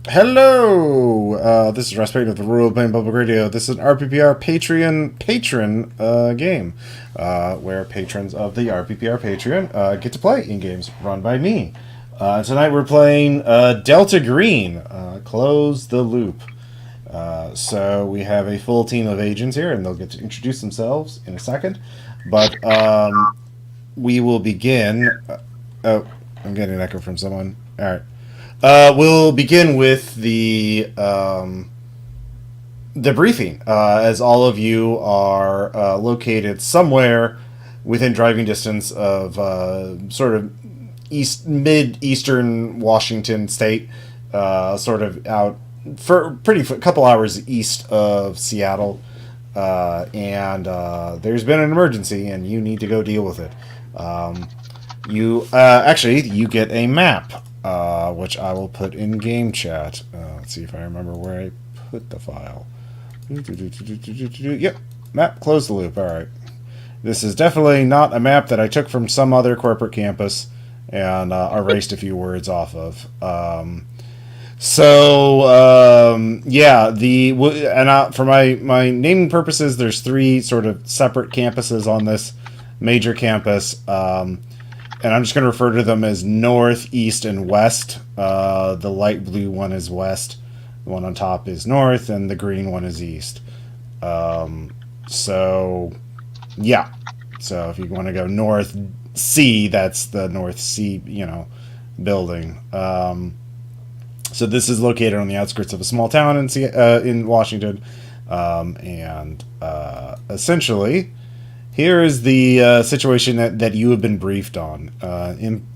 Hello! This is Respect of the Rule Playing Public Radio. This is an RPPR patron game, where patrons of the RPPR Patreon get to play in games run by me. Tonight we're playing Delta Green, Close the Loop. So we have a full team of agents here, and they'll get to introduce themselves in a second. But we will begin... oh, I'm getting an echo from someone. Alright. We'll begin with the briefing, as all of you are located somewhere within driving distance of sort of mid-eastern Washington state, sort of out for a couple hours east of Seattle, and there's been an emergency, and you need to go deal with it. You get a map. Which I will put in game chat. Let's see if I remember where I put the file. Yep, map, close the loop. Alright. This is definitely not a map that I took from some other corporate campus and erased a few words off of. For my naming purposes, there's 3 sort of separate campuses on this major campus. And I'm just going to refer to them as north, east, and west. The light blue one is west. The one on top is north, and the green one is east. So if you want to go north C, that's the North C, building. So this is located on the outskirts of a small town in Washington. Essentially... here is the situation that you have been briefed on.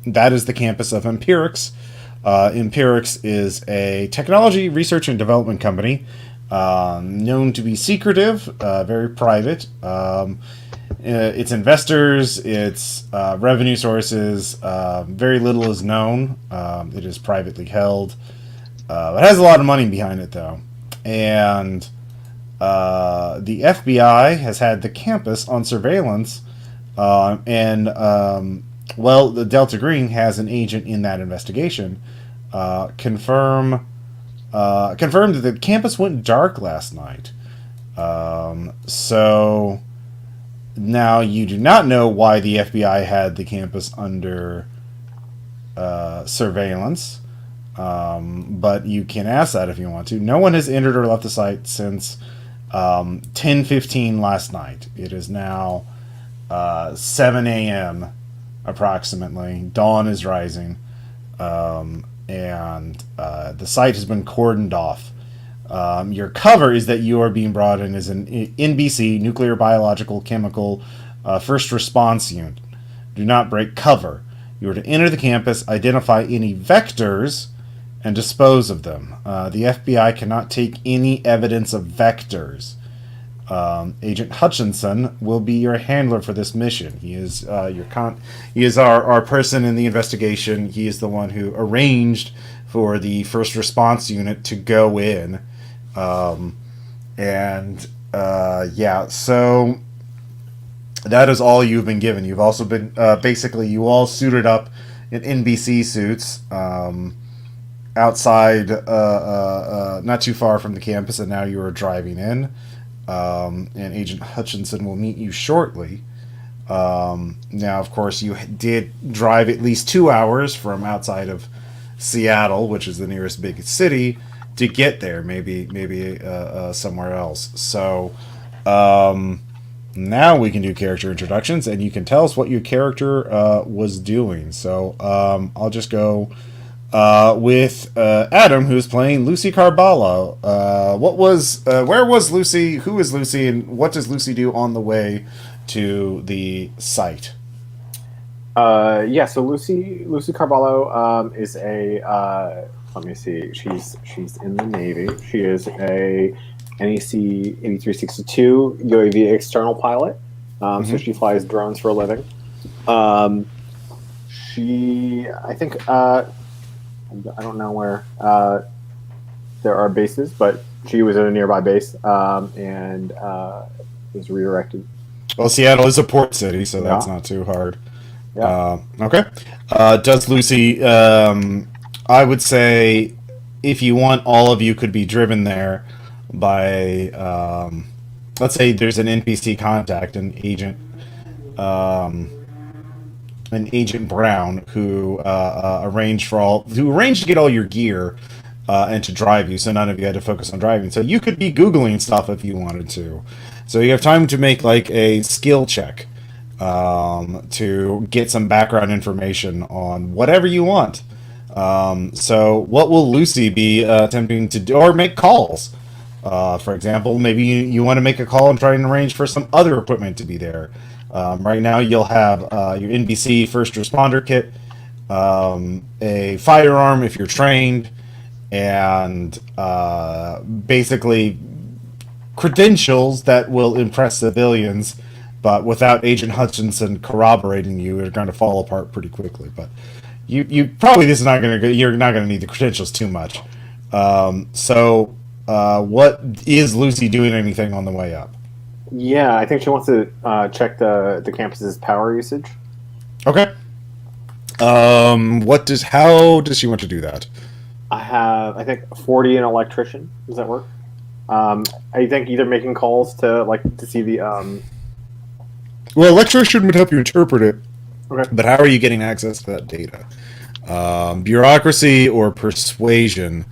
That is the campus of Empirics. Empirics is a technology research and development company known to be secretive, very private. Its investors, its revenue sources, very little is known. It is privately held. It has a lot of money behind it, though. And... the FBI has had the campus on surveillance, the Delta Green has an agent in that investigation. Confirmed that the campus went dark last night. So now you do not know why the FBI had the campus under surveillance, but you can ask that if you want to. No one has entered or left the site since 10:15 last night. It is now 7 a.m. approximately. Dawn is rising, and the site has been cordoned off. Your cover is that you are being brought in as an NBC, nuclear, biological, chemical, first response unit. Do not break cover. You are to enter the campus, identify any vectors, and dispose of them. The FBI cannot take any evidence of vectors. Agent Hutchinson will be your handler for this mission. He is our person in the investigation. He is the one who arranged for the first response unit to go in. So that is all you've been given. You've also been basically you all suited up in NBC suits. Outside, not too far from the campus, and now you are driving in. And Agent Hutchinson will meet you shortly. Now, of course, you did drive at least 2 hours from outside of Seattle, which is the nearest big city, to get there. Maybe somewhere else. So now we can do character introductions, and you can tell us what your character was doing. So I'll just go. With Adam, who's playing Lucy Carballo. Where was Lucy? Who is Lucy? And what does Lucy do on the way to the site? So Lucy Carballo is a let me see. She's in the Navy. She is a NEC 8362 UAV external pilot. So she flies drones for a living. I don't know where there are bases, but she was at a nearby base and was redirected. Well, Seattle is a port city, so that's not too hard. Yeah. Okay. Does Lucy I would say if you want, all of you could be driven there by, let's say there's an NPC contact, um, an Agent Brown who who arranged to get all your gear and to drive you, so none of you had to focus on driving. So you could be Googling stuff if you wanted to. So you have time to make like a skill check to get some background information on whatever you want. So what will Lucy be attempting to do, or make calls? For example, maybe you want to make a call and try and arrange for some other equipment to be there. Right now, you'll have your NBC first responder kit, a firearm if you're trained, and basically credentials that will impress civilians, but without Agent Hutchinson corroborating you, are going to fall apart pretty quickly. But you probably this is not going to you're not going to need the credentials too much. What is Lucy doing anything on the way up? Yeah, I think she wants to check the campus's power usage. Okay. How does she want to do that? I think 40 an electrician. Does that work? I think either making calls to see the Well, electrician would help you interpret it. Okay. But how are you getting access to that data? Bureaucracy or persuasion,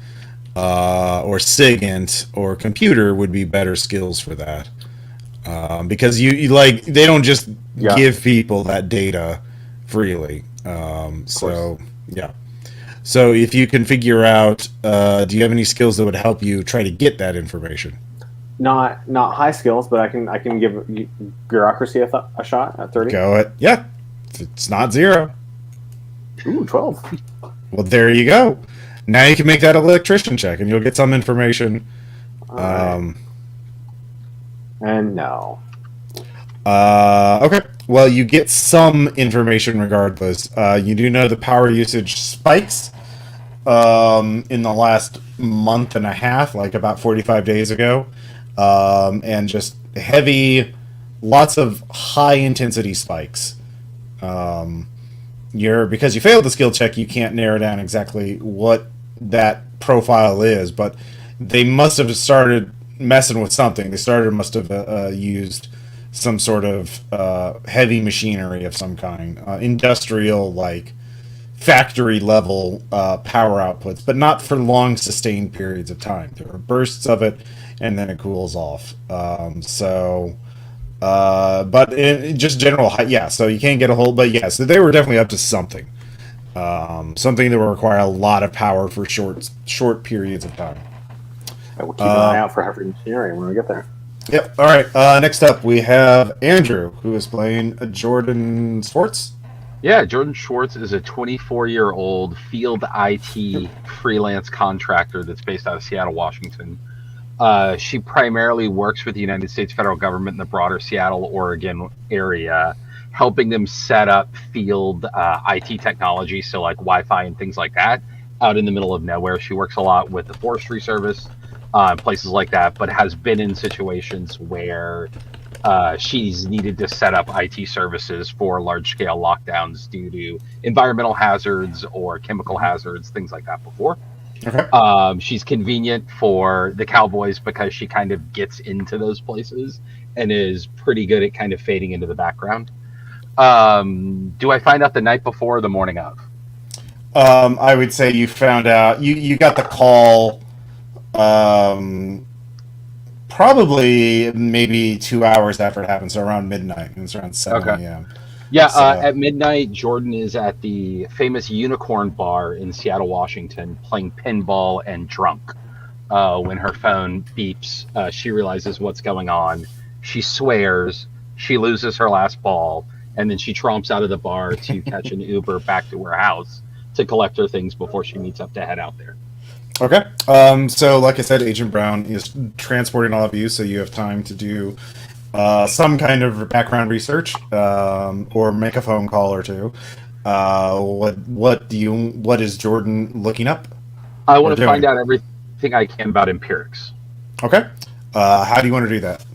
or SIGINT or computer would be better skills for that. Because you they don't just give people that data freely. Yeah. So if you can figure out, do you have any skills that would help you try to get that information? Not high skills, but I can give bureaucracy a shot at 30. Go it. Yeah. It's not 0. Ooh, 12. Well, there you go. Now you can make that electrician check, and you'll get some information. Right. And no. Okay. Well, you get some information regardless. You do know the power usage spikes in the last month and a half, like about 45 days ago. And just lots of high intensity spikes. Because you failed the skill check, you can't narrow down exactly what that profile is, but they must have started messing with something. Must have used some sort of heavy machinery of some kind, industrial, like factory level power outputs, but not for long sustained periods of time. There are bursts of it, and then it cools off. But in just general, yeah. So you can't get a hold, but yeah. So they were definitely up to something, something that will require a lot of power for short periods of time. I will keep an eye out for heavy machinery when we get there. Yep. All right. Next up, we have Andrew, who is playing Jordan Schwartz. Yeah, Jordan Schwartz is a 24-year-old field IT freelance contractor that's based out of Seattle, Washington. She primarily works with the United States federal government in the broader Seattle, Oregon area, helping them set up field IT technology, so like Wi-Fi and things like that, out in the middle of nowhere. She works a lot with the Forestry Service, places like that, but has been in situations where she's needed to set up IT services for large-scale lockdowns due to environmental hazards or chemical hazards, things like that before. Okay. She's convenient for the Cowboys because she kind of gets into those places and is pretty good at kind of fading into the background. Do I find out the night before or the morning of? I would say you found out, you got the call probably maybe 2 hours after it happened, so around midnight. It's around 7 a.m. Yeah, at midnight, Jordan is at the famous Unicorn Bar in Seattle, Washington, playing pinball and drunk. When her phone beeps, she realizes what's going on. She swears, she loses her last ball, and then she tromps out of the bar to catch an Uber back to her house to collect her things before she meets up to head out there. Okay. So, like I said, Agent Brown is transporting all of you, so you have time to do some kind of background research, or make a phone call or two. What is Jordan looking up? I want to find out everything I can about Empirics. Okay. How do you want to do that?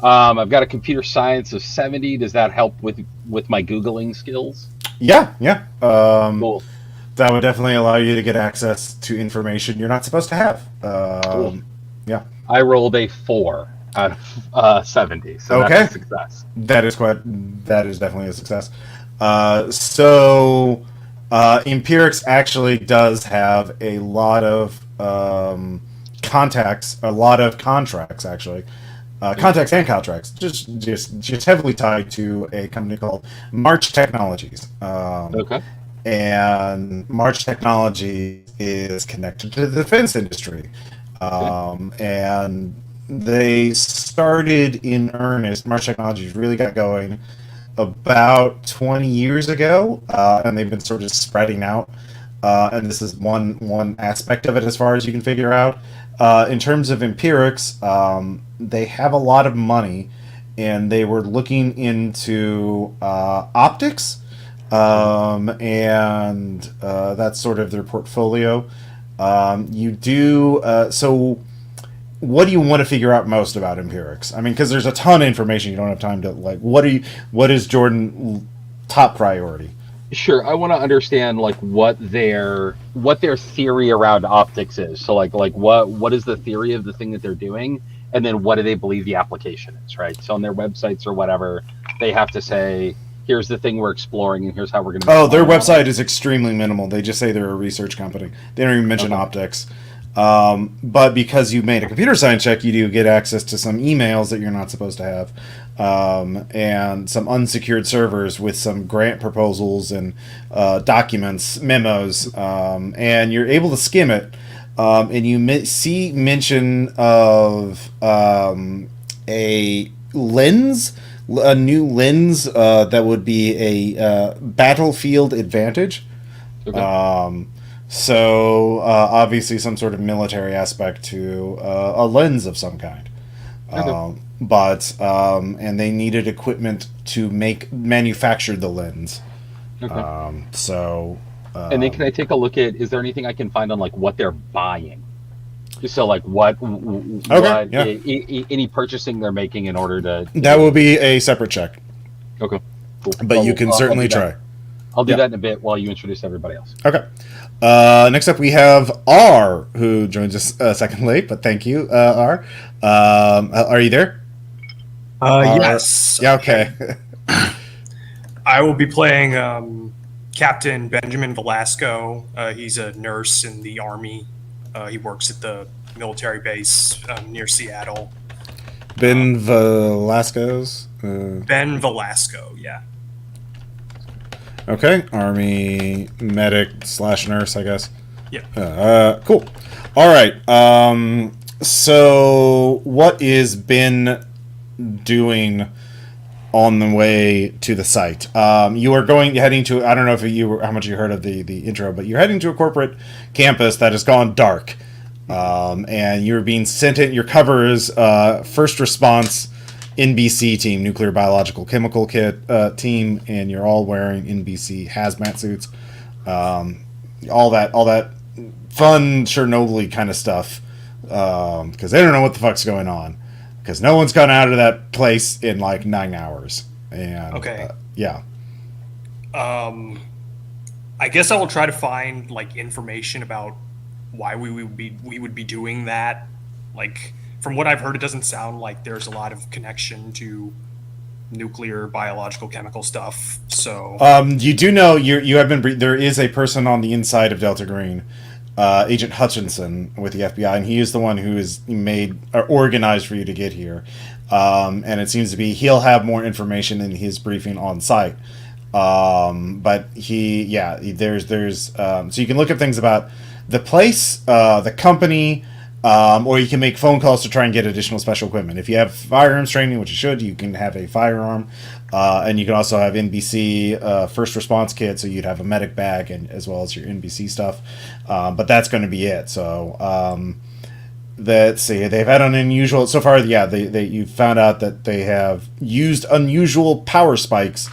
I've got a computer science of 70. Does that help with my Googling skills? Yeah. Cool. That would definitely allow you to get access to information you're not supposed to have. Cool. Yeah. I rolled a 4 out of 70, so Okay. that's a success. That is definitely a success. So Empirics actually does have a lot of contacts, a lot of contracts actually. Contacts and contracts, just heavily tied to a company called March Technologies. Okay. And March Technology is connected to the defense industry. And they started in earnest. March Technologies really got going about 20 years ago, and they've been sort of spreading out. And this is one aspect of it as far as you can figure out. In terms of Empirics, they have a lot of money, and they were looking into optics, and that's sort of their portfolio. You do so. What do you want to figure out most about Empirics? I mean, because there's a ton of information. You don't have time to like. What is Jordan top priority? Sure, I want to understand like what their theory around optics is. So like what is the theory of the thing that they're doing, and then what do they believe the application is, right? So on their websites or whatever, they have to say, here's the thing we're exploring, and here's how we're going to. Oh, their website is extremely minimal. They just say they're a research company. They don't even mention optics. But because you made a computer science check, you do get access to some emails that you're not supposed to have, and some unsecured servers with some grant proposals and documents, memos, and you're able to skim it. And you see mention of a lens, a new lens that would be a battlefield advantage. Okay. So obviously some sort of military aspect to a lens of some kind. Okay. And they needed equipment to manufacture the lens. Okay. And then can I take a look at, is there anything I can find on like what they're buying? So like any purchasing they're making in order to... That will be a separate check. Okay, cool. But you can certainly try. I'll do that in a bit while you introduce everybody else. Okay. Next up, we have R, who joins us a second late, but thank you, R. Are you there? Yes. Yeah, okay. I will be playing Captain Benjamin Velasco. He's a nurse in the Army. He works at the military base near Seattle. Ben Velasquez? Ben Velasco, yeah. Okay, Army medic / nurse, I guess. Yeah. Cool. All right. So what is Ben doing on the way to the site? You are heading to. I don't know if how much you heard of the intro, but you're heading to a corporate campus that has gone dark, and you're being sent in. Your cover is first response NBC team, nuclear biological chemical kit team, and you're all wearing NBC hazmat suits, all that fun Chernobyl kind of stuff, because they don't know what the fuck's going on, because no one's gone out of that place in like 9 hours. And okay, yeah. I guess I will try to find like information about why we would be doing that, like. From what I've heard, it doesn't sound like there's a lot of connection to nuclear, biological, chemical stuff. So, you do know you have been. There is a person on the inside of Delta Green, Agent Hutchinson with the FBI, and he is the one who is made or organized for you to get here. And it seems to be he'll have more information in his briefing on site. But there's so you can look at things about the place, the company. Or you can make phone calls to try and get additional special equipment. If you have firearms training, which you should, you can have a firearm. And you can also have NBC first response kit, so you'd have a medic bag and as well as your NBC stuff. But that's going to be it. So let's see. They've had an unusual... So far, yeah, you found out that they have used unusual power spikes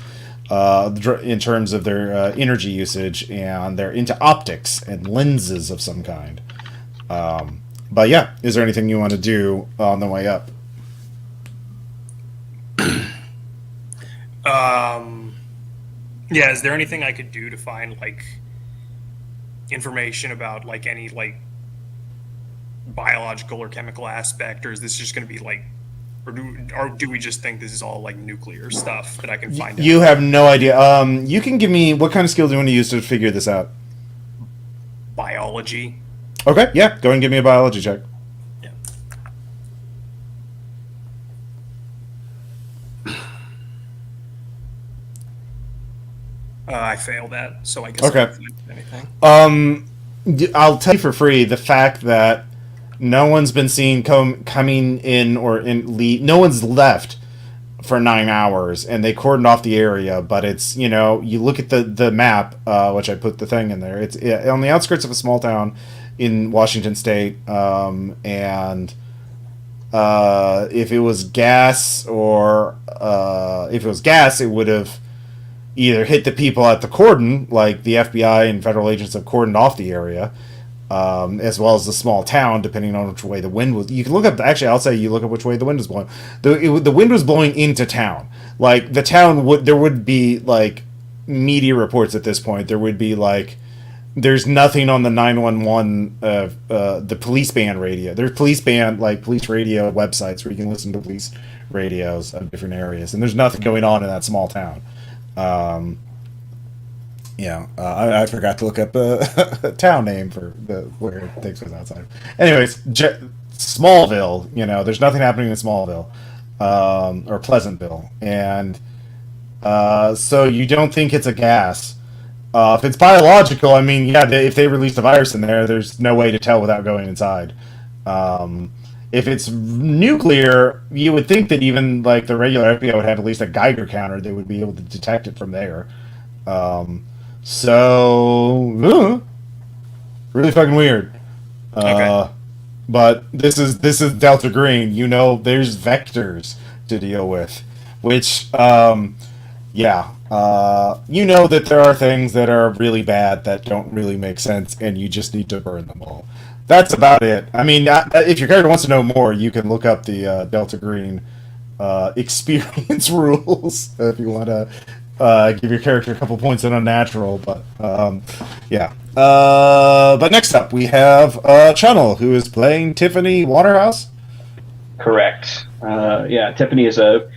in terms of their energy usage, and they're into optics and lenses of some kind. But yeah, is there anything you want to do on the way up? Yeah, is there anything I could do to find like information about like any like biological or chemical aspect, or is this just going to be like, or do we just think this is all like nuclear stuff that I can find out? You have no idea. You can give me what kind of skill do you want to use to figure this out? Biology. Okay, yeah, go ahead and give me a biology check. Yeah. I failed that, so I guess Okay. I don't find anything. I'll tell you for free the fact that no one's been seen coming in or no one's left for 9 hours, and they cordoned off the area. But it's, you look at the map, which I put the thing in there. It's on the outskirts of a small town in Washington State, and if it was gas, it would have either hit the people at the cordon, like the FBI and federal agents have cordoned off the area, as well as the small town, depending on which way the wind was. You can look up, actually, I'll say you look up which way the wind was blowing. The wind was blowing into town. Like, the town there would be, like, media reports at this point. There would be, like, there's nothing on the 911, the police band radio. There's police radio websites where you can listen to police radios of different areas, and there's nothing going on in that small town. I forgot to look up a town name for where it takes place outside. Anyways, Smallville, there's nothing happening in Smallville, or Pleasantville, and so you don't think it's a gas. If it's biological, I mean, yeah, if they released a virus in there, there's no way to tell without going inside. If it's nuclear, you would think that even like the regular FBI would have at least a Geiger counter. They would be able to detect it from there. Really fucking weird. Okay. But this is Delta Green. There's vectors to deal with, which that there are things that are really bad that don't really make sense, and you just need to burn them all. That's about it. I mean, if your character wants to know more, you can look up the Delta Green experience rules if you want to give your character a couple points in unnatural. But but next up we have Channel, who is playing Tiffany Waterhouse. Correct. Tiffany is a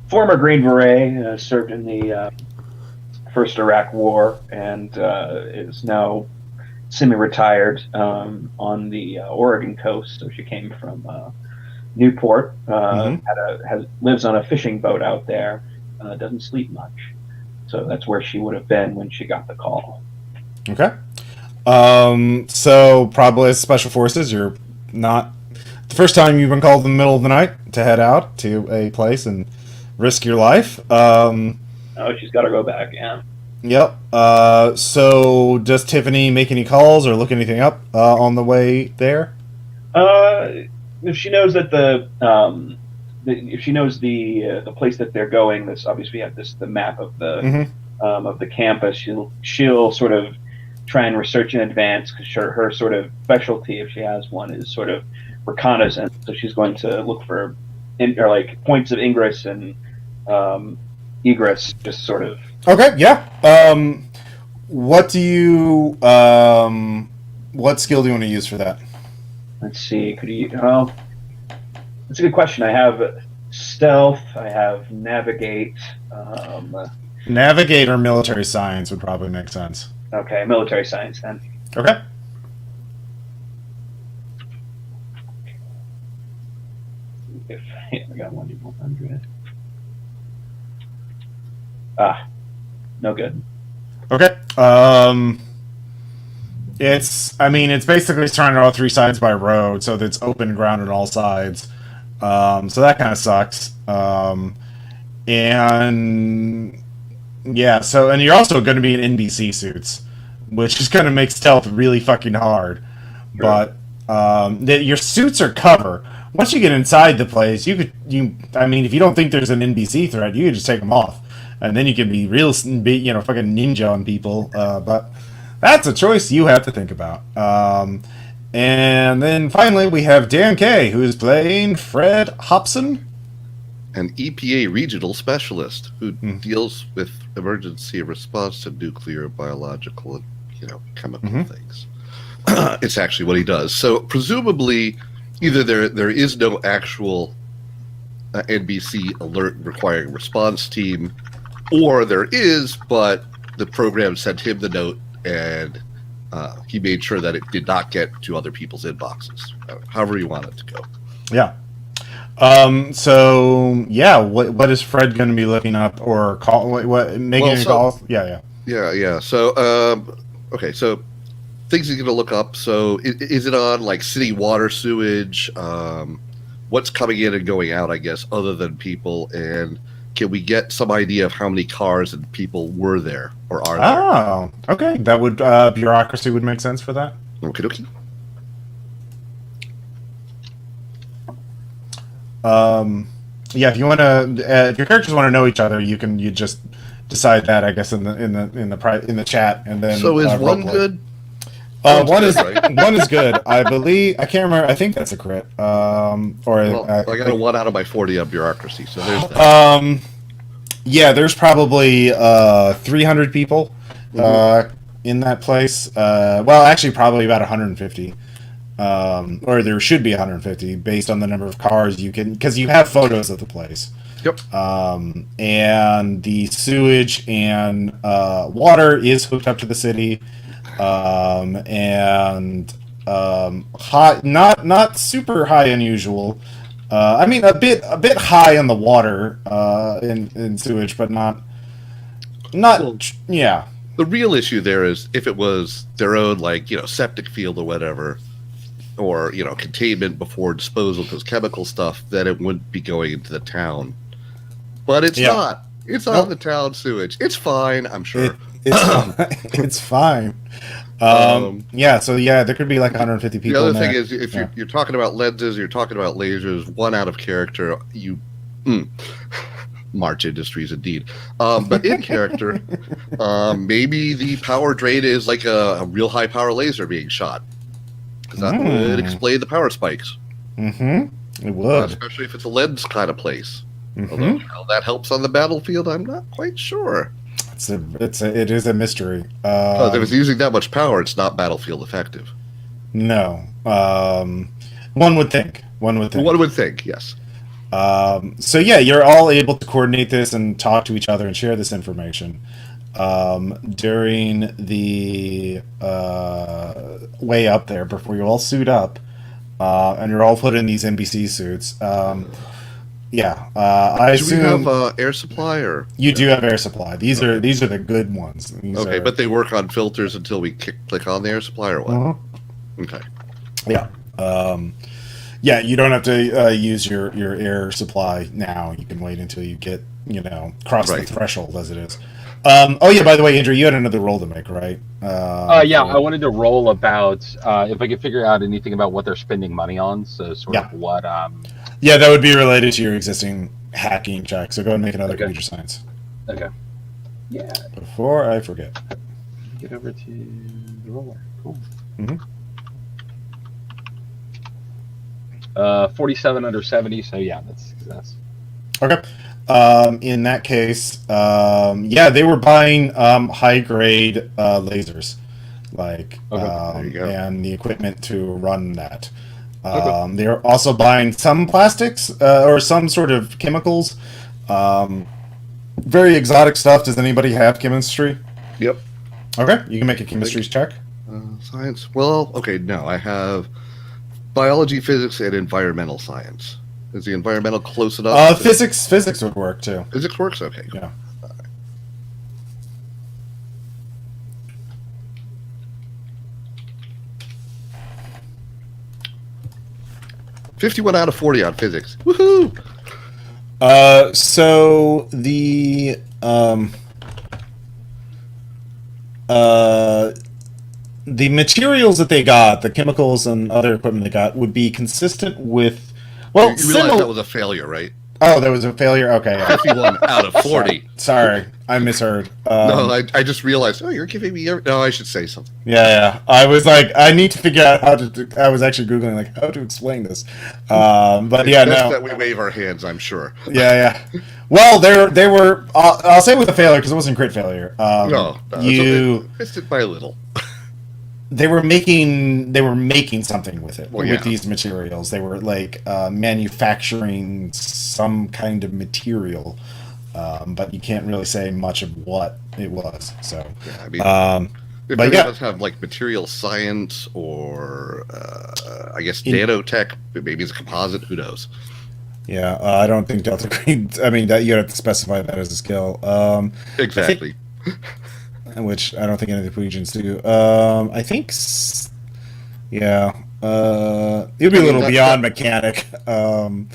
former Green Beret, served in the First Iraq War, and is now semi-retired on the Oregon coast. So she came from Newport. Lives on a fishing boat out there. Doesn't sleep much. So that's where she would have been when she got the call. Okay. So probably as Special Forces, you're not the first time you've been called in the middle of the night to head out to a place and risk your life. Oh, she's got to go back. Yeah. Yep. So does Tiffany make any calls or look anything up on the way there? If she knows that if she knows the place that they're going, this obviously have the map of the campus. She'll sort of try and research in advance, because her sort of specialty, if she has one, is sort of reconnaissance. So she's going to look for points of ingress and egress, just sort of. Okay, yeah. What skill do you want to use for that? Let's see. That's a good question. I have stealth. I have navigate. Navigate or military science would probably make sense. Okay, military science then. Okay. I got 1d100. No good. Okay. It's basically surrounded on all three sides by road, so it's open ground on all sides. So that kind of sucks. And you're also going to be in NBC suits, which is going to make stealth really fucking hard. Sure. But your suits are cover. Once you get inside the place, if you don't think there's an NBC threat, you can just take them off, and then you can be fucking ninja on people. But that's a choice you have to think about. And then finally we have Dan Kay, who is playing Fred Hopson, an EPA regional specialist who deals with emergency response to nuclear, biological, and chemical things. It's actually what he does. So presumably, either there is no actual NBC alert requiring response team, or there is, but the program sent him the note and he made sure that it did not get to other people's inboxes. However you want it to go. Yeah. What is Fred going to be looking up or making a call? Yeah. So, okay, so things he's going to look up. So, is it on like city water, sewage? What's coming in and going out? I guess other than people, and can we get some idea of how many cars and people were there or are there? Oh, okay. That would bureaucracy would make sense for that. Okie dokie. If you want to, if your characters want to know each other, you just decide that, I guess, in the chat, and then. So is one good? One is right? One is good. I believe I can't remember. I think that's a crit. I got a 1 out of my 40 on bureaucracy, so there's that. There's probably 300 people in that place. Actually, probably about 150. Or there should be 150 based on the number of cars you can, because you have photos of the place. Yep. And the sewage and water is hooked up to the city, high, not super high unusual. I mean, a bit high on the water in sewage, but not. Yeah. The real issue there is if it was their own, septic field or whatever, or containment before disposal because chemical stuff, then it wouldn't be going into the town. But it's not. It's on the town sewage. It's fine, I'm sure. It's fine. There could be like 150 people. The other thing is, if you're talking about lenses, you're talking about lasers, 1 out of character, March Industries indeed. But in character, maybe the power drain is like a real high power laser being shot. Because that would explain the power spikes. Mm-hmm. It would. Especially if it's a lens kind of place. Mm-hmm. Although how that helps on the battlefield, I'm not quite sure. It is a mystery. Because if it's using that much power, it's not battlefield effective. No. One would think. One would think, yes. You're all able to coordinate this and talk to each other and share this information. During the way up there, before you all suit up, and you're all put in these NBC suits. I assume we have air supply, or you do have air supply. These are the good ones. But they work on filters until we click on the air supply, or what? Uh-huh. Okay. Yeah. You don't have to use your air supply now. You can wait until you get cross the threshold, as it is. By the way, Andrew, you had another roll to make, right? I wanted to roll about if I could figure out anything about what they're spending money on. So of what. That would be related to your existing hacking check. So go ahead and make another computer science. Okay. Yeah. Before I forget. Get over to the roller. Cool. Mm-hmm. 47 under 70. So that's. Okay. In that case, they were buying high grade lasers, and the equipment to run that. They're also buying some plastics or some sort of chemicals. Very exotic stuff. Does anybody have chemistry? Yep. Okay, you can make a chemistry check. Science. Well, okay. No, I have biology, physics, and environmental science. Is the environmental close enough? Physics would work too. Physics works? Okay. Cool. Yeah. 51 out of 40 on physics. Woohoo! So the materials that they got, the chemicals and other equipment they got, would be consistent with. Well, you realize that was a failure, right? Oh, that was a failure? Okay. 51 out of 40. Sorry, I misheard. No, I just realized, you're giving me your... No, I should say something. Yeah. I was like, I need to figure out how to... I was actually Googling, how to explain this. But it's best that we wave our hands, I'm sure. Yeah. Well, they were... I'll say it was a failure, because it wasn't crit failure. No, you missed it by a little. they were making something with it, Well, yeah. with these materials. They were like manufacturing some kind of material, but you can't really say much of what it was. So, Yeah, I mean, if but any yeah. of us have like material science or I guess nanotech, maybe it's a composite. Who knows? Yeah, I don't think Delta Green. I mean, that you have to specify that as a skill. Exactly. Which I don't think any of the Norwegians do. I think, yeah, it'd be a little beyond mechanic. I mean,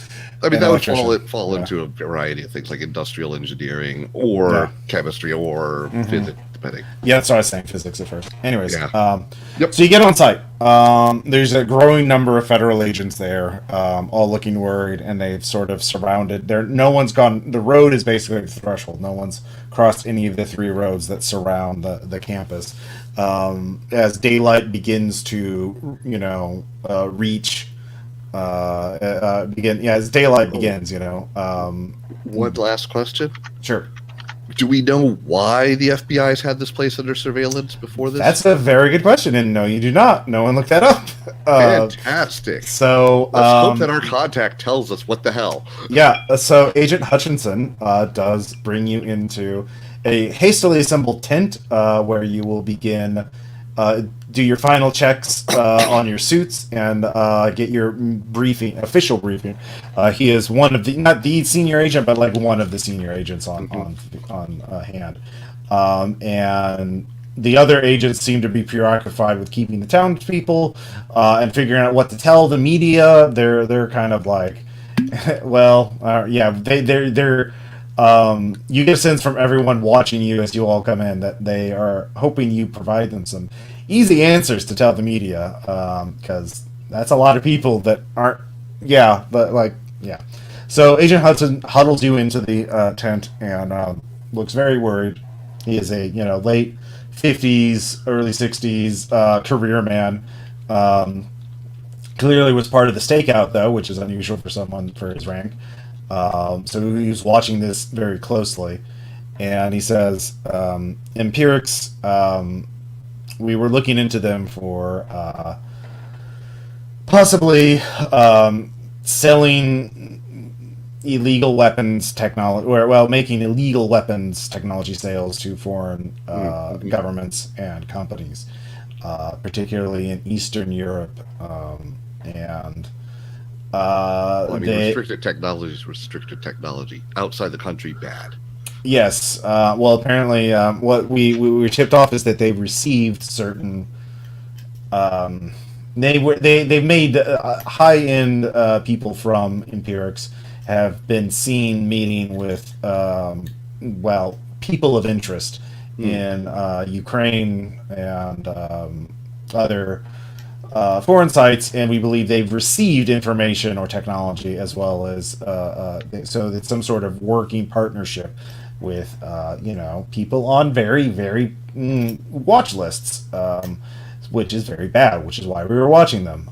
and that would electrician. fall into a variety of things like industrial engineering or chemistry or physics, depending. Yeah, that's what I was saying, physics at first. Anyways, Yeah. Yep. so you get on site. There's a growing number of federal agents there, all looking worried, and they've sort of surrounded. No one's gone. The road is basically the threshold. No one's crossed any of the 3 roads that surround the campus. As daylight begins to, reach. As daylight begins, One last question. Sure. Do we know why the FBI's had this place under surveillance before this? That's a very good question, and no, you do not. No one looked that up. Fantastic. So let's hope that our contact tells us what the hell. Yeah, so Agent Hutchinson does bring you into a hastily assembled tent where you will begin do your final checks on your suits and get your official briefing. He is one of the, not the senior agent, but like one of the senior agents on hand. And the other agents seem to be preoccupied with keeping the townspeople and figuring out what to tell the media. They're kind of like, well, they're you get a sense from everyone watching you as you all come in that they are hoping you provide them some easy answers to tell the media, because that's a lot of people that aren't. So Agent Hudson huddles you into the tent and looks very worried. He is a late 50s, early 60s career man. Clearly was part of the stakeout though, which is unusual for someone for his rank. So he was watching this very closely, and he says, Empirics, we were looking into them for possibly selling illegal weapons technology, or making illegal weapons technology sales to foreign governments and companies, particularly in Eastern Europe, restricted technology is restricted technology. Outside the country, bad. Yes. Apparently, what we were tipped off is that they've received certain. They've made high end people from Empirics have been seen meeting with people of interest in Ukraine and other foreign sites, and we believe they've received information or technology as well as so it's some sort of working partnership with people on very, very watch lists, which is very bad, which is why we were watching them.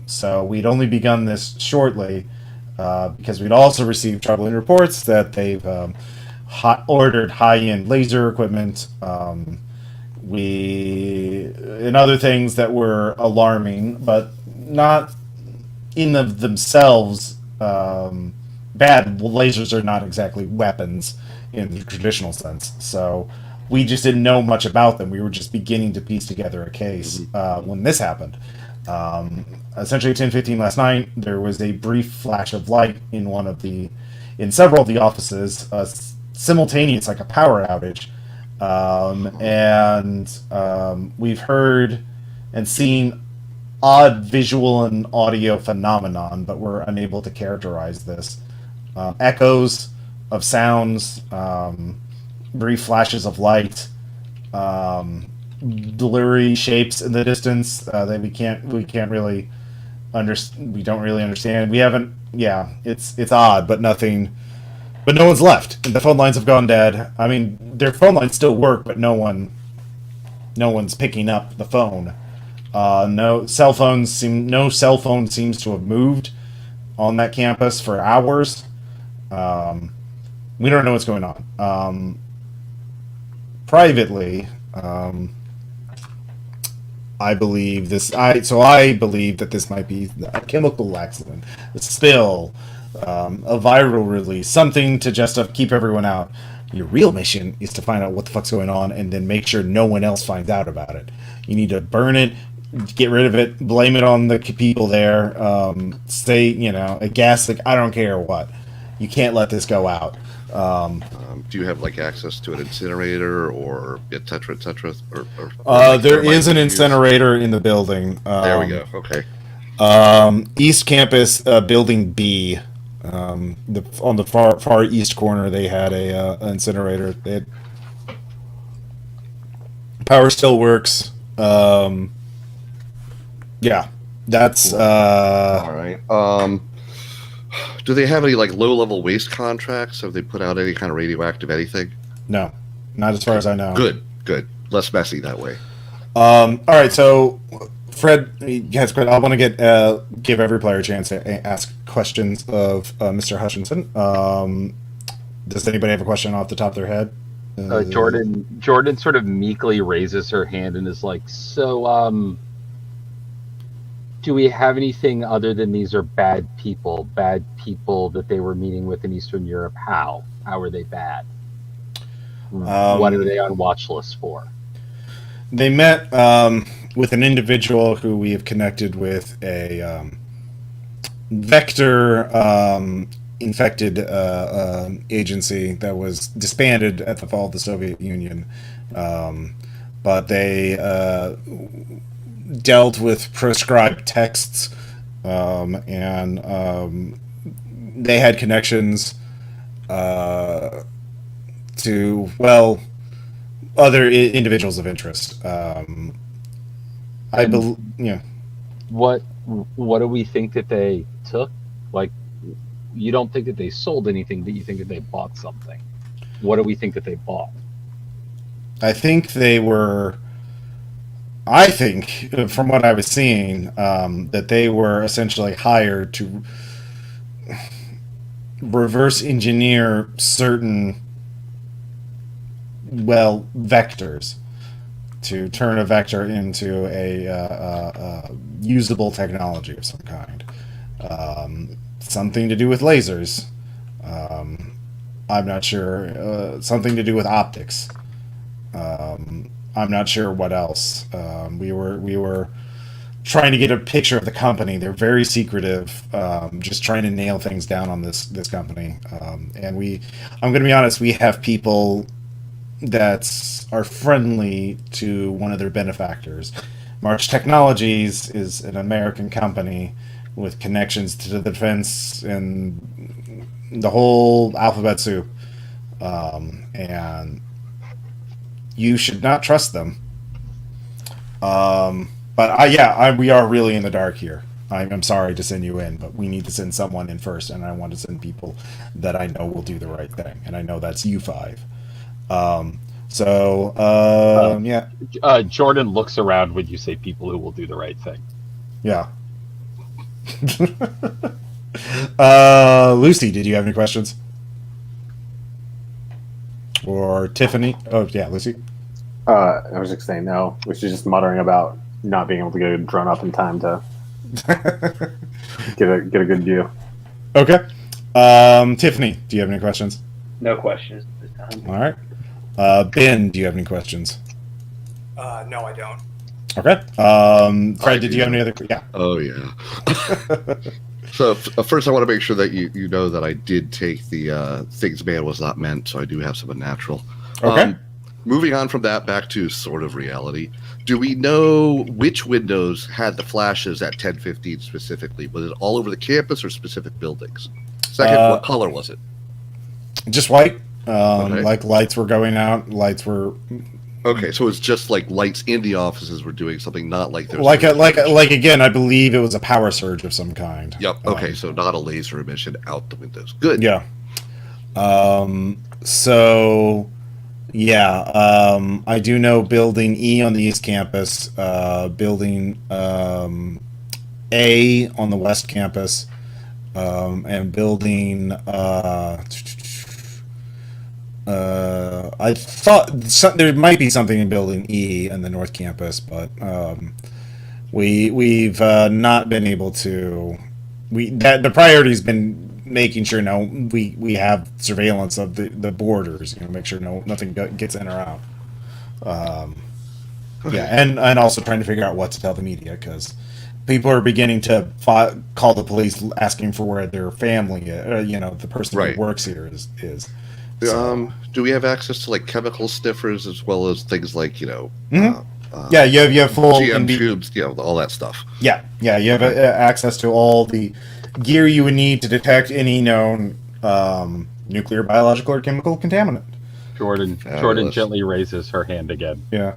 So we'd only begun this shortly because we'd also received troubling reports that they've ordered high-end laser equipment, and other things that were alarming, but not in of themselves bad. Lasers are not exactly weapons in the traditional sense, so we just didn't know much about them. We were just beginning to piece together a case when this happened. Essentially, at 10:15 last night, there was a brief flash of light in several of the offices, simultaneous, like a power outage. We've heard and seen odd visual and audio phenomenon, but we're unable to characterize this. Echoes of sounds, brief flashes of light, blurry shapes in the distance that we can't really we don't really understand. We haven't. Yeah, it's odd, but nothing. But no one's left. The phone lines have gone dead. I mean, their phone lines still work, but no one's picking up the phone. No cell phone seems to have moved on that campus for hours. We don't know what's going on. Privately, I believe this. I believe that this might be a chemical accident, a spill, a viral release, something to just keep everyone out. Your real mission is to find out what the fuck's going on and then make sure no one else finds out about it. You need to burn it, get rid of it, blame it on the people there. Say, a gas leak. I don't care what. You can't let this go out. Do you have like access to an incinerator or et cetera, there is an incinerator in the building. There we go. Okay. East Campus, Building B. On the far east corner, they had an incinerator. Power still works. Yeah, that's all right. Do they have any like low-level waste contracts? Have they put out any kind of radioactive anything? No, not as far as I know. Good. Less messy that way. All right, so Fred, yes, I want to give every player a chance to ask questions of Mr. Hutchinson. Does anybody have a question off the top of their head? Jordan sort of meekly raises her hand and is like, so, do we have anything other than these are bad people that they were meeting with in Eastern Europe? How are they bad? What are they on watch lists for? They met with an individual who we have connected with a vector infected agency that was disbanded at the fall of the Soviet Union. But they dealt with proscribed texts, and they had connections to, other individuals of interest. I believe, What do we think that they took? Like, you don't think that they sold anything, but you think that they bought something. What do we think that they bought? I think they were. I think, from what I was seeing, that they were essentially hired to reverse engineer certain, vectors, to turn a vector into a usable technology of some kind. Something to do with lasers. I'm not sure. Something to do with optics. I'm not sure what else. We were trying to get a picture of the company. They're very secretive, just trying to nail things down on this company. And I'm going to be honest, we have people that are friendly to one of their benefactors. March Technologies is an American company with connections to the defense and the whole alphabet soup. And you should not trust them. But we are really in the dark here. I'm sorry to send you in, but we need to send someone in first, and I want to send people that I know will do the right thing, and I know that's you five. Jordan looks around when you say people who will do the right thing. Yeah. Lucy, did you have any questions? Or Tiffany? Oh, yeah, Lucy. I was just saying no. We should just muttering about not being able to get a drone up in time to get a good view. Okay. Tiffany, do you have any questions? No questions at this time. All right. Ben, do you have any questions? No, I don't. Okay. Fred, did you have any other? Yeah. Oh yeah. So first, I want to make sure that you know that I did take the things man was not meant, so I do have some unnatural. Okay. Moving on from that, back to sort of reality. Do we know which windows had the flashes at 10:15 specifically? Was it all over the campus or specific buildings? Second, what color was it? Just white. Okay. Like lights were going out. Lights were. Okay, so it's just like lights in the offices were doing something, not like there's like again. I believe it was a power surge of some kind. Yep. Okay, so not a laser emission out the windows. Good. Yeah. So. Yeah, I do know Building E on the East Campus, Building A on the West Campus, and Building. I thought there might be something in Building E in the North Campus, but we've not been able to. The priority's been making sure we have surveillance of the borders. Make sure nothing gets in or out. Yeah, and also trying to figure out what to tell the media, because people are beginning to call the police asking for where their family, the person Right. who works here is. So, Do we have access to like chemical sniffers as well as things like yeah, you have full GM tubes, all that stuff? Yeah, you have access to all the gear you would need to detect any known nuclear, biological, or chemical contaminant. Jordan Fabulous. gently raises her hand again. Yeah.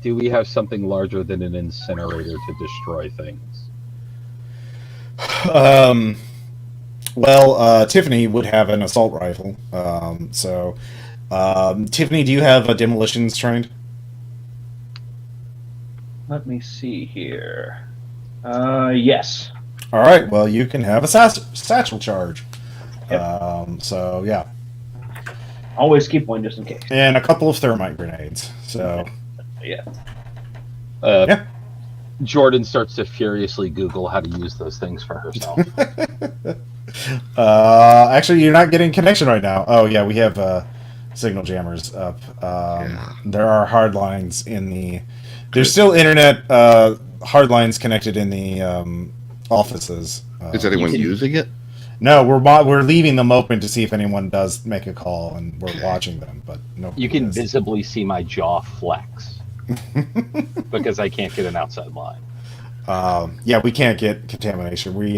Do we have something larger than an incinerator to destroy things? Well, Tiffany would have an assault rifle. Tiffany, do you have a demolitions trained? Let me see here. Yes. All right. Well, you can have a satchel charge. Yep. Yeah, Always keep one just in case. and a couple of thermite grenades. So Yeah. yeah. Jordan starts to furiously Google how to use those things for herself. Actually, you're not getting connection right now. Oh yeah, we have signal jammers up. There are hard lines in the. There's still internet hard lines connected in the offices. Is anyone using it? No, we're leaving them open to see if anyone does make a call, and we're watching them. But no, You can visibly see my jaw flex because I can't get an outside line. Yeah, we can't get contamination. We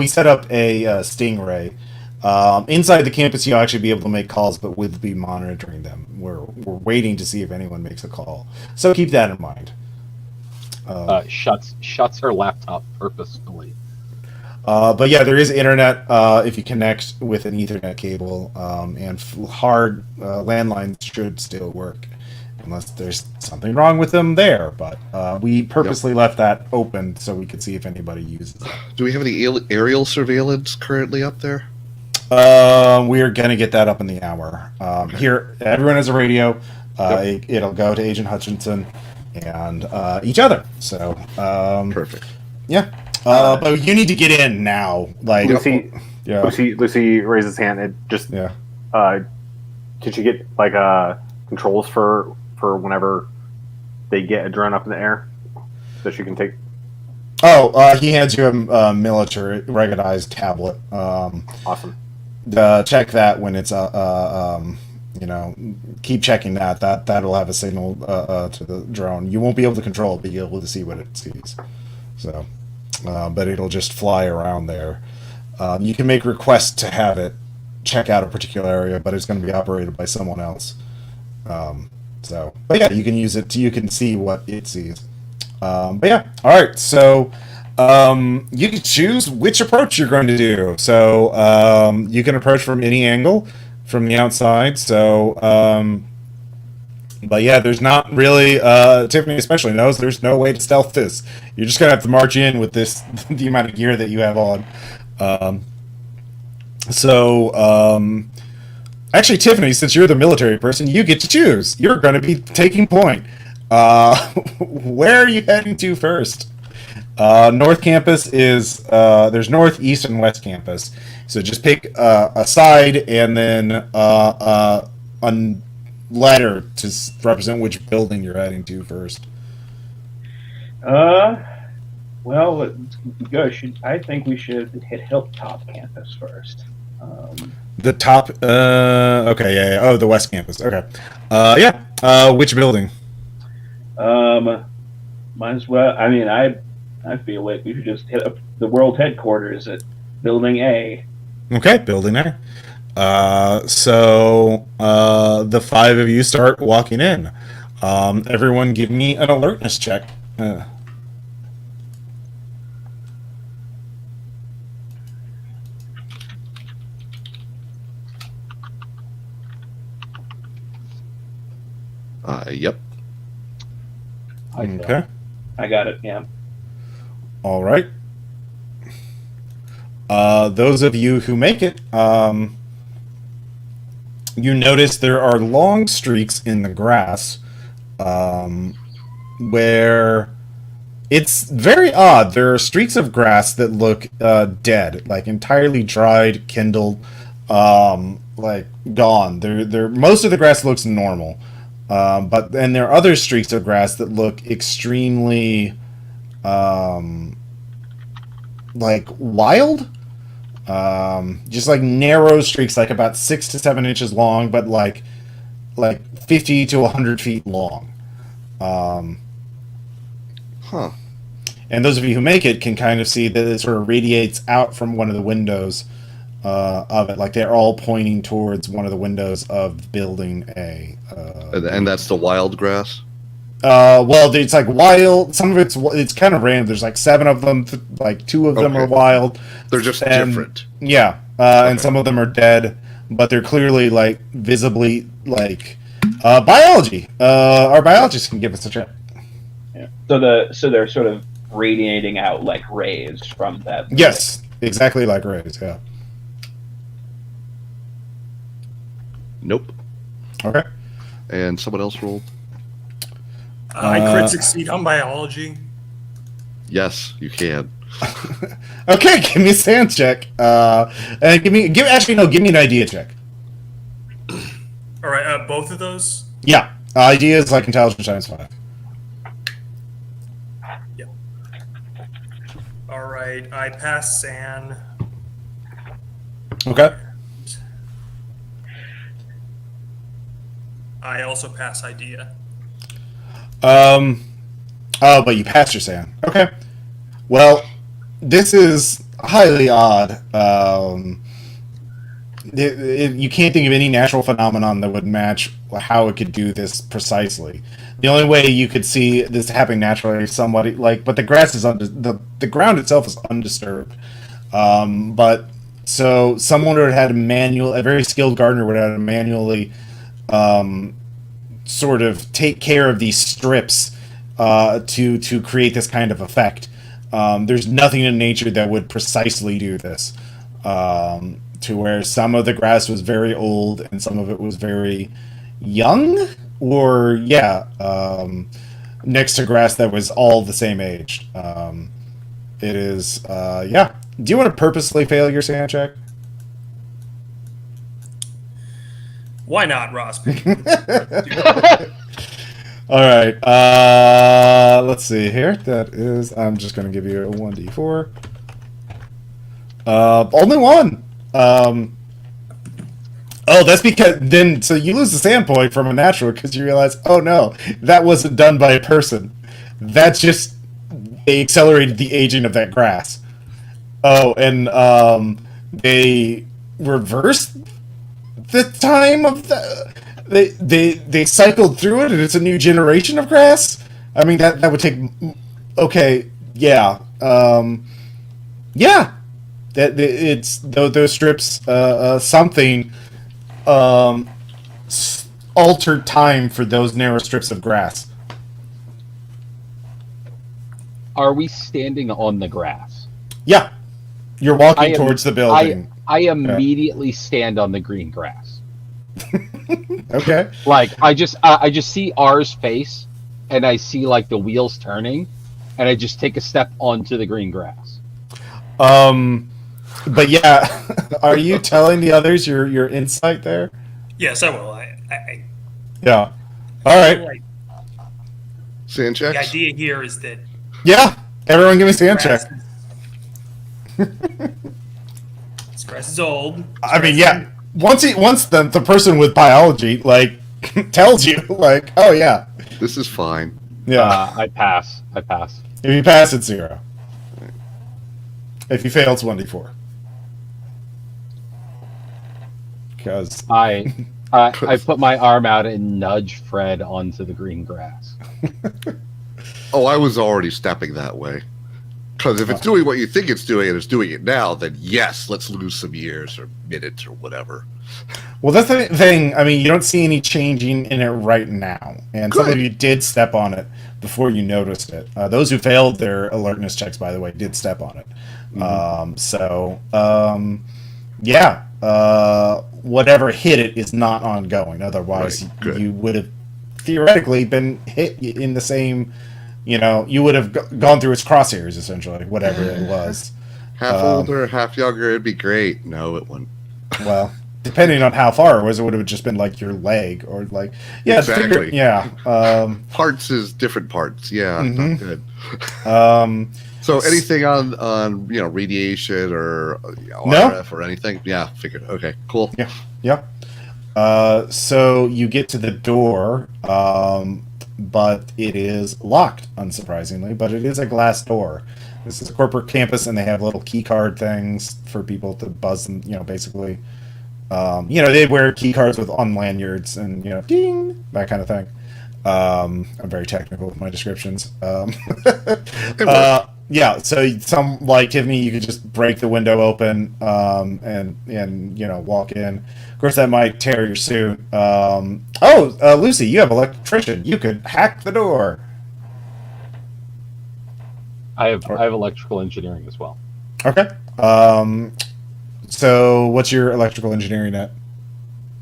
set up a stingray inside the campus. You'll actually be able to make calls, but we'll be monitoring them. We're waiting to see if anyone makes a call. So keep that in mind. Shuts her laptop purposefully. But yeah, there is internet if you connect with an Ethernet cable, and hard landlines should still work, unless there's something wrong with them there. But we purposely left that open so we could see if anybody uses it. Do we have any aerial surveillance currently up there? We are going to get that up in the hour. Here, everyone has a radio. It'll go to Agent Hutchinson and each other. So Perfect. yeah. But you need to get in now. Like Lucy, yeah. Lucy raises hand. It just Yeah. Did she get like controls for whenever they get a drone up in the air that she can take? Oh, he hands you a military ruggedized tablet. Awesome. Check that when it's keep checking that. That'll have a signal to the drone. You won't be able to control it, but you'll be able to see what it sees. So, but it'll just fly around there. You can make requests to have it check out a particular area, but it's going to be operated by someone else. But yeah, you can use it. You can see what it sees. But yeah, all right. So you can choose which approach you're going to do. So you can approach from any angle from the outside. So, but yeah, there's not really. Tiffany especially knows there's no way to stealth this. You're just gonna have to march in with the amount of gear that you have on. Actually, Tiffany, since you're the military person, you get to choose. You're going to be taking point. Where are you heading to first? North Campus is there's North, East, and West Campus. So just pick a side and then a letter to represent which building you're heading to first. Well, I think we should hit Hilltop Campus first. The top. Okay. Yeah. Oh, the West Campus. Okay. Yeah. Which building? Might as well. I mean, I feel like we should just hit up the world headquarters at Building A. Okay, Building A. So the five of you start walking in. Everyone, give me an alertness check. Yep. Okay. I got it. Yeah. All right. Those of you who make it, you notice there are long streaks in the grass where It's very odd. There are streaks of grass that look dead, like entirely dried, kindled, like gone. They're most of the grass looks normal, but then there are other streaks of grass that look extremely, like wild. Just like narrow streaks, like about 6 to 7 inches long, but like 50 to 100 feet long. Huh. And those of you who make it can kind of see that it sort of radiates out from one of the windows of it, like they're all pointing towards one of the windows of building A. And that's the wild grass? Well, it's like wild. Some of it's kind of random. There's like 7 of them. Like 2 of them Okay. are wild. They're just And- different. Yeah, and some of them are dead, but they're clearly like visibly like biology. Our biologists can give us a check. Yeah. So they're sort of radiating out like rays from that. Yes, exactly like rays. Yeah. Nope. Okay. And someone else rolled? I crit succeed on biology. Yes, you can. Okay, give me a sand check. And give me an idea check. All right, both of those. Yeah, idea is like intelligence times 5. All right, I pass San. Okay. I also pass idea. Oh, but you passed your sand. Okay. Well, this is highly odd. You can't think of any natural phenomenon that would match how it could do this precisely. The only way you could see this happening naturally is somebody like, but the grass is the ground itself is undisturbed. But so someone would have had a very skilled gardener would have had to manually, sort of take care of these strips, to create this kind of effect. There's nothing in nature that would precisely do this. To where some of the grass was very old and some of it was very young, or next to grass that was all the same age. It is, yeah. Do you want to purposely fail your sand check? Why not, Ross? All right. Let's see here. That is. I'm just going to give you a 1d4. Only one. Oh, that's because then. So you lose the sand point from a natural because you realize, oh no, that wasn't done by a person. That's just they accelerated the aging of that grass. Oh, and they reversed the time of the. They cycled through it, and it's a new generation of grass. I mean that would take. Okay, yeah, yeah. That it's those strips. Something altered time for those narrow strips of grass. Are we standing on the grass? Yeah, you're walking towards the building. I immediately stand on the green grass. Okay. Like I just see R's face, and I see like the wheels turning, and I just take a step onto the green grass. But yeah, are you telling the others your insight there? Yes, I will. Yeah. All right. Like, Sand the checks? idea here is that Yeah. Everyone, give me a sand grass check. this grass is old. I mean, yeah. Once the person with biology like tells you like, oh yeah, This is fine. yeah. I pass. If you pass, it's 0. If you fail, it's 1d4. Because I put my arm out and nudge Fred onto the green grass. Oh, I was already stepping that way. Because if it's doing what you think it's doing and it's doing it now, then yes, let's lose some years or minutes or whatever. well, that's the thing. I mean, you don't see any changing in it right now, and some of you did step on it before you noticed it. Those who failed their alertness checks, by the way, did step on it. Yeah. Whatever hit it is not ongoing. Otherwise, Right, good. you would have theoretically been hit in the same you would have gone through its crosshairs, essentially, whatever it was. Half older, half younger, it'd be great. No, it wouldn't. Well, depending on how far it was, it would have just been like your leg or like, yeah, Exactly. Parts is different parts. Yeah, Mhm. not good. Um, So anything on radiation or No. RF or anything? Yeah, figured. Okay, cool. yeah. So you get to the door, but it is locked, unsurprisingly, but it is a glass door. This is a corporate campus, and they have little key card things for people to buzz them, basically. They wear key cards on lanyards and, ding, that kind of thing. I'm very technical with my descriptions. Yeah, so some, like Tiffany, you could just break the window open and walk in. Of course, that might tear your suit. Lucy, you have electrician. You could hack the door. I have electrical engineering as well. Okay. So what's your electrical engineering at?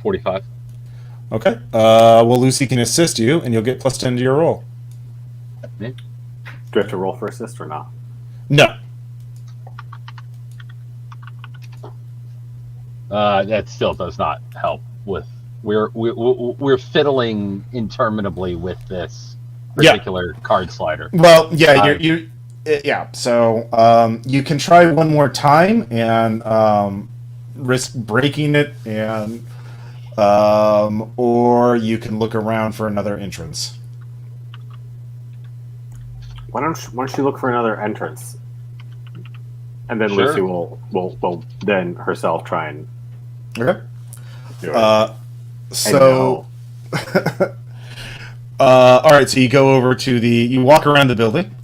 45. Okay. Well, Lucy can assist you, and you'll get +10 to your roll. Yeah. Do I have to roll for assist or not? No. That still does not help with. We're fiddling interminably with this particular card slider. Well, yeah, yeah. So you can try one more time and risk breaking it, and or you can look around for another entrance. Why don't you look for another entrance, and then Sure. Lucy will then herself try and Okay. do it. So, all right. So you go over to you walk around the building,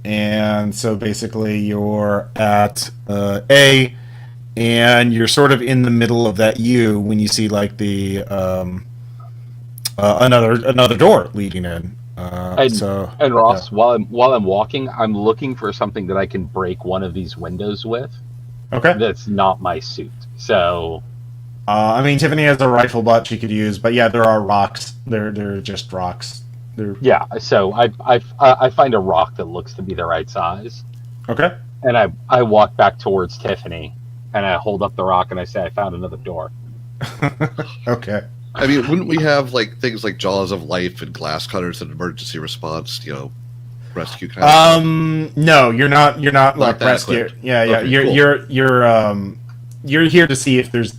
and so basically you're at A, and you're sort of in the middle of that U when you see like the another door leading in. And Ross, while I'm walking, I'm looking for something that I can break one of these windows with. Okay. That's not my suit. So, Tiffany has a rifle butt she could use, but yeah, there are rocks. They're just rocks. yeah. So I find a rock that looks to be the right size, Okay. and I walk back towards Tiffany, and I hold up the rock, and I say, I found another door. Okay. Wouldn't we have like things like jaws of life and glass cutters and emergency response, rescue kind of No, you're not like that rescue. equipped. Yeah. Okay, cool. You're here to see if there's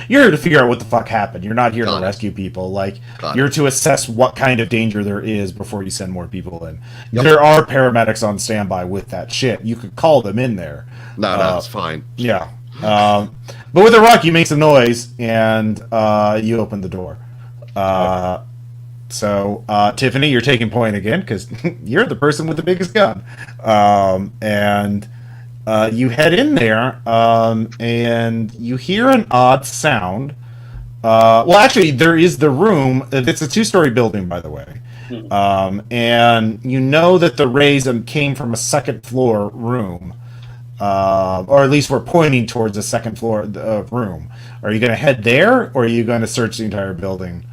you're here to figure out what the fuck happened. You're not here Got to it. rescue people. Got You're it. to assess what kind of danger there is before you send more people in. Yep. There are paramedics on standby with that shit. You could call them in there. No, that's fine. Yeah. But with a rock, you make some noise and you open the door. So, Tiffany, you're taking point again because you're the person with the biggest gun. And you head in there and you hear an odd sound. Well, actually, there is the room. It's a 2-story building, by the way. And you know that the rays came from a second floor room. Or at least we're pointing towards a second floor room. Are you going to head there, or are you going to search the entire building?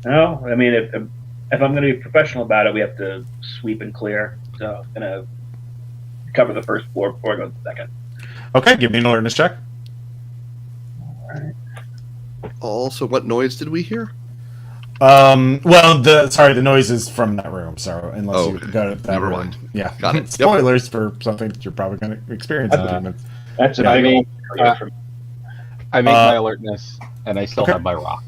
No, if I'm going to be professional about it, we have to sweep and clear. So I'm going to cover the first floor before I go to the second. Okay, give me an alertness check. All right. Also, what noise did we hear? The noise is from that room. So unless you Okay. go to that Never room, mind. yeah. Got it. Spoilers for something that you're probably going to experience in a few minutes. That's a Yeah. big old I make my alertness, and I still okay. have my rock.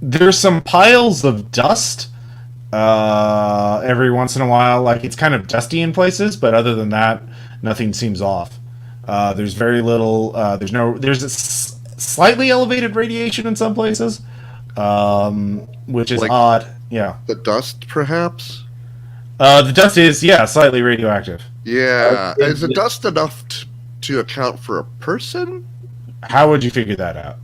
There's some piles of dust every once in a while. Like, it's kind of dusty in places, but other than that, nothing seems off. There's very little. There's a slightly elevated radiation in some places, which is Like- odd. Yeah. The dust, perhaps? The dust is slightly radioactive. Yeah. Is the dust enough to account for a person? How would you figure that out?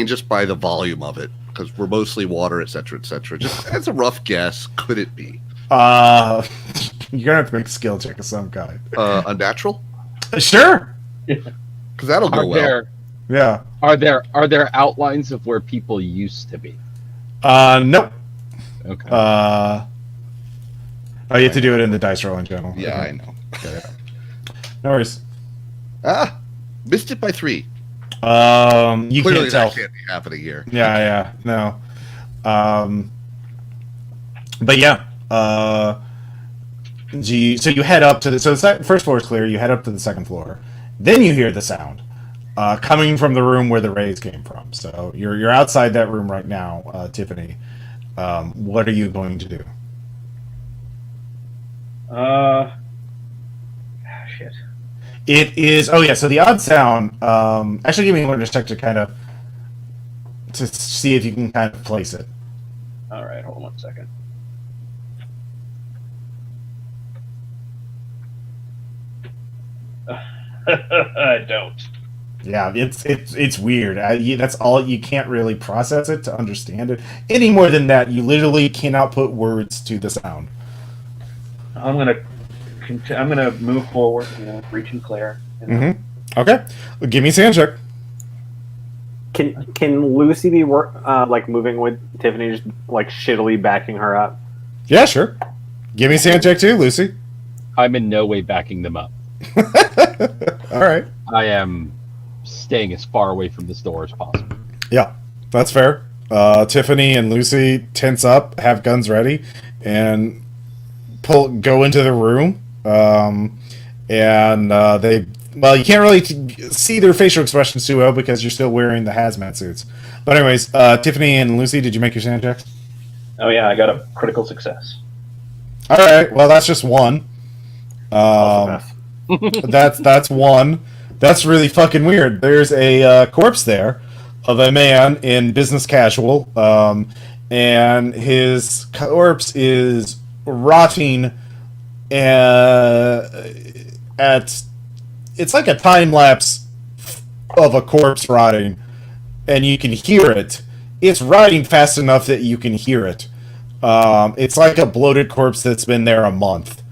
Just by the volume of it, because we're mostly water, etc., etc. Just as a rough guess, could it be You're gonna have to make a skill check of some kind. unnatural? Sure. Because that'll go well. Yeah. Are there outlines of where people used to be? Nope. Okay. Oh, you have to do it in the dice rolling channel. Yeah, Okay. I know. No worries. Missed it by 3. You Clearly can't tell. that can't be happening here. Yeah, no. But yeah. So you head up to the first floor is clear. You head up to the second floor. Then you hear the sound coming from the room where the rays came from. So you're outside that room right now, Tiffany. What are you going to do? Shit. It is. Oh yeah. So the odd sound. Actually, give me one just check to see if you can kind of place it. All right, hold on 1 second. I don't. Yeah, it's weird. That's all. You can't really process it to understand it any more than that. You literally cannot put words to the sound. I'm gonna move forward. Reach and clear. Okay, well, give me a sand check. Can Lucy be moving with Tiffany, just like shittily backing her up? Yeah, sure. Give me a sand check too, Lucy. I'm in no way backing them up. All right. I am staying as far away from this door as possible. Yeah, that's fair. Tiffany and Lucy tense up, have guns ready, and go into the room. You can't really see their facial expressions too well because you're still wearing the hazmat suits. But anyways, Tiffany and Lucy, did you make your sand checks? Oh yeah, I got a critical success. All right. Well, that's just one. That's one. That's really fucking weird. There's a corpse there of a man in business casual, and his corpse is rotting. It's like a time lapse of a corpse rotting, and you can hear it. It's rotting fast enough that you can hear it. It's like a bloated corpse that's been there a month.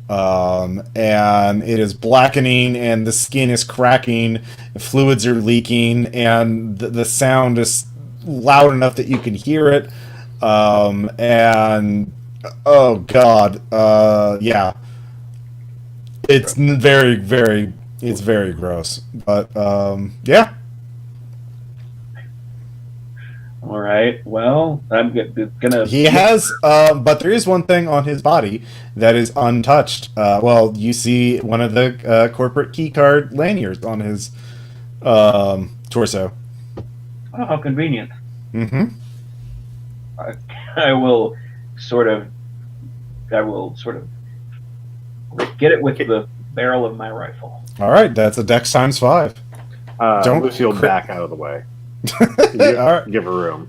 And it is blackening, and the skin is cracking, fluids are leaking, and the sound is loud enough that you can hear it. And oh god, yeah, it's it's very gross. But yeah. All right. Well, I'm gonna. He has, but there is one thing on his body that is untouched. You see one of the corporate keycard lanyards on his torso. Oh, how convenient. Mm-hmm. I will sort of get it with the barrel of my rifle. All right, that's a dex times 5. Don't Lucy will back out of the way. All right. Give her room.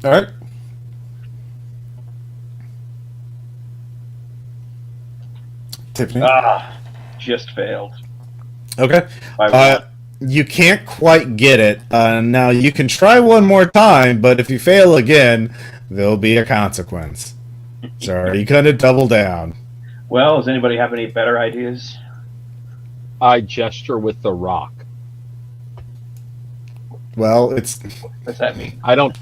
All right. Tiffany. Just failed. Okay. You can't quite get it. Now you can try one more time, but if you fail again, there'll be a consequence. So you kind of double down. Well, does anybody have any better ideas? I gesture with the rock. Well, What's that mean? I don't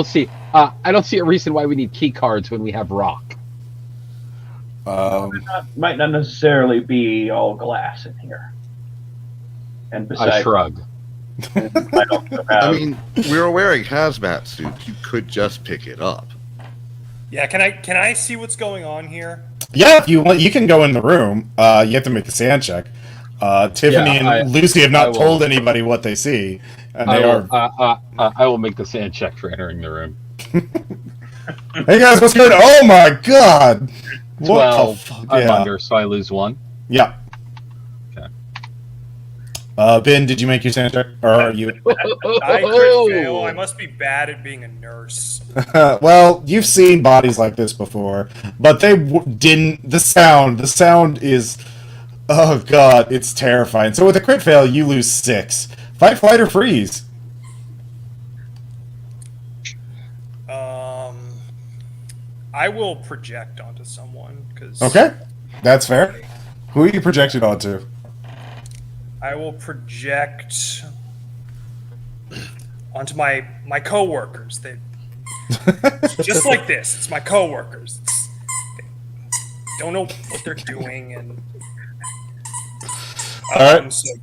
see a reason why we need key cards when we have rock. Might not necessarily be all glass in here. And besides, I shrug. I don't have, I mean, we were wearing hazmat suits. You could just pick it up. Yeah, can I see what's going on here? Yeah, if you want, you can go in the room. You have to make a sand check. Tiffany and Lucy have not told anybody what they see, and I will make the sand check for entering the room. Hey guys, what's going on? Oh my god! 12. What the fuck? I'm under, so I lose 1. Yeah. Okay. Ben, did you make your sand check, or are you? I crit fail. I must be bad at being a nurse. Well, you've seen bodies like this before, but they didn't. The sound is. Oh god, it's terrifying. So with a crit fail, you lose 6. Fight, flight, or freeze. I will project onto someone because. Okay, that's fair. Who are you projected onto? I will project onto my coworkers. Just like this. It's my coworkers. They don't know what they're doing, and All right. so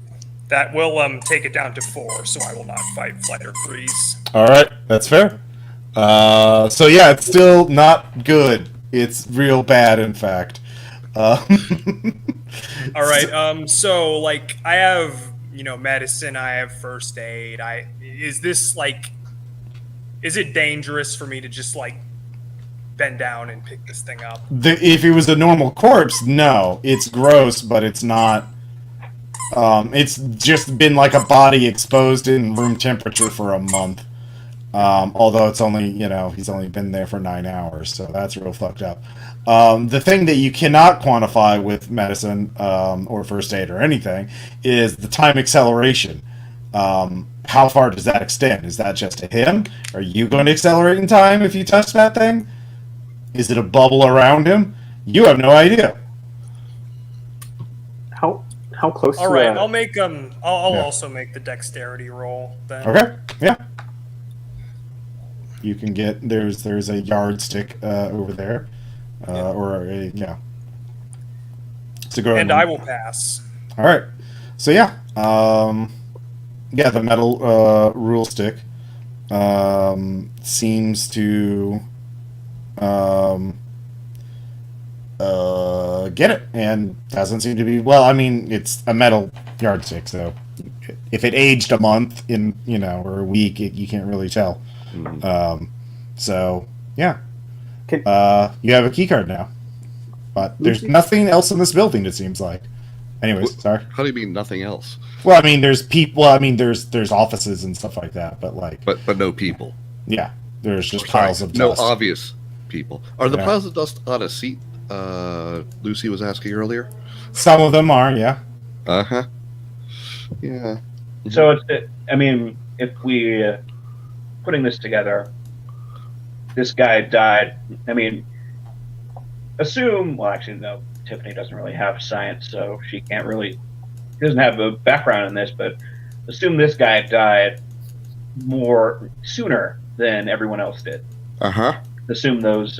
that will take it down to 4. So I will not fight, flight, or freeze. All right, that's fair. So yeah, it's still not good. It's real bad, in fact. All right. So like, I have medicine. I have first aid. Is it dangerous for me to just like bend down and pick this thing up? If it was a normal corpse, no, it's gross, but it's not. It's just been like a body exposed in room temperature for a month. Although it's only, he's only been there for 9 hours, so that's real fucked up. The thing that you cannot quantify with medicine or first aid or anything is the time acceleration. How far does that extend? Is that just to him? Are you going to accelerate in time if you touch that thing? Is it a bubble around him? You have no idea. How close? All right, I'll make I'll also make the dexterity roll then. Okay, yeah. You can get there's a yardstick over there, or a So go ahead. And I will pass. All right. So yeah, the metal rule stick seems to get it, and doesn't seem to be. Well, I mean, it's a metal yardstick, so if it aged a month or a week, you can't really tell. So yeah, you have a key card now, but there's nothing else in this building. It seems like. Anyways, sorry. How do you mean nothing else? Well, I mean, there's people. I mean, there's offices and stuff like that, but but no people. Yeah, there's just piles of no dust. obvious people. Are the piles of dust on a seat? Lucy was asking earlier. Some of them are, yeah. Yeah. So if we putting this together, this guy died. No. Tiffany doesn't really have science, so she doesn't have a background in this. But assume this guy died sooner than everyone else did. Assume those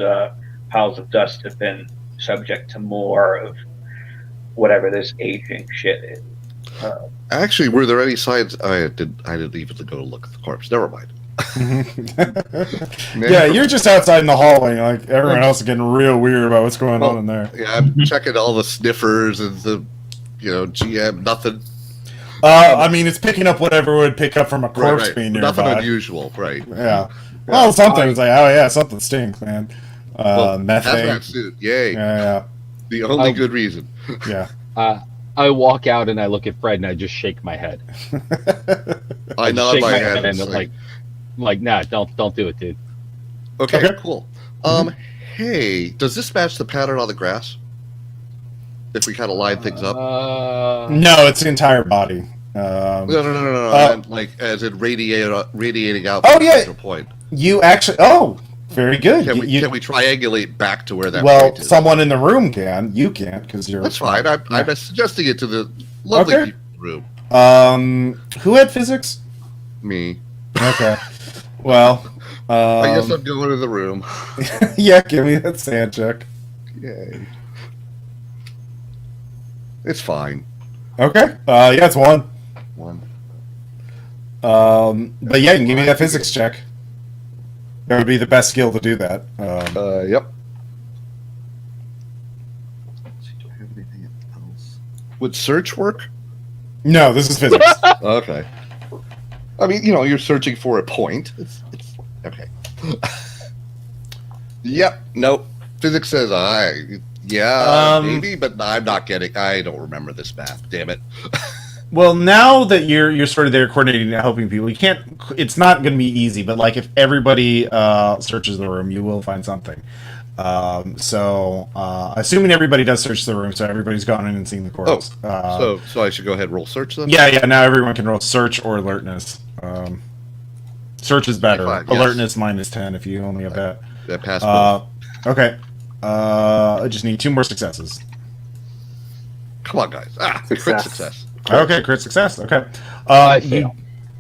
piles of dust have been subject to more of whatever this aging shit is. Actually, were there any signs? I didn't even go to look at the corpse. Never mind. Yeah, you're just outside in the hallway. Like everyone else is getting real weird about what's going on in there. Yeah, I'm checking all the sniffers and the GM. Nothing. I mean, it's picking up whatever it would pick up from a corpse being nearby. Nothing unusual, right? Yeah. Well, sometimes like, oh yeah, something stinks, man. Methane. Hazmat suit, yay! Yeah. The only good reason. Yeah. I walk out and I look at Fred and I just shake my head. I nod shake my my head and like, nah, don't do it, dude. Okay, cool. Hey, does this match the pattern on the grass? If we kind of line things up? No, it's the entire body. No. I meant, like, as in radiating out. Oh, yeah. From point. You actually. Oh, very good. Can we triangulate back to where that? Well, point is? Someone in the room can. You can't because you're. That's fine. I'm suggesting it to the lovely people in the room. Who had physics? Me. Okay. Well. I guess I'm going to the room. Yeah, give me that sand check. Yay. It's fine. Okay. Yeah, it's 1. 1. But yeah, you can give me that physics check. That would be the best skill to do that. Yep. Do I have anything else? Would search work? No, this is physics. Okay. I mean, you're searching for a point. It's okay. Yep. Nope. Physics says maybe, but I'm not getting. I don't remember this math. Damn it. Well, now that you're sort of there coordinating and helping people, you can't. It's not going to be easy, but like if everybody searches the room, you will find something. So assuming everybody does search the room, so everybody's gone in and seen the corpse. So I should go ahead and roll search then. Yeah. Now everyone can roll search or alertness. Search is better. Fine, yes. Alertness -10 if you only have that. That pass both. Okay. I just need 2 more successes. Come on, guys. Crit success. Okay, crit success. Okay. I fail.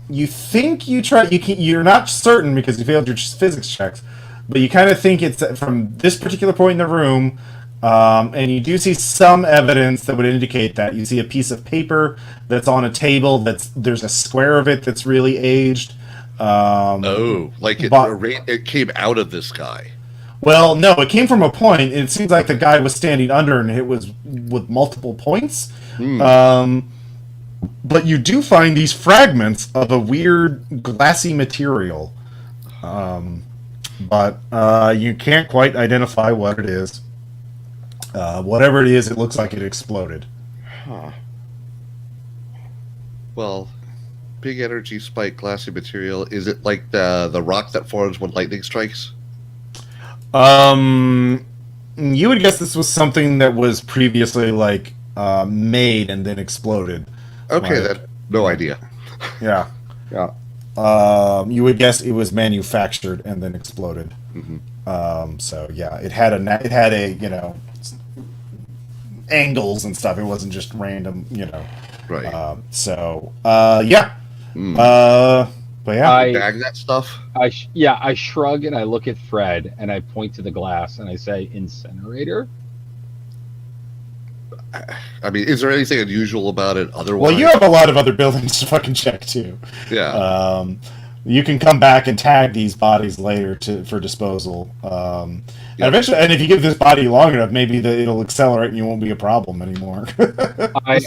you think you're not certain because you failed your physics checks, but you kind of think it's from this particular point in the room, and you do see some evidence that would indicate that. You see a piece of paper that's on a table. There's a square of it that's really aged. It came out of this guy. Well, no, it came from a point. And it seems like the guy was standing under, and it was with multiple points. But you do find these fragments of a weird glassy material. But you can't quite identify what it is. Whatever it is, it looks like it exploded. Huh. Well, big energy spike, glassy material. Is it like the rock that forms when lightning strikes? You would guess this was something that was previously made and then exploded. Okay, no idea. Yeah. You would guess it was manufactured and then exploded. So yeah, it had a angles and stuff. It wasn't just random, Right. Yeah. But yeah, bag that stuff. I shrug and I look at Fred and I point to the glass and I say, incinerator? I mean, is there anything unusual about it otherwise? Well, you have a lot of other buildings to fucking check too. Yeah. You can come back and tag these bodies later for disposal. And eventually, and if you give this body long enough, maybe it'll accelerate and you won't be a problem anymore. I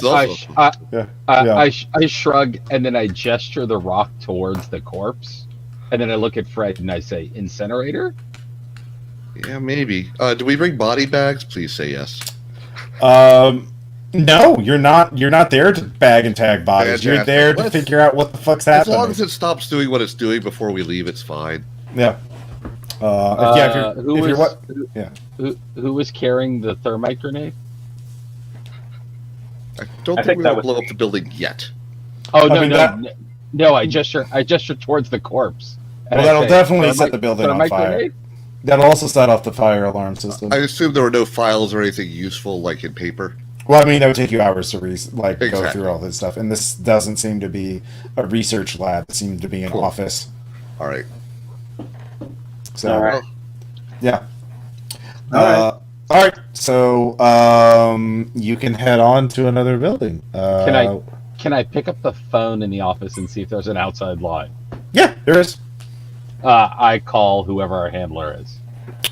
shrug and then I gesture the rock towards the corpse, and then I look at Fred and I say, incinerator? Yeah, maybe. Do we bring body bags? Please say yes. No, you're not. You're not there to bag and tag bodies. Fantastic. You're there to figure out what the fuck's happening. As long as it stops doing what it's doing before we leave, it's fine. Yeah. Who was carrying the thermite grenade? I don't think we will blow up the building yet. Oh no! I gesture towards the corpse. Well, that'll definitely set the building on fire. Grenade? That'll also set off the fire alarm system. I assume there were no files or anything useful, like in paper. Well, I mean, that would take you hours to go Exactly. through all this stuff, and this doesn't seem to be a research lab. It seems to be an office. All right. So, All right. Yeah. All right. So, you can head on to another building. Can I pick up the phone in the office and see if there's an outside line? Yeah, there is. I call whoever our handler is.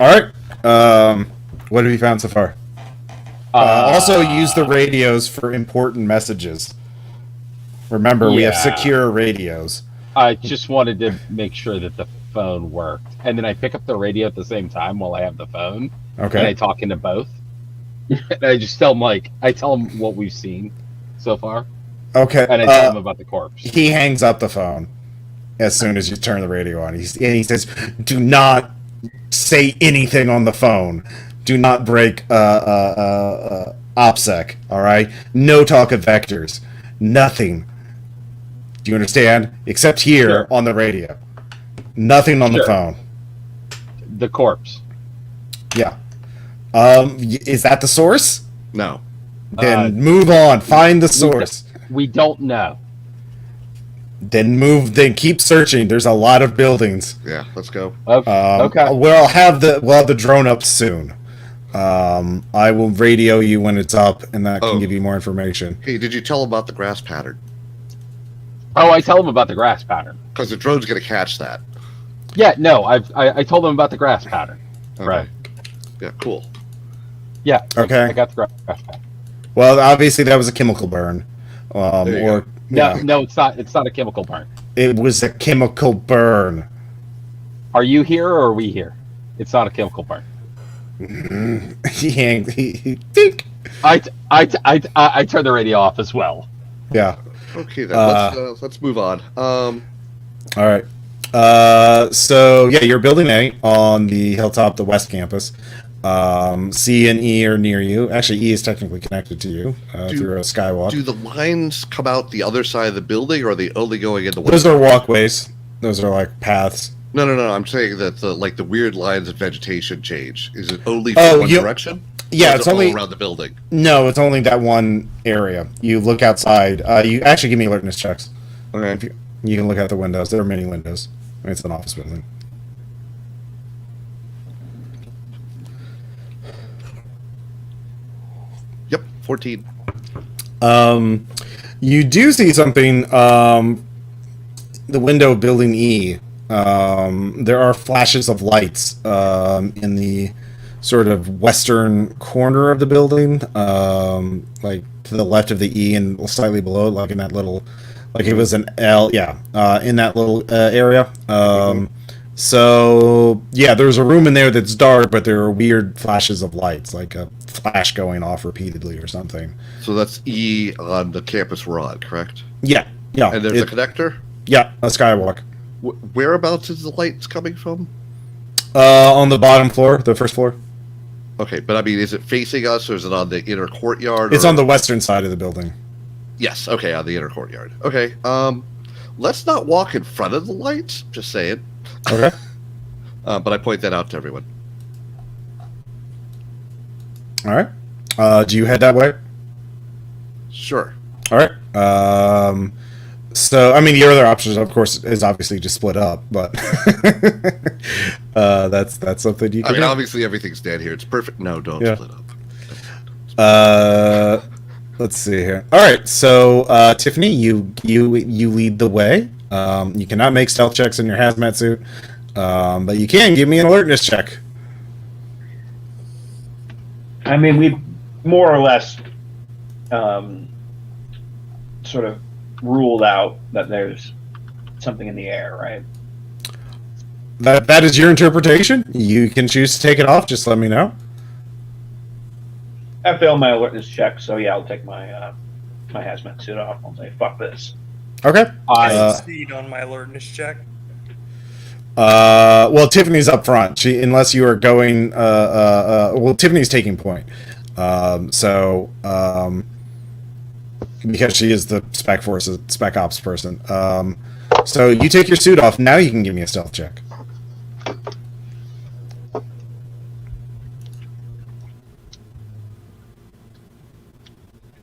All right. What have you found so far? Also, use the radios for important messages. Remember, we have secure radios. I just wanted to make sure that the phone worked. And then I pick up the radio at the same time while I have the phone. Okay. And I talk into both. And I just tell them what we've seen so far. Okay. And I tell them about the corpse. He hangs up the phone as soon as you turn the radio on. He says, "Do not say anything on the phone. Do not break OPSEC, all right? No talk of vectors. Nothing. Do you understand? Except here on the radio. Nothing on the phone." The corpse. Yeah. Is that the source? No. Then move on. Find the source. We don't know. Then keep searching. There's a lot of buildings. Yeah, let's go. Okay. We'll have the drone up soon. I will radio you when it's up, and that can give you more information. Hey, did you tell them about the grass pattern? Oh, I tell them about the grass pattern. Because the drone's going to catch that. Yeah, no, I told them about the grass pattern. Okay. Right. Yeah, cool. Yeah. Okay. I got the grass pattern. Well, obviously that was a chemical burn. No, it's not. It's not a chemical burn. It was a chemical burn. Are you here or are we here? It's not a chemical burn. He think. I turn the radio off as well. Yeah. Okay, then let's move on. All right. So yeah, you're building A on the hilltop, the west campus. C and E are near you. Actually, E is technically connected to you through a skywalk. Do the lines come out the other side of the building, or are they only going in the west? Those are walkways. Those are like paths. No. I'm saying that the weird lines of vegetation change. Is it only from one direction? Yeah, it's only all around the building. No, it's only that one area. You look outside. You actually give me alertness checks. Okay. You can look out the windows. There are many windows. It's an office building. Yep, 14. You do see something. The window of Building E. There are flashes of lights in the sort of western corner of the building, like to the left of the E and slightly below it, like in that little, like it was an L, yeah, in that little area. So yeah, there's a room in there that's dark, but there are weird flashes of lights, like a flash going off repeatedly or something. So that's E on the campus we're on, correct? Yeah, yeah. And there's a connector? Yeah, a skywalk. Whereabouts is the lights coming from? On the bottom floor, the first floor. Okay, but I mean, is it facing us or is it on the inner courtyard? It's on the western side of the building. Yes, okay, on the inner courtyard. Okay, let's not walk in front of the lights, just saying. Okay. But I point that out to everyone. All right. Do you head that way? Sure. All right. So, I mean, your other options, of course, is obviously just split up, but that's something you can I mean, do. obviously everything's dead here. It's perfect. No, don't Yeah. split up. Let's see here. All right. So, Tiffany, you lead the way. You cannot make stealth checks in your hazmat suit, but you can give me an alertness check. I mean, we more or less sort of ruled out that there's something in the air, right? That is your interpretation. You can choose to take it off. Just let me know. I failed my alertness check, so yeah, I'll take my my hazmat suit off. I'll say, fuck this. Okay. I succeed on my alertness check. Well, Tiffany's up front. Unless you are going. Well, Tiffany's taking point. Because she is the spec ops person. So you take your suit off. Now you can give me a stealth check.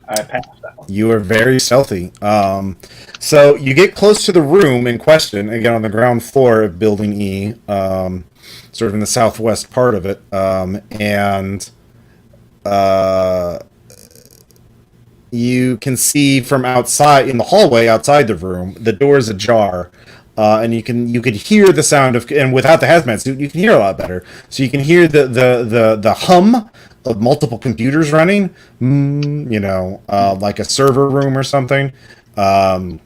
I passed that one. You are very stealthy. So you get close to the room in question, again on the ground floor of Building E, sort of in the southwest part of it, and you can see from outside in the hallway outside the room, the door is ajar, and you could hear the sound of, and without the hazmat suit, you can hear a lot better. So you can hear the hum of multiple computers running, like a server room or something. And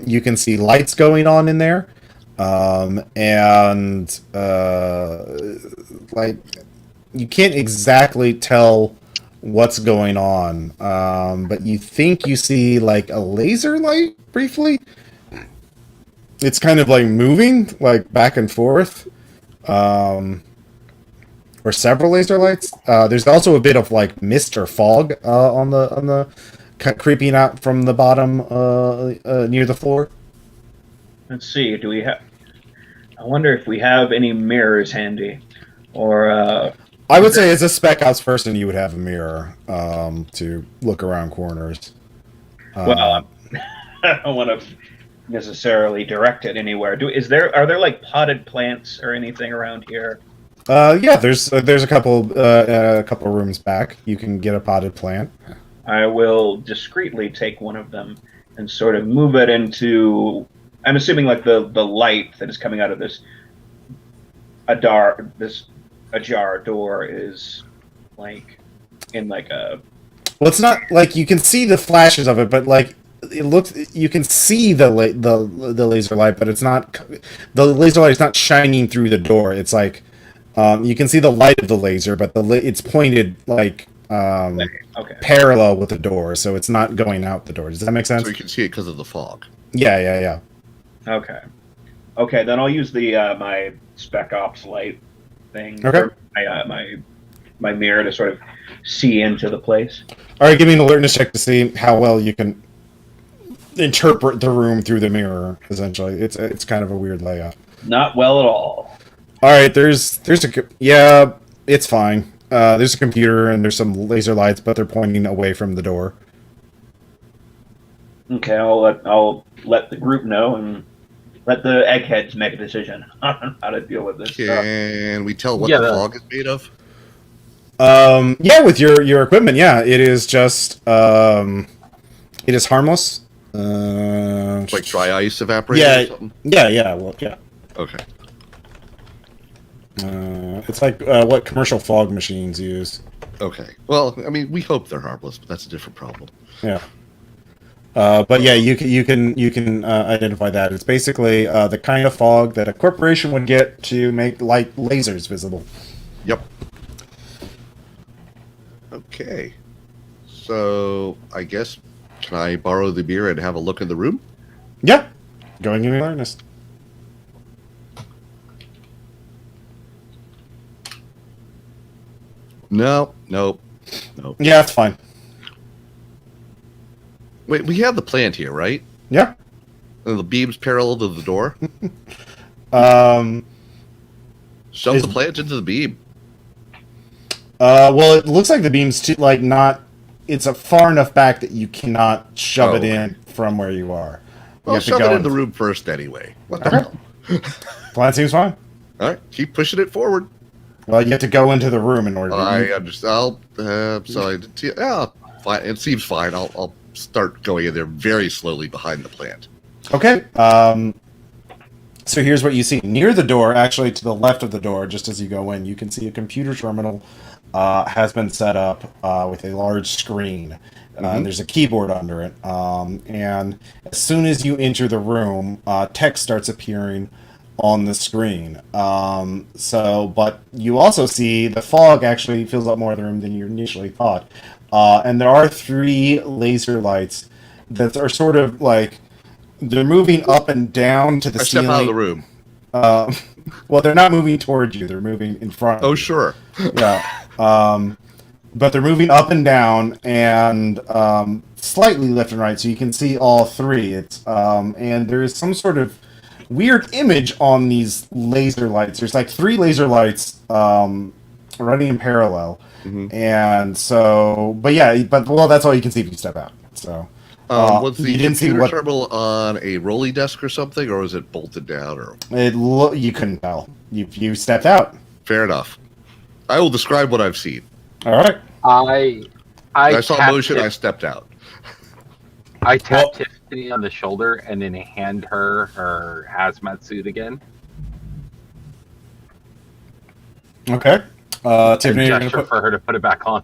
you can see lights going on in there. Like, you can't exactly tell what's going on. But you think you see like a laser light briefly. It's kind of like moving like back and forth. Or several laser lights. There's also a bit of like mist or fog on the creeping out from the bottom near the floor. Let's see. Do we have? I wonder if we have any mirrors handy, or. I would say as a spec ops person, you would have a mirror to look around corners. Well, I don't want to necessarily direct it anywhere. Are there like potted plants or anything around here? Yeah, there's a couple rooms back. You can get a potted plant. I will discreetly take one of them and sort of move it into. I'm assuming like the light that is coming out of this ajar door is like in like a. Well, it's not like you can see the flashes of it, but like it looks. You can see the laser light, but it's not. The laser light is not shining through the door. It's like. You can see the light of the laser, but it's pointed like parallel with the door, so it's not going out the door. Does that make sense? So you can see it because of the fog. Yeah. Okay, then I'll use the my spec ops light thing. Okay. Or my mirror to sort of see into the place. All right, give me an alertness check to see how well you can interpret the room through the mirror. Essentially, it's kind of a weird layout. Not well at all. All right, it's fine. There's a computer and there's some laser lights, but they're pointing away from the door. Okay, I'll let the group know and let the eggheads make a decision on how to deal with this stuff. Can we tell what Yeah, the the- fog is made of? Yeah, with your equipment, yeah, it is just it is harmless. Like dry ice evaporator or Yeah, something? yeah. Well, yeah. Okay. It's like what commercial fog machines use. Okay. Well, I mean, we hope they're harmless, but that's a different problem. Yeah. But yeah, you can identify that. It's basically the kind of fog that a corporation would get to make light lasers visible. Yep. Okay. So, I guess, can I borrow the beer and have a look in the room? Yeah. Going in earnest. No. Yeah, that's fine. Wait, we have the plant here, right? Yeah. And the beam's parallel to the door? Shove Is- the plant into the beam. Well, it looks like the beam's too, like not. It's a far enough back that you cannot shove it in from where you are. Well, have to shove go it in in- the room first anyway. What the Okay. hell? Plan seems fine. All right, keep pushing it forward. Well, you have to go into the room in order to. I understand. Yeah, fine. It seems fine. I'll start going in there very slowly behind the plant. Okay. So here's what you see. Near the door, actually to the left of the door, just as you go in, you can see a computer terminal has been set up with a large screen. And there's a keyboard under it. And as soon as you enter the room, text starts appearing on the screen. But you also see the fog actually fills up more of the room than you initially thought. And there are 3 laser lights that are sort of like they're moving up and down to the I ceiling. step out of the room. Well, they're not moving towards you; they're moving in front. Oh, sure. Yeah. But they're moving up and down and slightly left and right, so you can see all 3. It's and there is some sort of weird image on these laser lights. There's like 3 laser lights running in parallel, and so. But yeah, well, that's all you can see if you step out. So. Was the you didn't see computer what terminal on a rolly desk or something, or was it bolted down? Or you couldn't tell. You stepped out. fair enough. I will describe what I've seen. All right. I saw tapped motion. Tiff- I stepped out. I tapped Well- Tiffany on the shoulder and then hand her hazmat suit again. Okay. Tiffany, you're Gesture gonna put. for her to put it back on.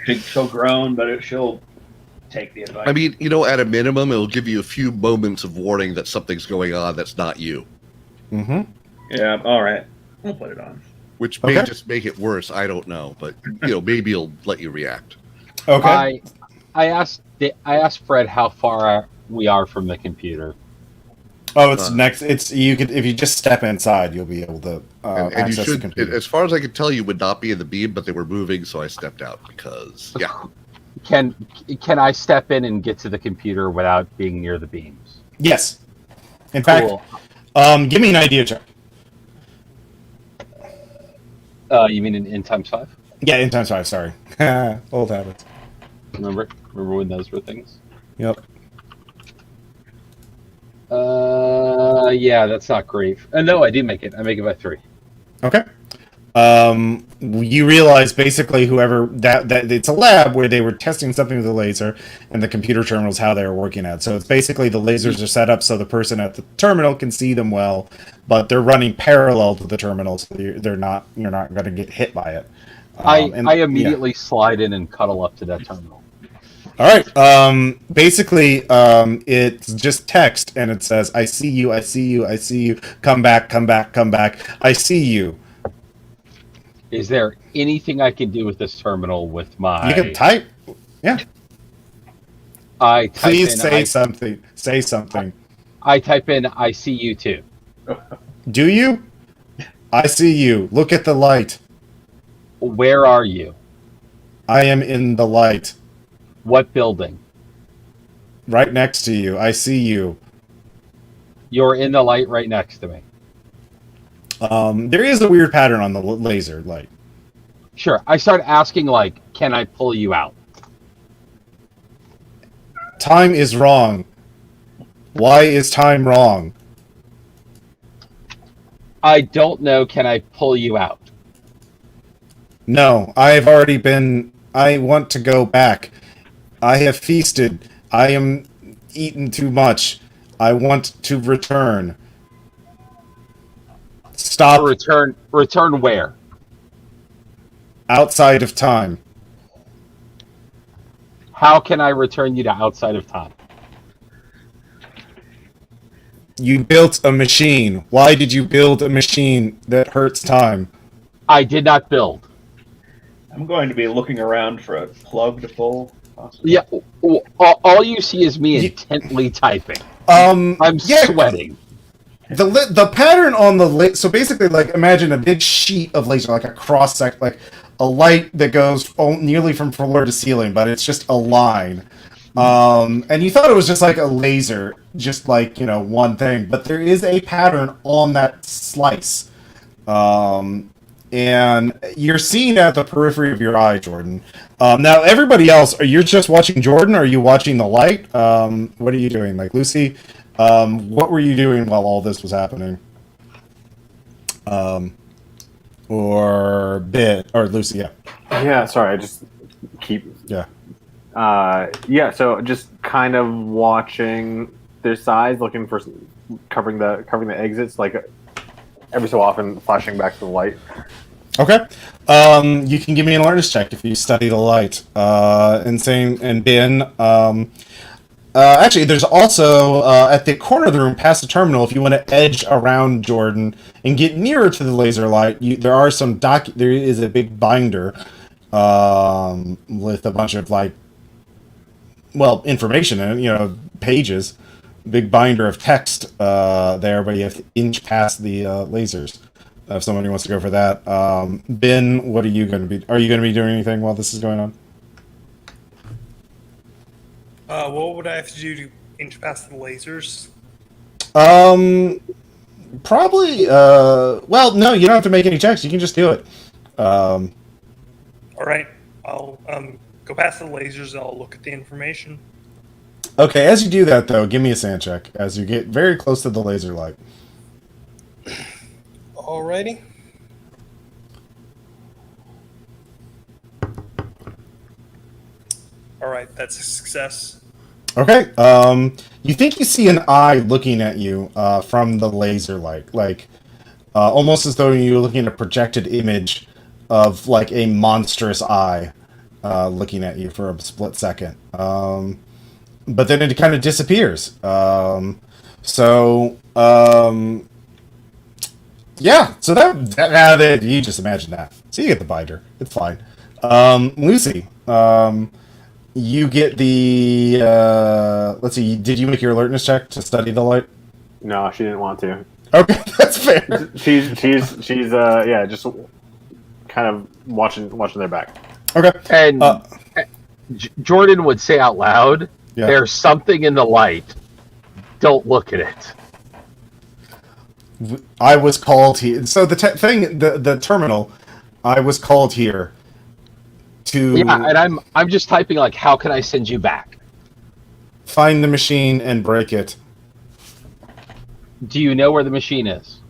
She'll groan, but she'll take the advice. I mean, at a minimum, it'll give you a few moments of warning that something's going on that's not you, Mm-hmm. Yeah, all right. We'll put it on. which may Okay. just make it worse. I don't know, but maybe it'll let you react. Okay. I asked Fred how far we are from the computer. Oh, it's next. It's you could if you just step inside, you'll be able to And you access the should, computer. as far as I could tell, you would not be in the beam, but they were moving, so I stepped out because, yeah. Can I step in and get to the computer without being near the beams? Yes. In fact, Cool. give me an idea check. You mean in times 5? Yeah, in times 5. Sorry, old habits. Remember when those were things? Yep. Yeah, that's not great. No, I do make it. I make it by 3. Okay. You realize basically whoever that it's a lab where they were testing something with a laser, and the computer terminal is how they were working at. So it's basically the lasers are set up so the person at the terminal can see them well, but they're running parallel to the terminal, so you're not going to get hit by it. I yeah. immediately slide in and cuddle up to that terminal. All right. Basically, it's just text, and it says, "I see you. I see you. I see you. Come back. Come back. Come back. I see you." Is there anything I can do with this terminal with my... You can type. Yeah. I type Please in, say something. Say something. I type in, I see you too. Do you? I see you. Look at the light. Where are you? I am in the light. What building? Right next to you. I see you. You're in the light right next to me. There is a weird pattern on the laser light. Sure. I start asking, can I pull you out? Time is wrong. Why is time wrong? I don't know. Can I pull you out? No, I've already been. I want to go back. I have feasted. I am eaten too much. I want to return. Stop Return where? outside of time. How can I return you to outside of time? You built a machine. Why did you build a machine that hurts time? I did not build. I'm going to be looking around for a plug to pull. Possibly. Yeah, all you see is me intently typing. I'm yeah. sweating. The pattern on the so basically, like, imagine a big sheet of laser, like a cross section, like a light that goes nearly from floor to ceiling, but it's just a line. And you thought it was just like a laser, just like, one thing, but there is a pattern on that slice. And you're seeing at the periphery of your eye, Jordan. Now, everybody else, you're just watching Jordan, or are you watching the light? What are you doing? Like, Lucy, what were you doing while all this was happening? Or Lucy, yeah. Yeah, sorry, I just keep... Yeah. Yeah, so just kind of watching their sides, looking for covering the exits, like every so often flashing back to the light. Okay. You can give me an alertness check if you study the light. Insane and Ben. Actually, there's also at the corner of the room, past the terminal, if you want to edge around Jordan and get nearer to the laser light, there are some there is a big binder with a bunch of information in it, pages. Big binder of text there, but you have to inch past the lasers. If somebody wants to go for that. Ben, what are you going to be? Are you going to be doing anything while this is going on? What would I have to do to inch past the lasers? Probably. Well, no, you don't have to make any checks. You can just do it. All right, I'll go past the lasers. I'll look at the information. Okay, as you do that, though, give me a sand check as you get very close to the laser light. Alrighty. All right, that's a success. Okay. You think you see an eye looking at you from the laser light, almost as though you're looking at a projected image of a monstrous eye looking at you for a split second. But then it kind of disappears. Yeah. So that you just imagine that. So you get the binder. It's fine. Lucy. You get the, let's see, did you make your alertness check to study the light? No, she didn't want to. Okay, that's fair. She's just kind of watching their back. Okay. And Jordan would say out loud, yeah. There's something in the light. Don't look at it. I was called here. So the terminal, I was called here. Yeah, and I'm just typing how can I send you back? Find the machine and break it. Do you know where the machine is?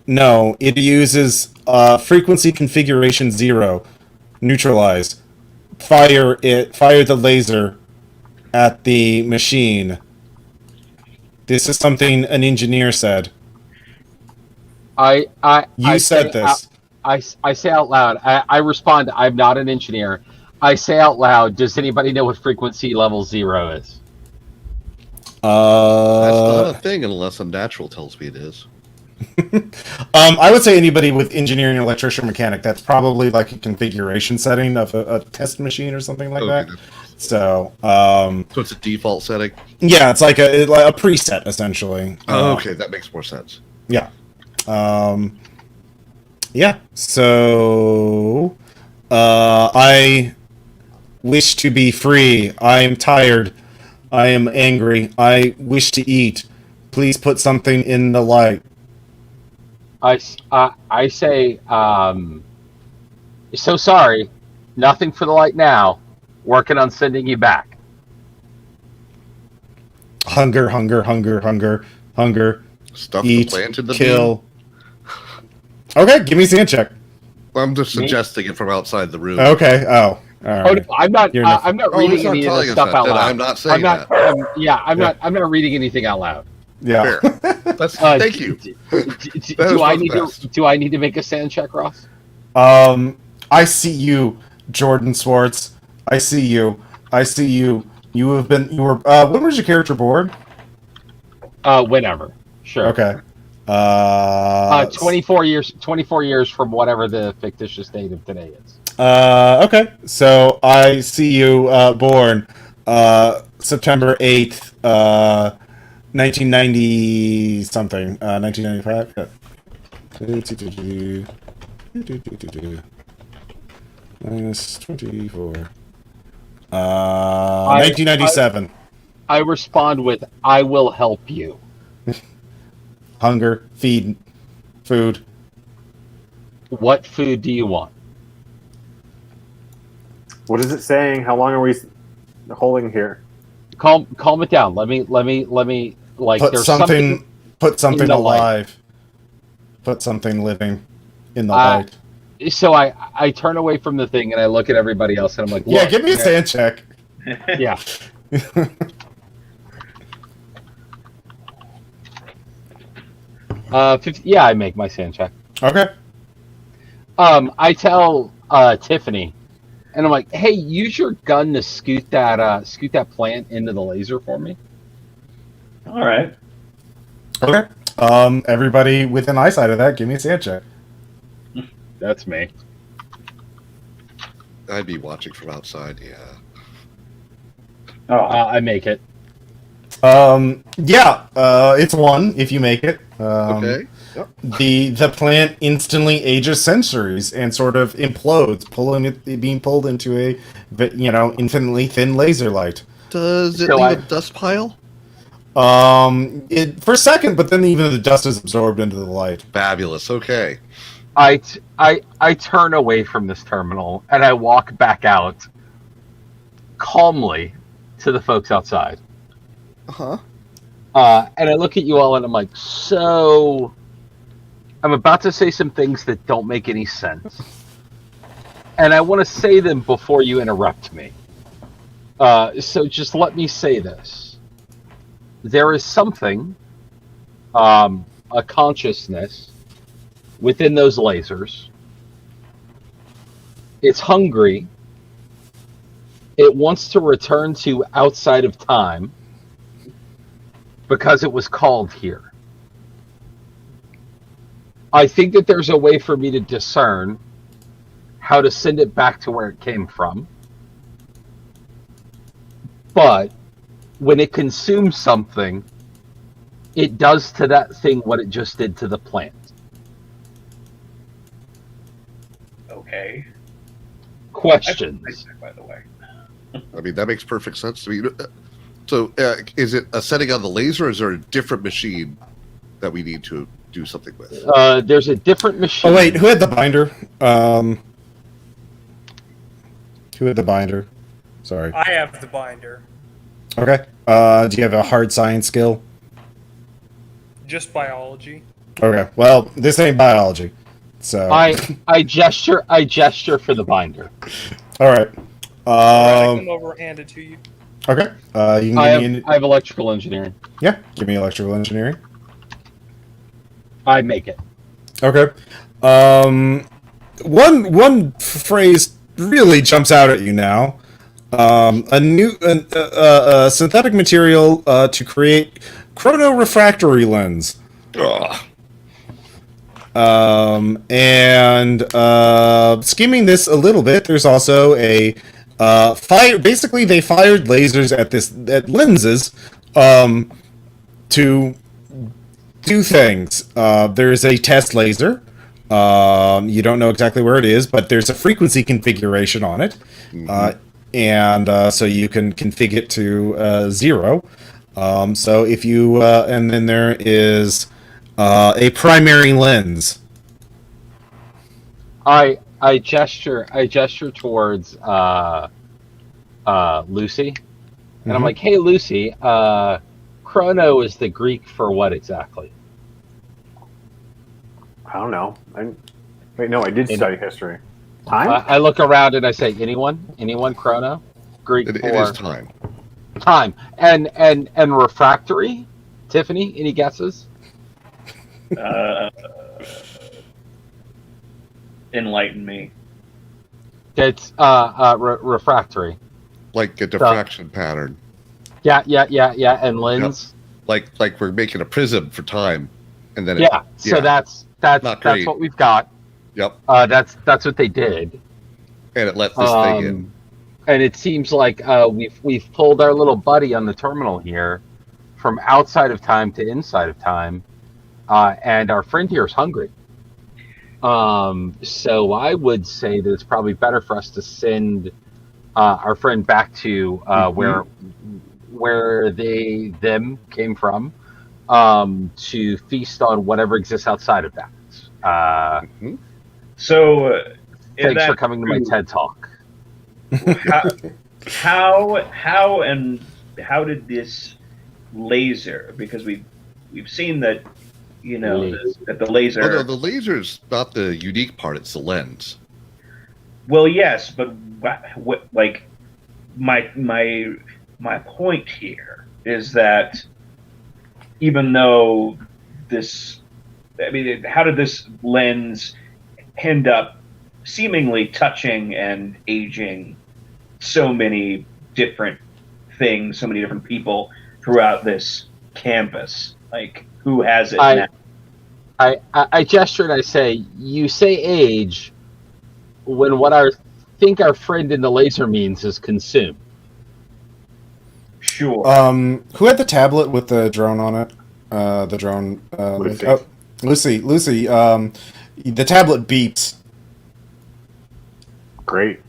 No, it uses frequency configuration 0. Neutralize. Fire the laser at the machine. This is something an engineer said. You said this. I say out loud, I respond, I'm not an engineer. I say out loud, does anybody know what frequency level 0 is? That's not a thing unless Unnatural tells me it is. I would say anybody with engineering, electrician, mechanic, that's probably a configuration setting of a test machine or something like that. So it's a default setting? Yeah, it's like a preset, essentially. Okay, that makes more sense. Yeah. Yeah, so I wish to be free. I am tired. I am angry. I wish to eat. Please put something in the light. I say, so sorry. Nothing for the light now. Working on sending you back. Hunger, hunger, hunger, hunger, hunger. Stuff Eat, the plant in the kill. Okay, give me a sand check. I'm just suggesting it from outside the room. Okay. Oh. All Oh, right. no, I'm not. You're not- I'm not Oh, reading he's not any of telling this us stuff that, out then loud. I'm not saying I'm not. I'm not reading anything out loud. Yeah. Fair. That's, thank you. Do I need to? Do I need to make a sand check, Ross? I see you, Jordan Schwartz. I see you. I see you. You have been. You were. When was your character born? Whenever. Sure. Okay. 24 years. 24 years from whatever the fictitious date of today is. Okay. So I see you born September 8th, 1990 something. 1995. Minus 24. 1997. I respond with, "I will help you." Hunger, feed, food. What food do you want? What is it saying? How long are we holding here? Calm it down. Let me like Put there's something. Put something in the light. alive. Put something living in the light. So I turn away from the thing and I look at everybody else and I'm like, Yeah, look, give me a sand check. Yeah. Yeah, I make my sand check. Okay. I tell Tiffany, and I'm like, hey, use your gun to scoot that plant into the laser for me. All right. Okay. Everybody within eyesight of that, give me a sand check. That's me. I'd be watching from outside, yeah. Oh, I make it. Yeah, it's 1 if you make it. Okay. Yep. The plant instantly ages centuries and sort of implodes, being pulled into a infinitely thin laser light. Does it So leave a dust pile? For a second, but then even the dust is absorbed into the light. Fabulous. Okay. I turn away from this terminal and I walk back out calmly to the folks outside. Uh-huh. And I look at you all and I'm like, so I'm about to say some things that don't make any sense. And I want to say them before you interrupt me. So just let me say this. There is something, a consciousness within those lasers. It's hungry. It wants to return to outside of time because it was called here. I think that there's a way for me to discern how to send it back to where it came from. But when it consumes something, it does to that thing what it just did to the plant. okay. Questions? By the way. I mean, that makes perfect sense to me. So, is it a setting on the laser, or is there a different machine that we need to do something with? There's a different machine. Oh wait, who had the binder? Who had the binder? Sorry. I have the binder. Okay. Do you have a hard science skill? Just biology. Okay. Well, this ain't biology, so. I gesture for the binder. All right. I'll come over and hand it to you. Okay. You can I give me. have electrical engineering. Yeah. Give me electrical engineering. I make it. Okay. One phrase really jumps out at you now. A new synthetic material to create chronorefractory lens. Ugh. And skimming this a little bit, there's also a fire. Basically, they fired lasers at lenses to do things. There's a test laser. You don't know exactly where it is, but there's a frequency configuration on it. And so you can configure it to 0. So if you and then there is a primary lens. I gesture towards Lucy, and I'm like, hey Lucy, how chrono is the Greek for what exactly? I don't know. I did study history. Time? I look around and I say, anyone chrono? Greek It for is time. time. And refractory? Tiffany, any guesses? Enlighten me. It's refractory. Like a diffraction pattern. Yeah, and lens. Like we're making a prism for time, and then So that's what we've got. Yep. That's what they did. And it let this thing in. And it seems like we've pulled our little buddy on the terminal here from outside of time to inside of time, and our friend here is hungry. So I would say that it's probably better for us to send our friend back to where them came from, to feast on whatever exists outside of that. So, thanks for coming to my TED Talk. How did this laser? Because we've seen that, that the laser. Oh, no, the laser's not the unique part; it's the lens. Well, yes, but like my point here is that even though how did this lens end up seemingly touching and aging so many different things, so many different people throughout this campus? Like, who has it now? I gesture and I say, you say age when what I think our friend in the laser means is consume. Sure. Who had the tablet with the drone on it? The drone. Lucy. Lucy. The tablet beeps. Great.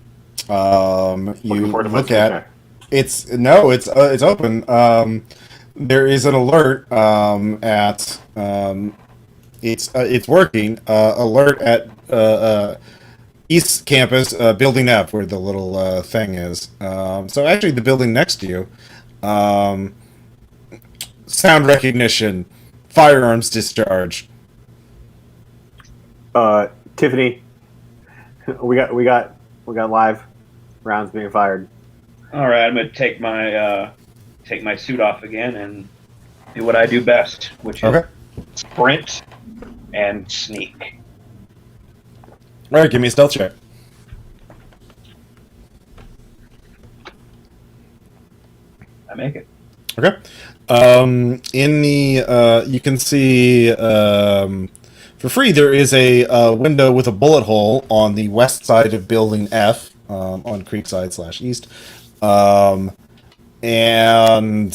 You look at it's open. There is an alert at it's working. Alert at East Campus, Building F, where the little thing is. So actually, the building next to you. Sound recognition, firearms discharge. Tiffany, we got live rounds being fired. All right, I'm gonna take my suit off again and do what I do best, which is sprint and sneak. All right, give me a stealth check. I make it. Okay. In the you can see for free there is a window with a bullet hole on the west side of Building F on Creekside / East, and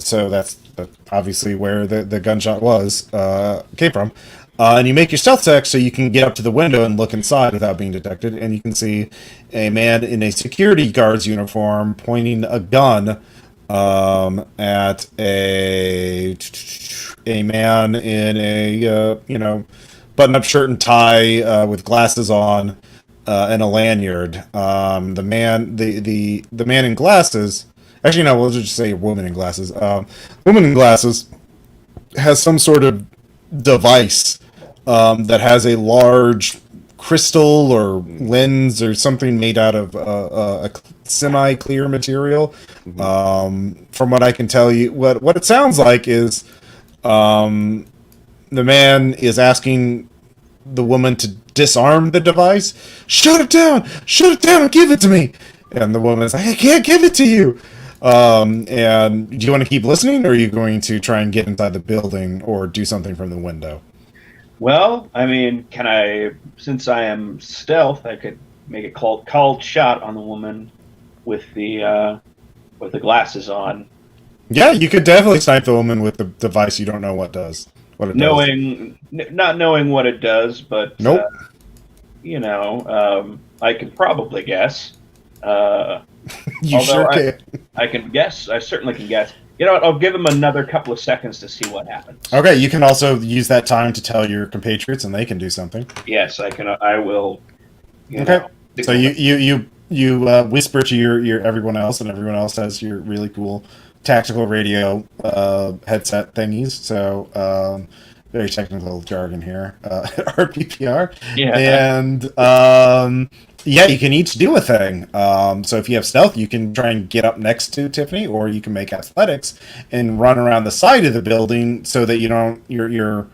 so that's obviously where the gunshot came from. And you make your stealth check so you can get up to the window and look inside without being detected, and you can see a man in a security guard's uniform pointing a gun at a man in a button-up shirt and tie with glasses on and a lanyard. The man in glasses. Actually, no. We'll just say a woman in glasses. Woman in glasses has some sort of device that has a large crystal or lens or something made out of a semi-clear material. From what I can tell you, what it sounds like is the man is asking the woman to disarm the device. Shut it down, and give it to me. And the woman is like, I can't give it to you. And do you want to keep listening, or are you going to try and get inside the building or do something from the window? Well, I mean, since I am stealth, I could make a called shot on the woman with the glasses on. Yeah, you could definitely snipe the woman with the device you don't know what it does. Not knowing what it does, but nope. I could probably guess. You sure can. I can guess. I certainly can guess. You know what? I'll give him another couple of seconds to see what happens. Okay, you can also use that time to tell your compatriots, and they can do something. Yes, I can. I will. Okay. So you whisper to your everyone else, and everyone else has your really cool tactical radio headset thingies. So very technical jargon here. RPPR. Yeah. And yeah, you can each do a thing. So if you have stealth, you can try and get up next to Tiffany, or you can make athletics and run around the side of the building so that you don't. You're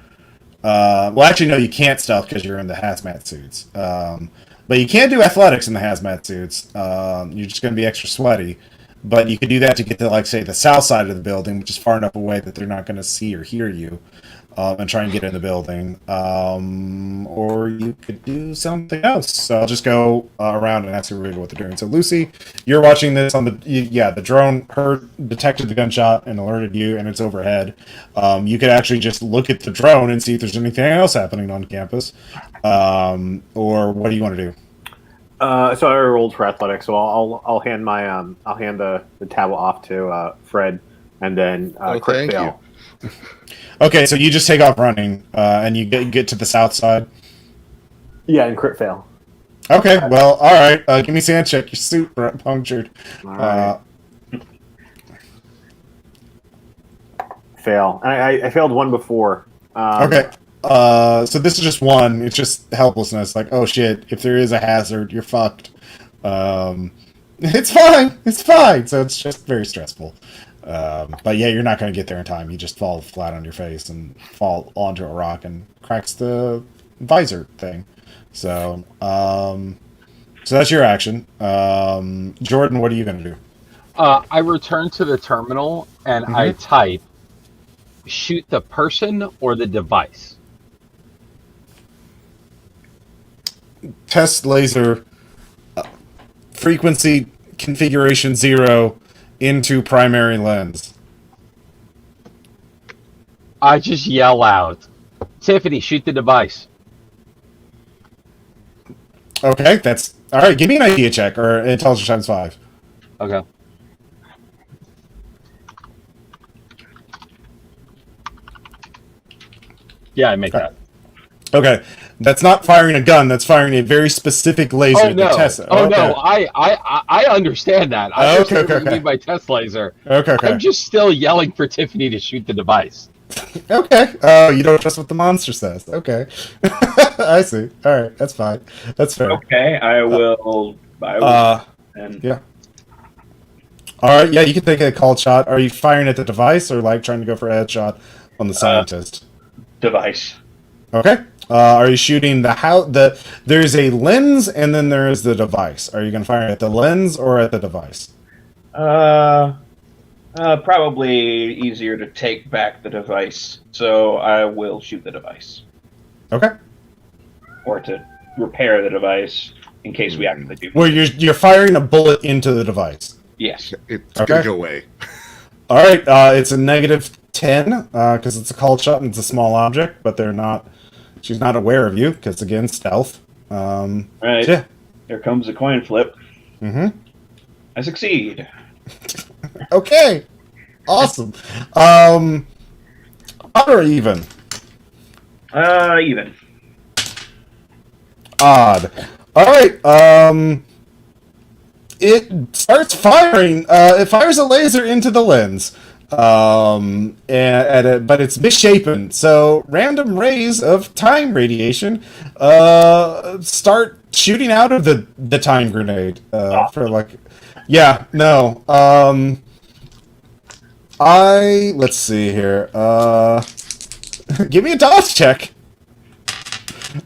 well, actually, no, you can't stealth because you're in the hazmat suits. But you can do athletics in the hazmat suits. You're just going to be extra sweaty. But you could do that to get to, like, say, the south side of the building, which is far enough away that they're not going to see or hear you, and try and get in the building. Or you could do something else. So I'll just go around and ask everybody what they're doing. So, Lucy, you're watching this on the drone detected the gunshot and alerted you, and it's overhead. You could actually just look at the drone and see if there's anything else happening on campus. Or what do you want to do? So I rolled for athletics, so I'll hand the tablet off to Fred, and then crit thank fail. you. Okay, so you just take off running, and you get to the south side. Yeah, and crit fail. Okay, well, all right. Give me a sand check. Your suit punctured. All right. Fail. I failed one before. Okay. So this is just one. It's just helplessness. Like, oh shit, if there is a hazard, you're fucked. It's fine. It's fine. So it's just very stressful. But yeah, you're not going to get there in time. You just fall flat on your face and fall onto a rock and cracks the visor thing. So, so that's your action. Jordan, what are you going to do? I return to the terminal and I type, shoot the person or the device. Test laser, frequency configuration 0 into primary lens. I just yell out, Tiffany, shoot the device. Okay, that's all right. Give me an idea check or intelligence times 5. Okay. Yeah, I make that. Okay, that's not firing a gun. That's firing a very specific laser. Oh no! To test it. Oh okay. no! I understand that. I understand what you mean by test laser. Okay. I'm just still yelling for Tiffany to shoot the device. Okay. Oh, you don't trust what the monster says. Okay. I see. All right, that's fine. That's fair. Okay, I will. And Yeah. All right. Yeah, you can take a called shot. Are you firing at the device or like trying to go for a headshot on the scientist? device. Okay. Are you shooting there's a lens and then there is the device. Are you going to fire at the lens or at the device? Probably easier to take back the device, so I will shoot the device. Okay. Or to repair the device in case we actually do. Well, you're firing a bullet into the device. Yes. It's going to go away. All right. It's a -10 because it's a called shot and it's a small object, but she's not aware of you because again, stealth. Right. Yeah. Here comes a coin flip. Mm-hmm. I succeed. Okay. Awesome. Odd or even? Even. Odd. All right. It starts firing. It fires a laser into the lens. But it's misshapen. So random rays of time radiation start shooting out of the time grenade. Let's see here. Give me a dodge check.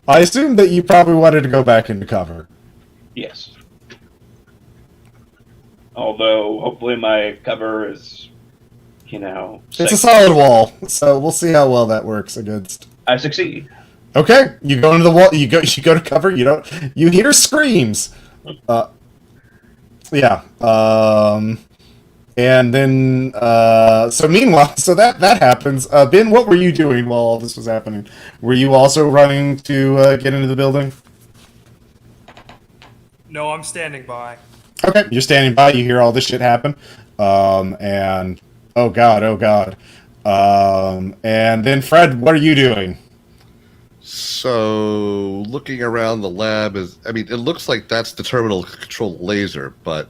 I assume that you probably wanted to go back into cover. Yes. Although, hopefully my cover is, It's a solid wall, so we'll see how well that works against. I succeed. Okay, you go into the wall. You go to cover. You hear screams. Yeah. And then so meanwhile, so that happens. Ben, what were you doing while all this was happening? Were you also running to get into the building? No, I'm standing by. Okay, you're standing by. You hear all this shit happen, and oh god. And then Fred, what are you doing? So, looking around the lab it looks like that's the terminal to control the laser, but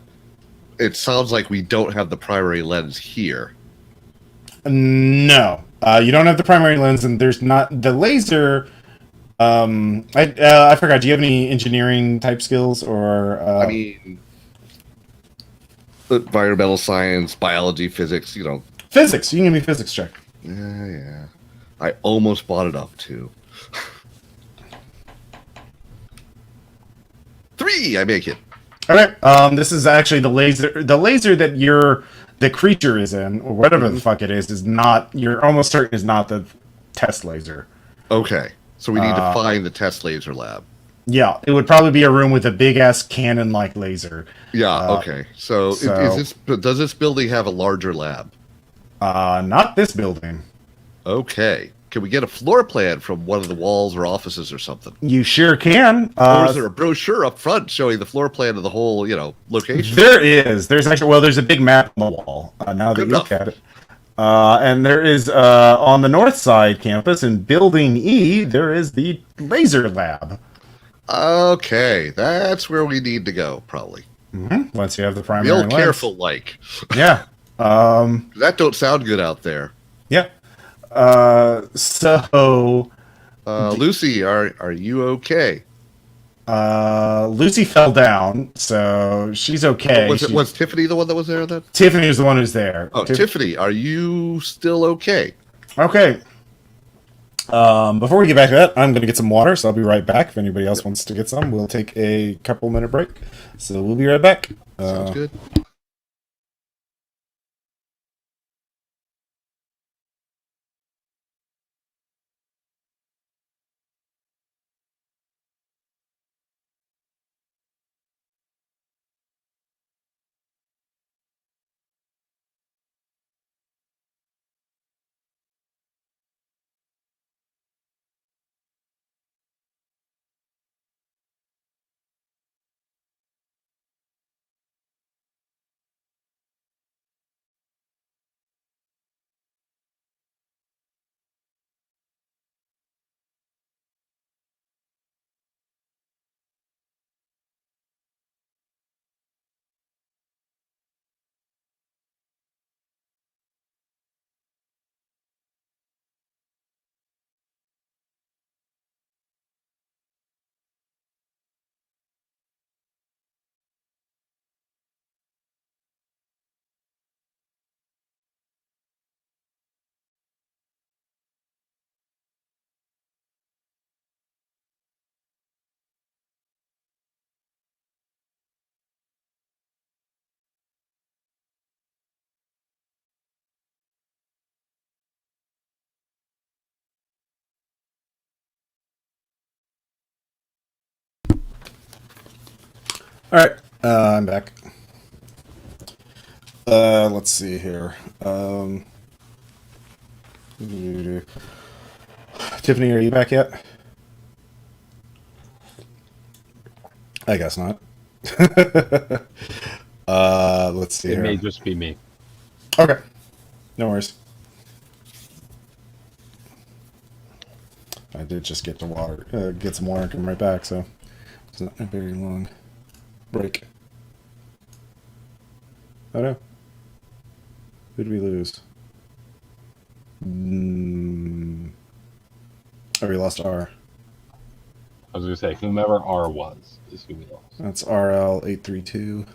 it sounds like we don't have the primary lens here. No, you don't have the primary lens, and there's not the laser. I forgot. Do you have any engineering type skills or? I mean, environmental science, biology, physics. Physics. You can give me a physics check. Yeah. I almost bought it up too. 3. I make it. All right. This is actually the laser. The laser that the creature is in, or whatever the fuck it is not. You're almost certain is not the test laser. Okay. So we need to find the test laser lab. Yeah, it would probably be a room with a big ass cannon-like laser. Yeah. Okay. So does this building have a larger lab? Not this building. Okay. Can we get a floor plan from one of the walls or offices or something? You sure can. Or is there a brochure up front showing the floor plan of the whole, location? There is. There's actually, there's a big map on the wall. Now that you look at it. And there is, on the north side campus in Building E, there is the laser lab. Okay. That's where we need to go, probably. Mm-hmm. Once you have the Be primary all lens. careful, like. Yeah. That don't sound good out there. Yeah. So Lucy, are you okay? Lucy fell down, so she's okay. Was Tiffany the one that was there then? Tiffany was the one who's there. Oh, Tiffany, are you still okay? Okay. Before we get back to that, I'm going to get some water, so I'll be right back. If anybody else wants to get some, we'll take a couple minute break. So we'll be right back. Sounds good. All right, I'm back. Let's see here. Tiffany, are you back yet? I guess not. Let's see It here. may just be me. Okay, no worries. I did just get some water and come right back, so it's not a very long break. Oh no. Who did we lose? Oh, we lost R. I was going to say, whomever R was is who we lost. That's RL832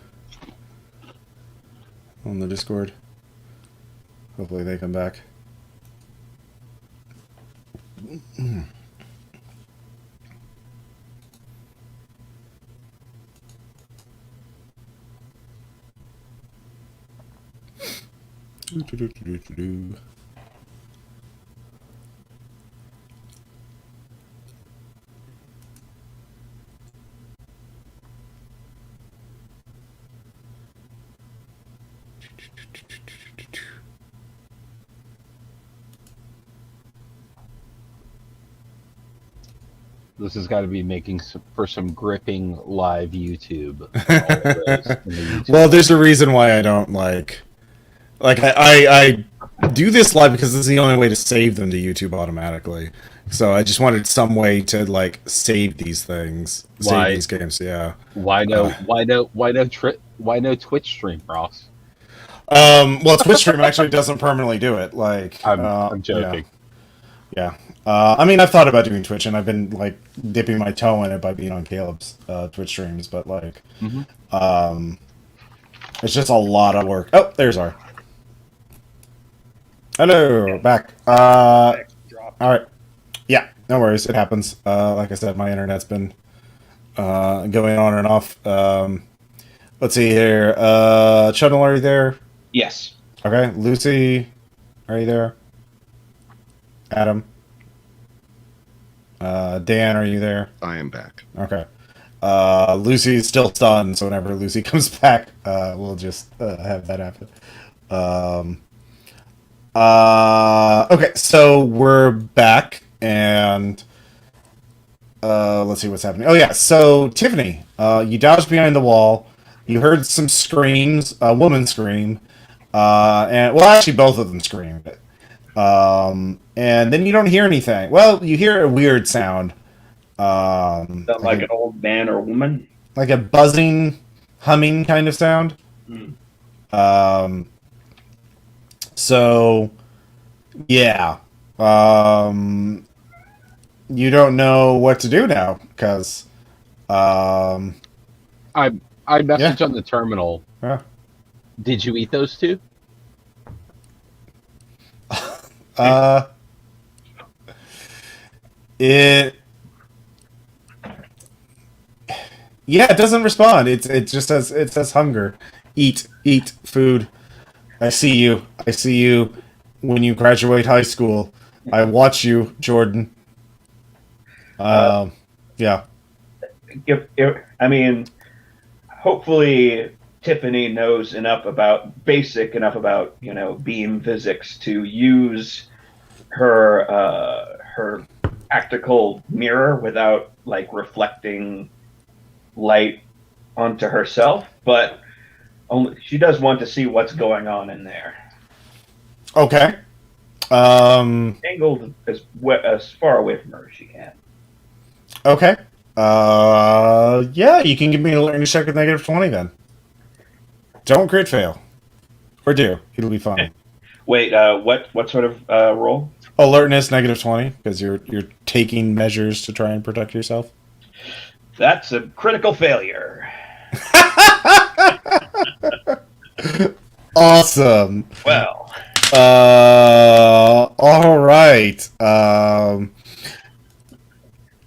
on the Discord. Hopefully they come back. This has got to be making for some gripping live YouTube. Well, there's a reason why I don't like I do this live because this is the only way to save them to YouTube automatically. So I just wanted some way to like save these things, save these games. Yeah. Why no Why no Twitch stream, Ross? Well, Twitch stream actually doesn't permanently do it. Like, I'm joking. Yeah. I mean, I've thought about doing Twitch, and I've been like dipping my toe in it by being on Caleb's Twitch streams, but like, it's just a lot of work. Oh, there's our. Hello, back. All right. Yeah, no worries. It happens. Like I said, my internet's been going on and off. Let's see here. Chunnel, are you there? Yes. Okay. Lucy, are you there? Adam? Dan, are you there? I am back. Okay. Lucy's still stunned, so whenever Lucy comes back, we'll just have that happen. Okay, so we're back, and let's see what's happening. Oh yeah, so Tiffany, you dodged behind the wall. You heard some screams, a woman scream, and well, actually, both of them screamed. And then you don't hear anything. Well, you hear a weird sound. Sound like an old man or woman? Like a buzzing, humming kind of sound. So, yeah. You don't know what to do now, because... I messaged on the terminal. Yeah. Did you eat those two? It doesn't respond. It just says hunger. Eat food. I see you when you graduate high school. I watch you, Jordan. Yeah. I mean, hopefully Tiffany knows basic enough about, beam physics to use her practical mirror without like reflecting light onto herself, but she does want to see what's going on in there. Okay. Angled as far away from her as she can. Okay. Yeah, you can give me a learning check with -20 then. Don't crit fail. Or do. It'll be fine. Wait, what sort of roll? Alertness -20, because you're taking measures to try and protect yourself. That's a critical failure. Awesome. Well. All right.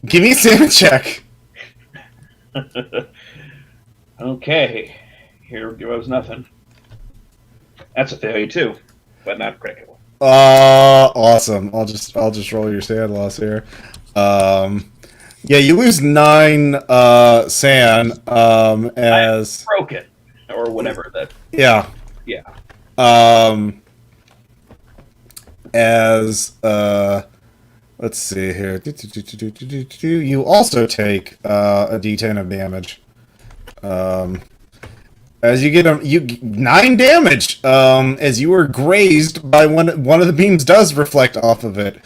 Give me a salmon check. Okay. Here goes nothing. That's a failure too, but not critical. Awesome. I'll just roll your sand loss here. Yeah, you lose 9 sand as broken or whatever that. Yeah. Yeah. As let's see here. You also take a D10 of damage. As you get 9 damage, as you were grazed by one of the beams does reflect off of it,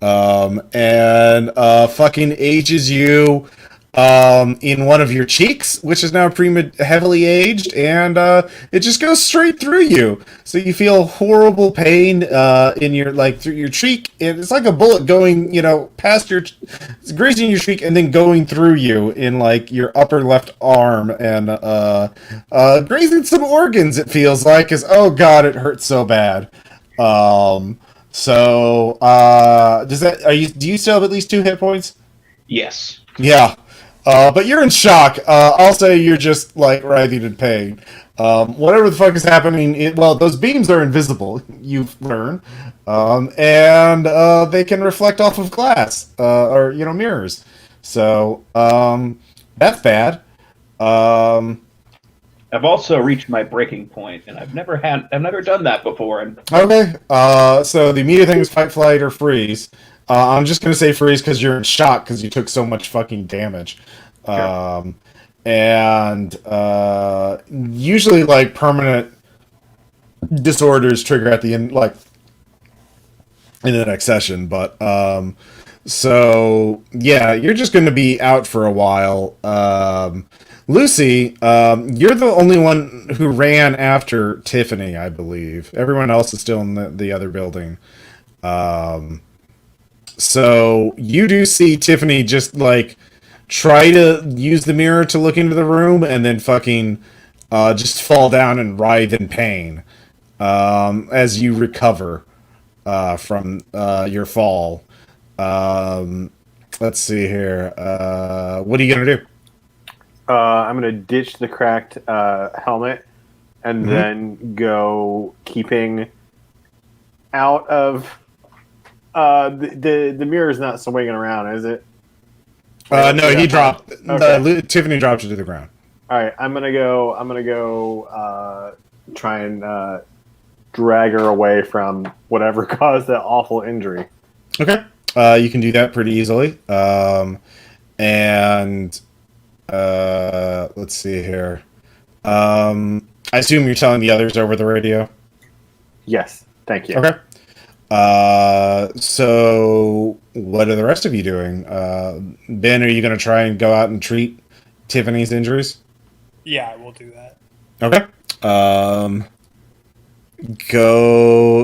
and fucking ages you in one of your cheeks, which is now heavily aged, and it just goes straight through you. So you feel horrible pain in your through your cheek. It's like a bullet going, past it's grazing your cheek and then going through you in your upper left arm and grazing some organs. It feels like, because oh god, it hurts so bad. So do you still have at least 2 hit points? Yes. Yeah. But you're in shock. I'll say you're just writhing in pain. Whatever the fuck is happening, those beams are invisible, you've learned. And they can reflect off of glass, or mirrors. So, that's bad. I've also reached my breaking point, and I've never done that before. Okay. So the immediate thing is fight, flight, or freeze. I'm just gonna say freeze because you're in shock because you took so much fucking damage. Sure. And usually permanent disorders trigger at the end, in the next session. But So yeah, you're just going to be out for a while. Lucy, you're the only one who ran after Tiffany, I believe. Everyone else is still in the other building. So you do see Tiffany just like try to use the mirror to look into the room and then fucking just fall down and writhe in pain as you recover from your fall. Let's see here. What are you gonna do? I'm gonna ditch the cracked helmet and then go keeping out of the mirror's not swinging around, is it? No, he dropped. Okay. Tiffany dropped it to the ground. All right, I'm gonna go try and drag her away from whatever caused that awful injury. Okay, you can do that pretty easily. And let's see here. I assume you're telling the others over the radio. Yes, thank you. Okay. So what are the rest of you doing? Ben, are you going to try and go out and treat Tiffany's injuries? Yeah, we'll do that. Okay.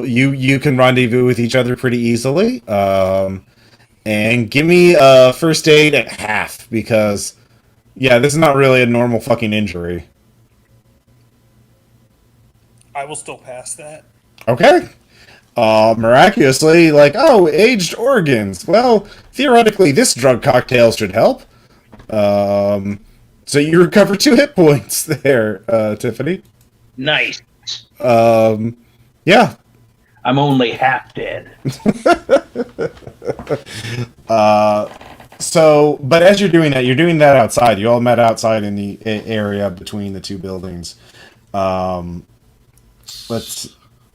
You can rendezvous with each other pretty easily. And give me a first aid at half because, yeah, this is not really a normal fucking injury. I will still pass that. Okay. Miraculously, like, oh, aged organs. Well, theoretically, this drug cocktail should help. So you recover 2 hit points there, Tiffany. Nice. Yeah. I'm only half dead. So, but as you're doing that outside. You all met outside in the area between the 2 buildings. Has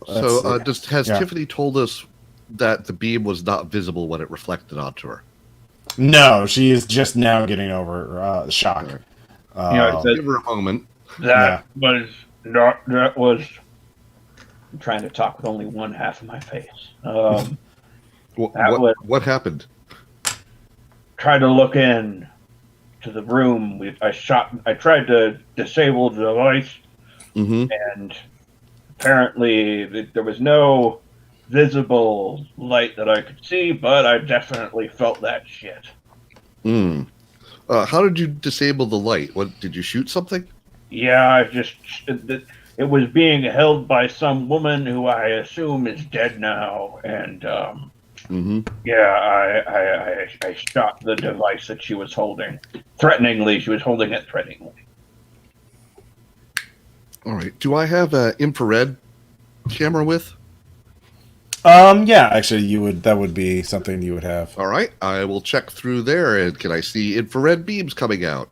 Yeah. Tiffany told us that the beam was not visible when it reflected onto her? No, she is just now getting over shock. Give her a moment. That was. I'm trying to talk with only one half of my face. What happened? Tried to look in to the room. I tried to disable the device, and apparently there was no visible light that I could see, but I definitely felt that shit. How did you disable the light? What, did you shoot something? Yeah, it was being held by some woman who I assume is dead now, and I shot the device that she was holding. Threateningly, she was holding it threateningly. All right. Do I have an infrared camera with? Yeah, actually, that would be something you would have. All right. I will check through there, and can I see infrared beams coming out?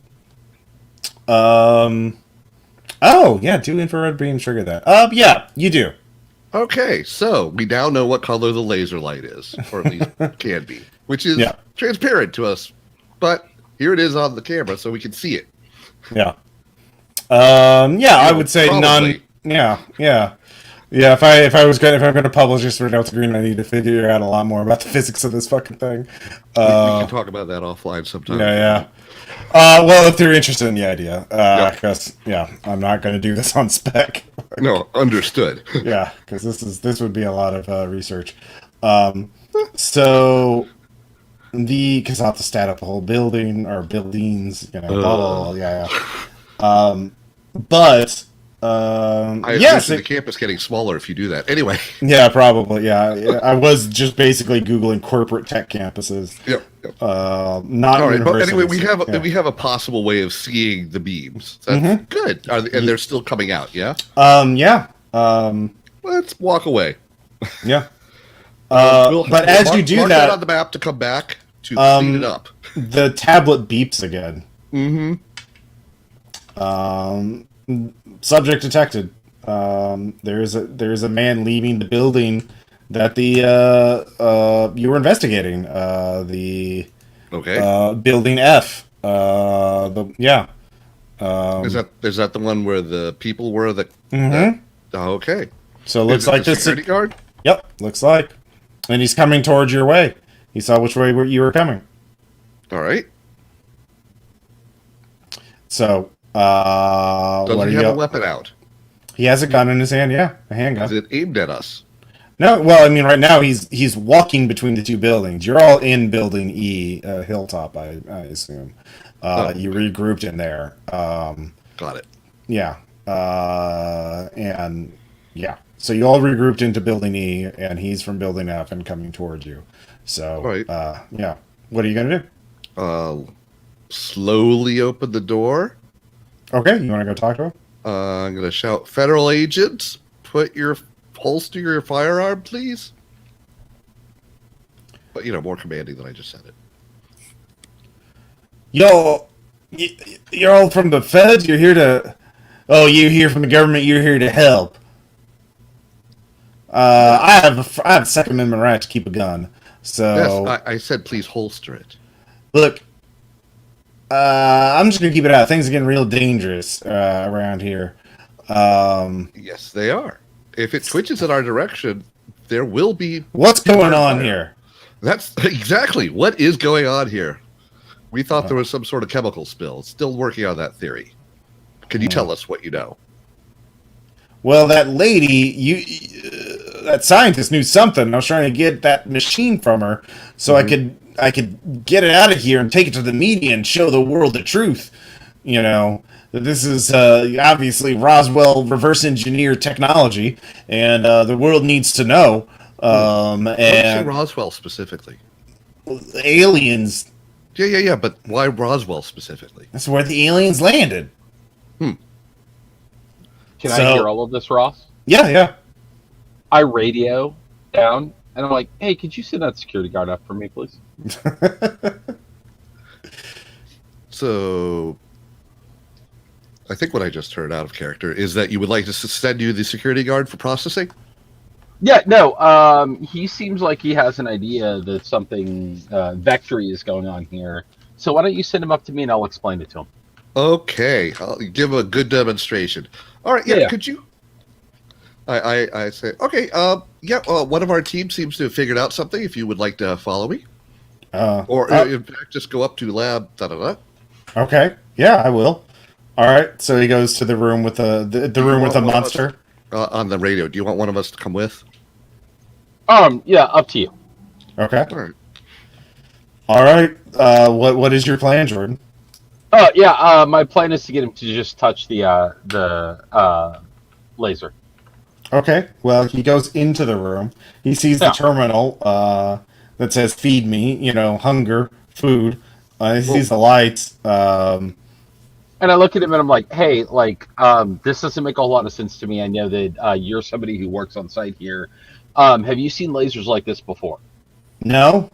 Oh, yeah, 2 infrared beams trigger that. Yeah, you do. Okay, so we now know what color the laser light is, or at least can be, which is transparent to us. But here it is on the camera, so we can see it. Yeah. I would say probably. none. Yeah. If I'm going to publish this for Delta Green, I need to figure out a lot more about the physics of this fucking thing. We can talk about that offline sometime. Yeah. Well, if they're interested in the idea, because I'm not going to do this on spec. No, understood. Yeah, because this would be a lot of research. So because I'll have to stat up the whole building or buildings, blah, blah, blah, yeah. But I yes, the campus getting smaller if you do that. Anyway. Yeah, probably. Yeah, I was just basically Googling corporate tech campuses. Yep. Not all right. But universities. anyway, we have a possible way of seeing the beams. That's good. And they're still coming out. Yeah. Yeah. Let's walk away. Yeah. But as you do mark that on the map to come back to clean it up. The tablet beeps again. Subject detected. There's a man leaving the building that you were investigating. Building F. Is that the one where the people were? Okay. So it looks like this security guard. Yep, looks like, and he's coming towards your way. He saw which way you were coming. All right. So, Does what he do have you? a weapon out? He has a gun in his hand. Yeah, a handgun. Is it aimed at us? No, well, I mean, right now he's walking between the two buildings. You're all in Building E, Hilltop, I assume. You regrouped in there. Got it. Yeah, and yeah. So you all regrouped into Building E, and he's from Building F and coming towards you. So, Right. yeah. What are you gonna do? Slowly open the door. Okay, you want to go talk to him? I'm going to shout, "Federal agents, holster your firearm, please." But, more commanding than I just said it. Yo, you're all from the feds? You're here to... Oh, you're here from the government, you're here to help. I have a Second Amendment right to keep a gun. So... Yes, I said please holster it. Look, I'm just going to keep it out. Things are getting real dangerous around here. Yes, they are. If it twitches in our direction, there will be... What's going on here? That's exactly what is going on here. We thought there was some sort of chemical spill. Still working on that theory. Can you tell us what you know? Well, that lady, that scientist knew something. I was trying to get that machine from her so I could get it out of here and take it to the media and show the world the truth. That this is obviously Roswell reverse engineer technology, and the world needs to know. And Roswell specifically. Aliens. Yeah. But why Roswell specifically? That's where the aliens landed. Can I hear all of this, Ross? Yeah. I radio down, and I'm like, hey, could you send that security guard up for me, please? So, I think what I just heard out of character is that you would like to send you the security guard for processing? Yeah, no, he seems like he has an idea that something vectory is going on here. So why don't you send him up to me and I'll explain it to him. Okay, I'll give a good demonstration. All right, yeah. Could you? I say, okay, one of our team seems to have figured out something. If you would like to follow me, in fact, just go up to lab. Okay, yeah, I will. All right, so he goes to the room with the room with the monster. On the radio, do you want one of us to come with? Yeah, up to you. Okay. All right. What is your plan, Jordan? My plan is to get him to just touch the laser. Okay, well, he goes into the room. He sees the terminal that says "Feed me," hunger, food. He sees the lights. And I look at him and I'm like, hey, this doesn't make a whole lot of sense to me. I know that you're somebody who works on site here. Have you seen lasers like this before? No.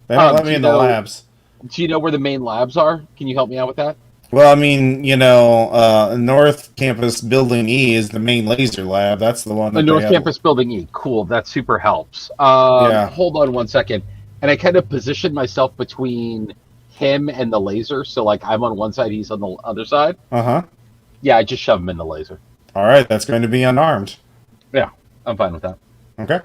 They don't let me in the labs. Do you know where the main labs are? Can you help me out with that? Well, I mean, North Campus Building E is the main laser lab. That's the one. The North Campus Building E. Cool. That super helps. Hold on one second. And I kind of position myself between him and the laser. So, I'm on one side, he's on the other side. Uh-huh. Yeah, I just shove him in the laser. All right. That's going to be unarmed. Yeah, I'm fine with that. Okay.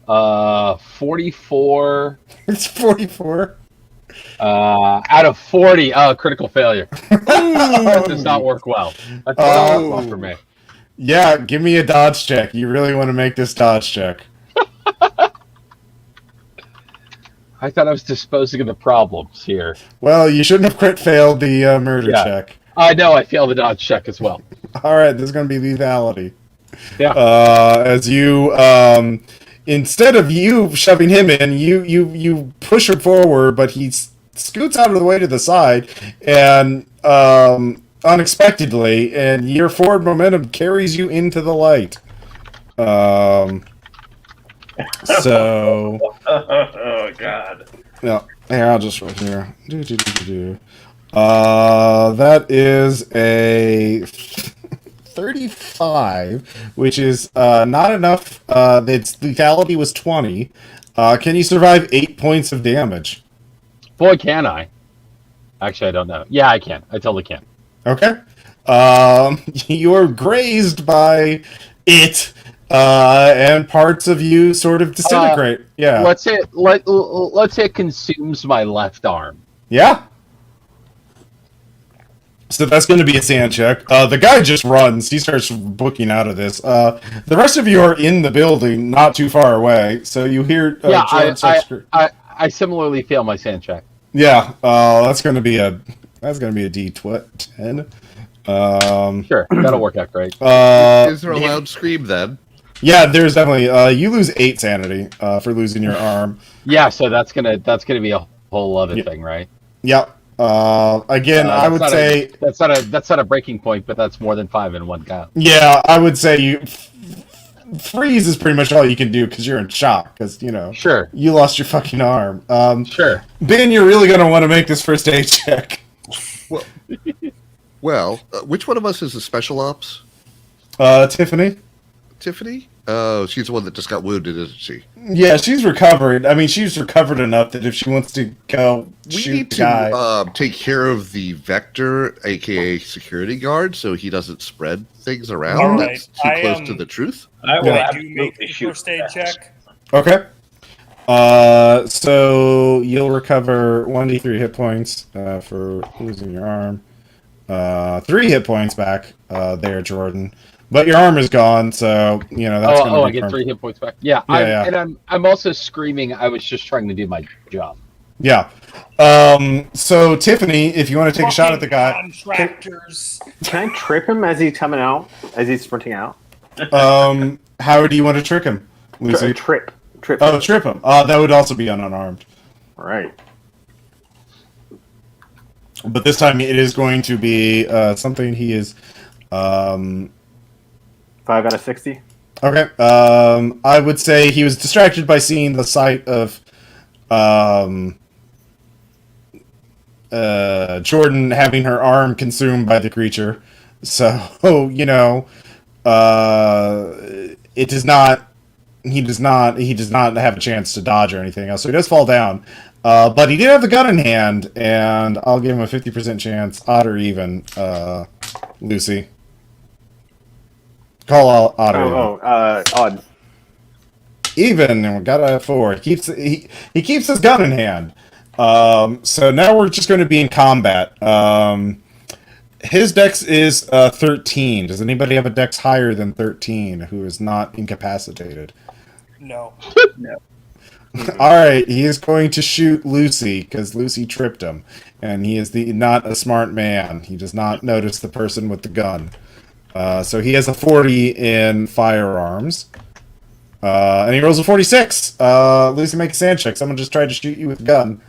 Uh, 44. It's 44. Out of 40. Critical failure. That does not work well. That does not work well for me. Yeah, give me a dodge check. You really want to make this dodge check. I thought I was disposing of the problems here. Well, you shouldn't have crit failed the murder check. I know, I failed the dodge check as well. All right, this is going to be lethality. Yeah. As you, instead of you shoving him in, you push him forward, but he scoots out of the way to the side, and unexpectedly, and your forward momentum carries you into the light. So. Oh God. No, here, I'll just write here. That is a 35, which is not enough. Its lethality was 20. Can you survive 8 points of damage? Boy, can I. Actually, I don't know. Yeah, I can. I totally can. Okay. You're grazed by it, and parts of you sort of disintegrate. Yeah. Let's say it consumes my left arm. Yeah. So that's going to be a sand check. The guy just runs. He starts booking out of this. The rest of you are in the building, not too far away. So you hear. I similarly fail my sand check. Yeah. That's going to be a D10. Sure, that'll work out great. Is there a loud scream then? Yeah, there's definitely. You lose 8 sanity for losing your arm. Yeah, so that's gonna be a whole other thing, right? Yep. Again, I would say that's not a breaking point, but that's more than 5 in one go. Yeah, I would say you freeze is pretty much all you can do because you're in shock. Because Sure, you lost your fucking arm. Sure. Ben, you're really gonna want to make this first aid check. Well, which one of us is the special ops? Tiffany. Tiffany? Oh, she's the one that just got wounded, isn't she? Yeah, she's recovered. I mean, she's recovered enough that if she wants to go We shoot need the guy, to take care of the Vector, aka security guard, so he doesn't spread things around. All That's right. too close to the truth. I will Yeah. I do make the first aid check. okay. So you'll recover 1d3 hit points for losing your arm. 3 hit points back there, Jordan. But your arm is gone, so that's going to be I get 3 hit points back. Yeah, and I'm also screaming. I was just trying to do my job. Yeah. So Tiffany, if you want to take a shot at the guy, Contractors. Can I trip him as he's coming out? As he's sprinting out? how do you want to trick him, Lucy? Trip. Oh, trip him. That would also be unarmed. All right. But this time it is going to be something he is. 5 out of 60. Okay. I would say he was distracted by seeing the sight of Jordan having her arm consumed by the creature. So, it does not. He does not have a chance to dodge or anything else. So he does fall down. But he did have the gun in hand, and I'll give him a 50% chance, odd or even, Lucy. Call odd or even. Odd. Even, and we got a 4. He keeps his gun in hand. So now we're just going to be in combat. His dex is 13. Does anybody have a dex higher than 13 who is not incapacitated? No. Alright, he is going to shoot Lucy, because Lucy tripped him. And he is not a smart man. He does not notice the person with the gun. So he has a 40 in firearms. And he rolls a 46. Lucy, make a sand check. Someone just tried to shoot you with a gun.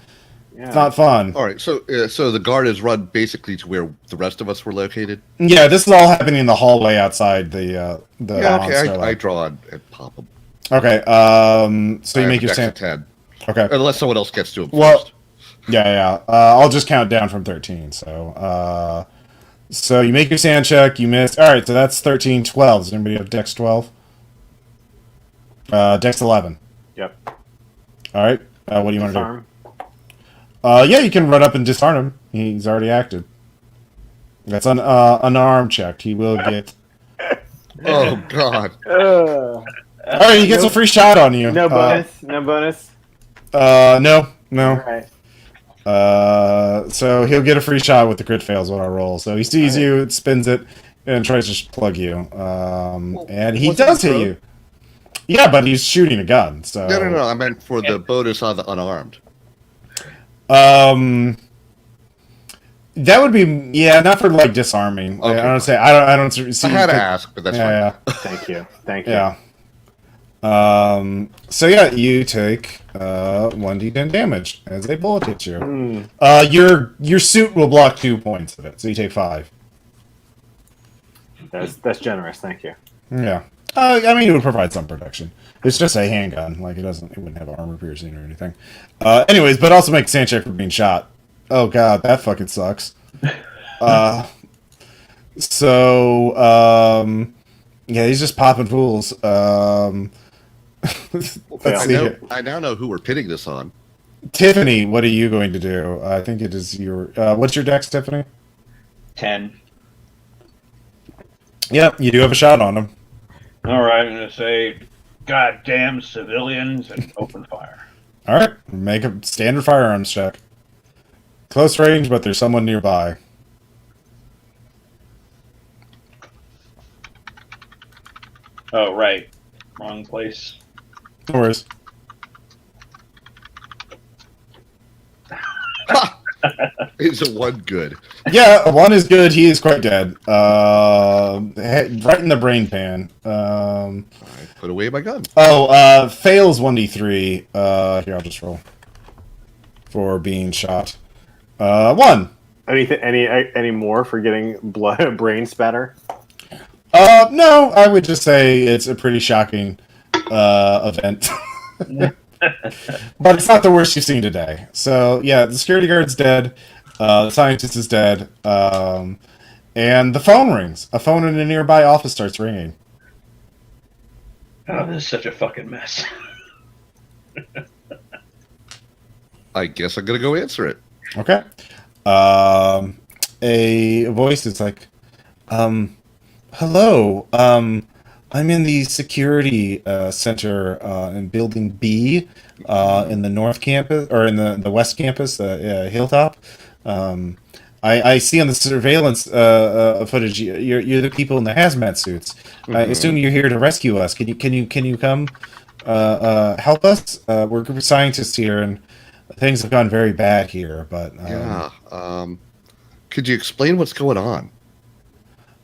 Yeah. It's not fun. All right, so the guard is run basically to where the rest of us were located. Yeah, this is all happening in the hallway outside the Yeah, monster. okay, I draw and pop them. Okay, so you make your sand. 10. Okay. Unless someone else gets to him Well, first. yeah. I'll just count down from 13. So you make your sand check. You miss. All right, so that's 13, 12. Does anybody have Dex 12? Dex 11. Yep. All right. What do you want to Disarm. do? Yeah, you can run up and disarm him. He's already acted. That's an unarmed check. He will get. Oh God! All right, he gets a free shot on you. No bonus. No bonus. No. All right. So he'll get a free shot with the crit fails when I roll. So he sees you, spins it, and tries to plug you. And he does hit you. Yeah, but he's shooting a gun. So No. I meant for the bonus on the unarmed. That would be not for like disarming. Okay. I don't see. I had to ask, but that's fine. Yeah. Thank you. Yeah. So yeah, you take 1d10 damage as a bullet hits you. Your suit will block 2 points of it, so you take 5. That's generous. Thank you. Yeah. I mean, it would provide some protection. It's just a handgun. Like, it wouldn't have armor piercing or anything. Anyways, but also make a sand check for being shot. Oh, God, that fucking sucks. Yeah, he's just popping fools. Let's see here. I now know who we're pitting this on. Tiffany, what are you going to do? I think it is your... what's your dex, Tiffany? 10. Yeah, you do have a shot on him. All right, I'm going to say, goddamn civilians, and open fire. All right, make a standard firearms check. Close range, but there's someone nearby. Oh, right. Wrong place. No worries. Is it one good? Yeah, one is good. He is quite dead. Right in the brain pan. I put away my gun. Fails 1d3. Here, I'll just roll. For being shot. 1. Any more for getting brain spatter? No, I would just say it's a pretty shocking event. But it's not the worst you've seen today. So, yeah, the security guard's dead. The scientist is dead. And the phone rings. A phone in a nearby office starts ringing. Oh, this is such a fucking mess. I guess I'm going to go answer it. Okay. A voice is like, hello, I'm in the security center in Building B in the North Campus, or in the West Campus, Hilltop. I see on the surveillance footage you're the people in the hazmat suits. I assume you're here to rescue us. Can you come help us? We're a group of scientists here, and things have gone very bad here. But could you explain what's going on?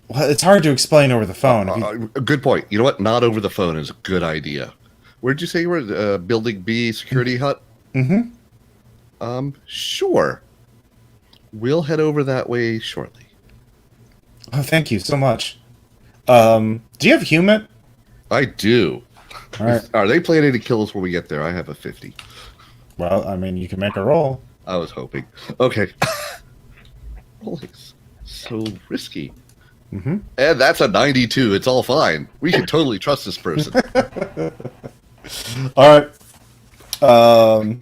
well, it's hard to explain over the phone. Good point. You know what? Not over the phone is a good idea. Where'd you say you were? Building B security hut? Mm-hmm. Sure. We'll head over that way shortly. Oh, thank you so much. Do you have human? I do. All right. Are they planning to kill us when we get there? I have a 50. Well, I mean, you can make a roll. I was hoping. Okay. Holy, so risky. Mm-hmm. And that's a 92. It's all fine. We can totally trust this person. All right. But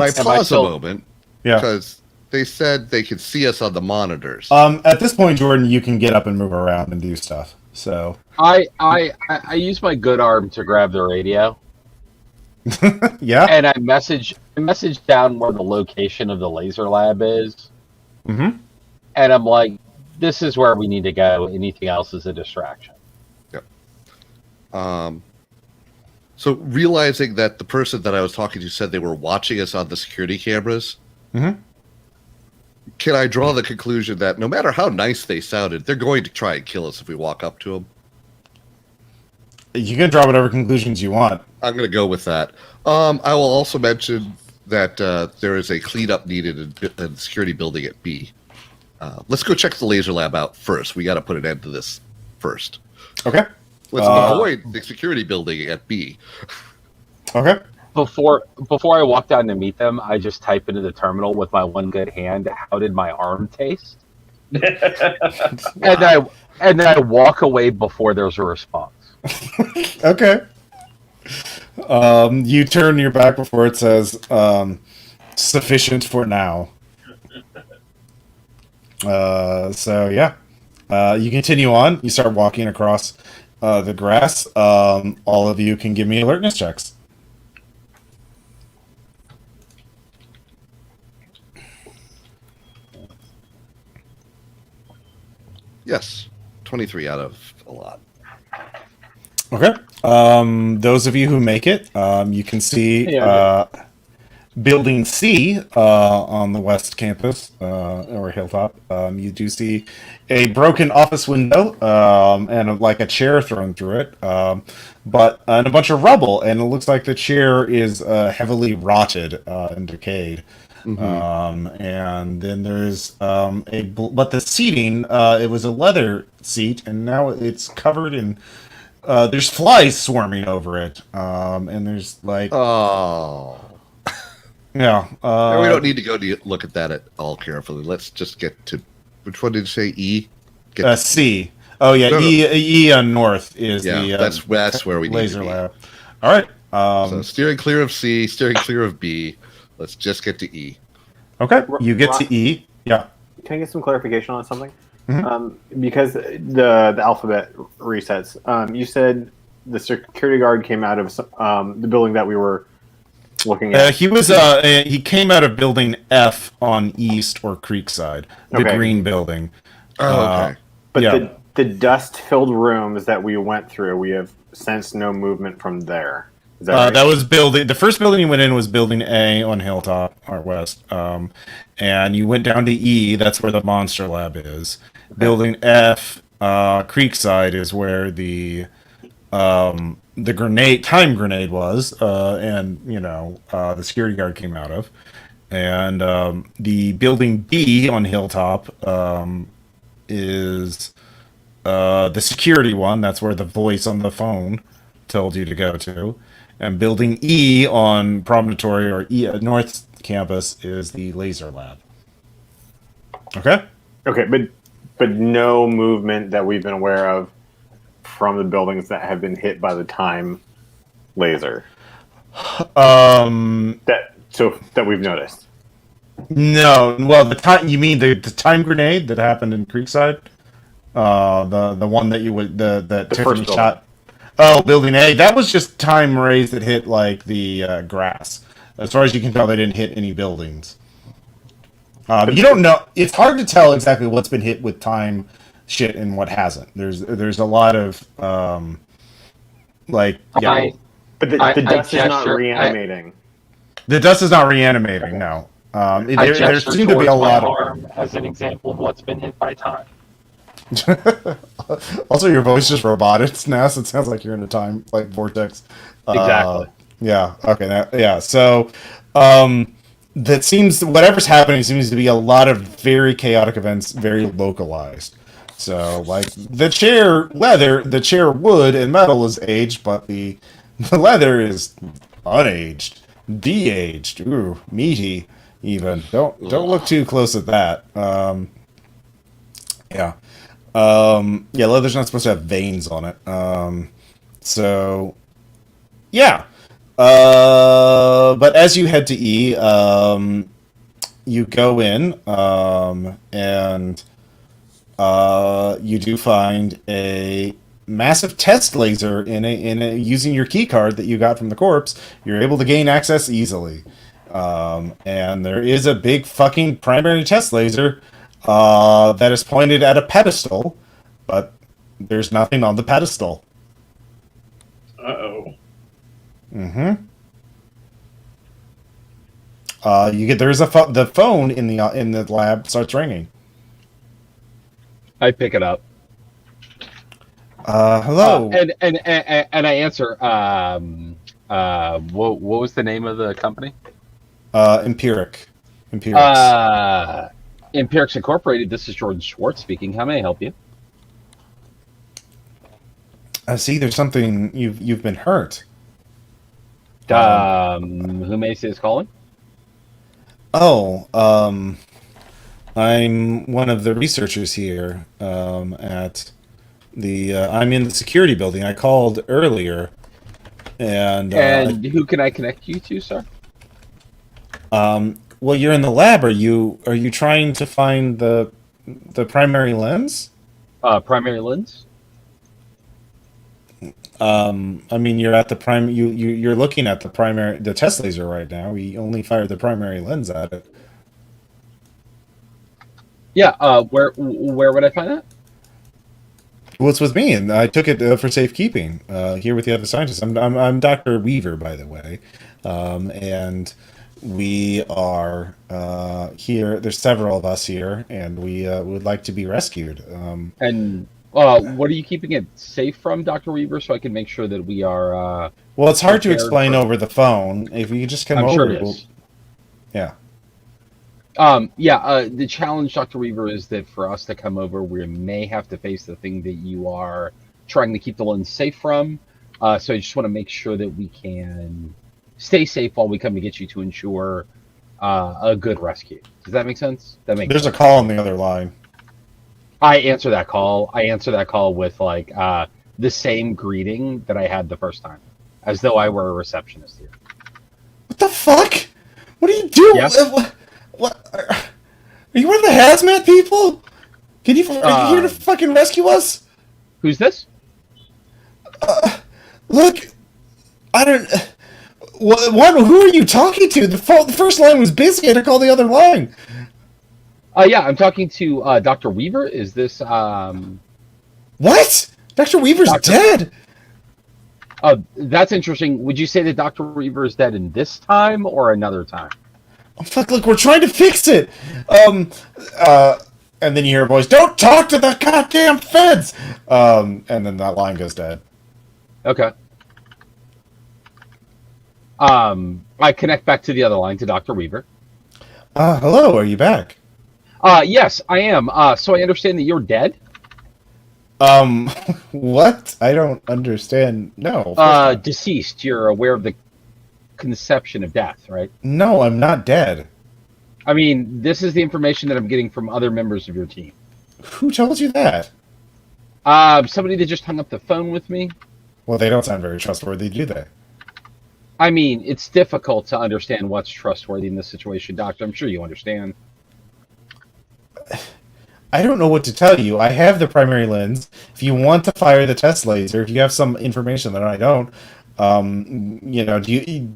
I Am I pause still- a moment Yeah. because they said they could see us on the monitors. At this point, Jordan, you can get up and move around and do stuff. So, I use my good arm to grab the radio, yeah. and I message down where the location of the laser lab is, Mm-hmm. and I'm like, "This is where we need to go. Anything else is a distraction." So realizing that the person that I was talking to said they were watching us on the security cameras, Mm-hmm. can I draw the conclusion that no matter how nice they sounded, they're going to try and kill us if we walk up to them? You can draw whatever conclusions you want. I'm going to go with that. I will also mention that there is a cleanup needed in the security building at B. Let's go check the laser lab out first. We got to put an end to this first. Okay. Let's avoid the security building at B. Okay. Before I walk down to meet them, I just type into the terminal with my one good hand, "How did my arm taste?" And then I walk away before there's a response. Okay. You turn your back before it says sufficient for now. So yeah. You continue on. You start walking across the grass. All of you can give me alertness checks. Yes, 23 out of a lot. Okay. Those of you who make it, you can see Building C on the West Campus or Hilltop. You do see a broken office window and a chair thrown through it, and a bunch of rubble. And it looks like the chair is heavily rotted and decayed. Mm-hmm. And then there's but the seating, it was a leather seat, and now it's covered in. There's flies swarming over it, and there's Oh. yeah. We don't need to go look at that at all carefully. Let's just get to which one did you say? E. C. Oh yeah, No, no. E on north is Yeah, the that's where we need laser to be. lab. All right. So steering clear of C, steering clear of B. Let's just get to E. Okay, you get to E. Yeah. can I get some clarification on something? Mm-hmm. Because the alphabet resets. You said the security guard came out of the building that we were looking at. He came out of building F on East or Creekside, the Okay. green building. Oh, okay. But yeah. the dust-filled rooms that we went through, we have sensed no movement from there. Is that right? That was building. The first building you went in was building A on Hilltop or West, and you went down to E. That's where the monster lab is. Okay. Building F, Creekside, is where the time grenade was, and the security guard came out of, and the building B on Hilltop is the security one. That's where the voice on the phone told you to go to. And building E on Promontory or North Campus is the laser lab. Okay? Okay, but no movement that we've been aware of from the buildings that have been hit by the time laser. That we've noticed. No, well, the time you mean the time grenade that happened in Creekside, the one that that Tiffany shot. Oh, building A. That was just time rays that hit like the grass. As far as you can tell, they didn't hit any buildings. You don't know. It's hard to tell exactly what's been hit with time shit and what hasn't. There's a lot of But the dust is not reanimating. The dust is not reanimating. No. There seem to be a lot of as an example of what's been hit by time. Also, your voice just robotic now, so it sounds like you're in a time vortex. Exactly. Yeah. Okay. So, that seems whatever's happening seems to be a lot of very chaotic events, very localized. So, like the chair wood and metal is aged, but the leather is unaged, de-aged. Ooh, meaty. Even don't look too close at that. Yeah. Leather's not supposed to have veins on it. So, yeah. But as you head to E, you go in, and you do find a massive test laser in a using your key card that you got from the corpse. You're able to gain access easily. And there is a big fucking primary test laser that is pointed at a pedestal, but there's nothing on the pedestal. Uh-oh. Mm-hmm. The phone in the lab starts ringing. I pick it up. Hello. And I answer. What was the name of the company? Empirics. Empirics Incorporated. This is Jordan Schwartz speaking. How may I help you? I see. There's something you've been hurt. Who may I say is calling? Oh, I'm one of the researchers here at the. I'm in the security building. I called earlier, and who can I connect you to, sir? Well, you're in the lab. Are you trying to find the primary lens? Primary lens? I mean, you're at the you're looking at the test laser right now. We only fired the primary lens at it. Yeah. Where would I find that? Well, it's with me, and I took it for safekeeping. Here with the other scientists. I'm Dr. Weaver, by the way, and we are here. There's several of us here, and we would like to be rescued. What are you keeping it safe from, Dr. Weaver, so I can make sure that we are... well, it's hard to explain over the phone. If you could just come over... Sure it is. Yeah. The challenge, Dr. Weaver, is that for us to come over, we may have to face the thing that you are trying to keep the lens safe from. So I just want to make sure that we can stay safe while we come to get you to ensure a good rescue. Does that make sense? There's a call on the other line. I answer that call. With the same greeting that I had the first time, as though I were a receptionist here. What the fuck? What are you doing? Yeah. What? Are you one of the hazmat people? Are you here to fucking rescue us? Who's this? Look, I don't. One, who are you talking to? The first line was busy. I had to call the other line. Yeah, I'm talking to Dr. Weaver. Is this What? Dr. Weaver's dead. Oh, that's interesting. Would you say that Dr. Weaver is dead in this time or another time? Oh, fuck! Look, we're trying to fix it. And then you hear a voice, "Don't talk to the goddamn feds." And then that line goes dead. Okay. I connect back to the other line to Dr. Weaver. Hello, are you back? Yes, I am. So I understand that you're dead? What? I don't understand. No. Deceased. You're aware of the conception of death, right? No, I'm not dead. I mean, this is the information that I'm getting from other members of your team. Who told you that? Somebody that just hung up the phone with me. Well, they don't sound very trustworthy, do they? I mean, it's difficult to understand what's trustworthy in this situation, Doctor. I'm sure you understand. I don't know what to tell you. I have the primary lens. If you want to fire the test laser, if you have some information that I don't,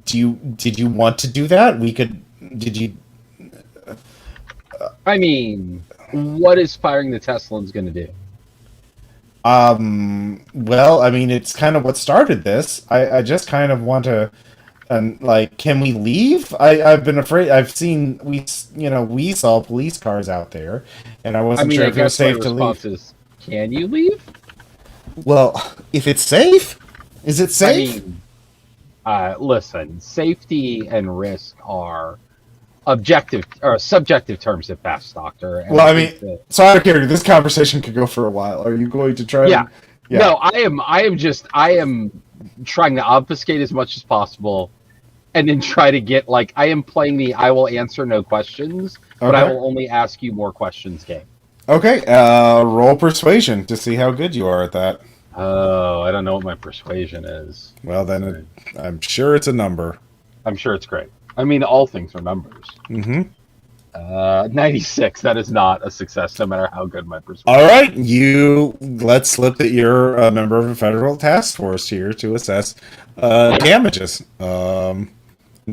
did you want to do that? Did you? I mean, what is firing the test lens going to do? Well, I mean, it's kind of what started this. I just kind of want to, can we leave? I've been afraid. We saw police cars out there, and I wasn't sure if it was safe to leave. Can you leave? Well, if it's safe, is it safe? I mean, listen, safety and risk are objective or subjective terms at best, Doctor. And well, I mean, so out of character, this conversation could go for a while. Are you going to try? Yeah. No, I am trying to obfuscate as much as possible, and then try to get I am playing the I will answer no questions, but I will only ask you more questions game. Okay, roll persuasion to see how good you are at that. Oh, I don't know what my persuasion is. Well, then I'm sure it's a number. I'm sure it's great. I mean, all things are numbers. Mm-hmm. 96. That is not a success, no matter how good my persuasion. All right, let's slip that you're a member of a federal task force here to assess damages, to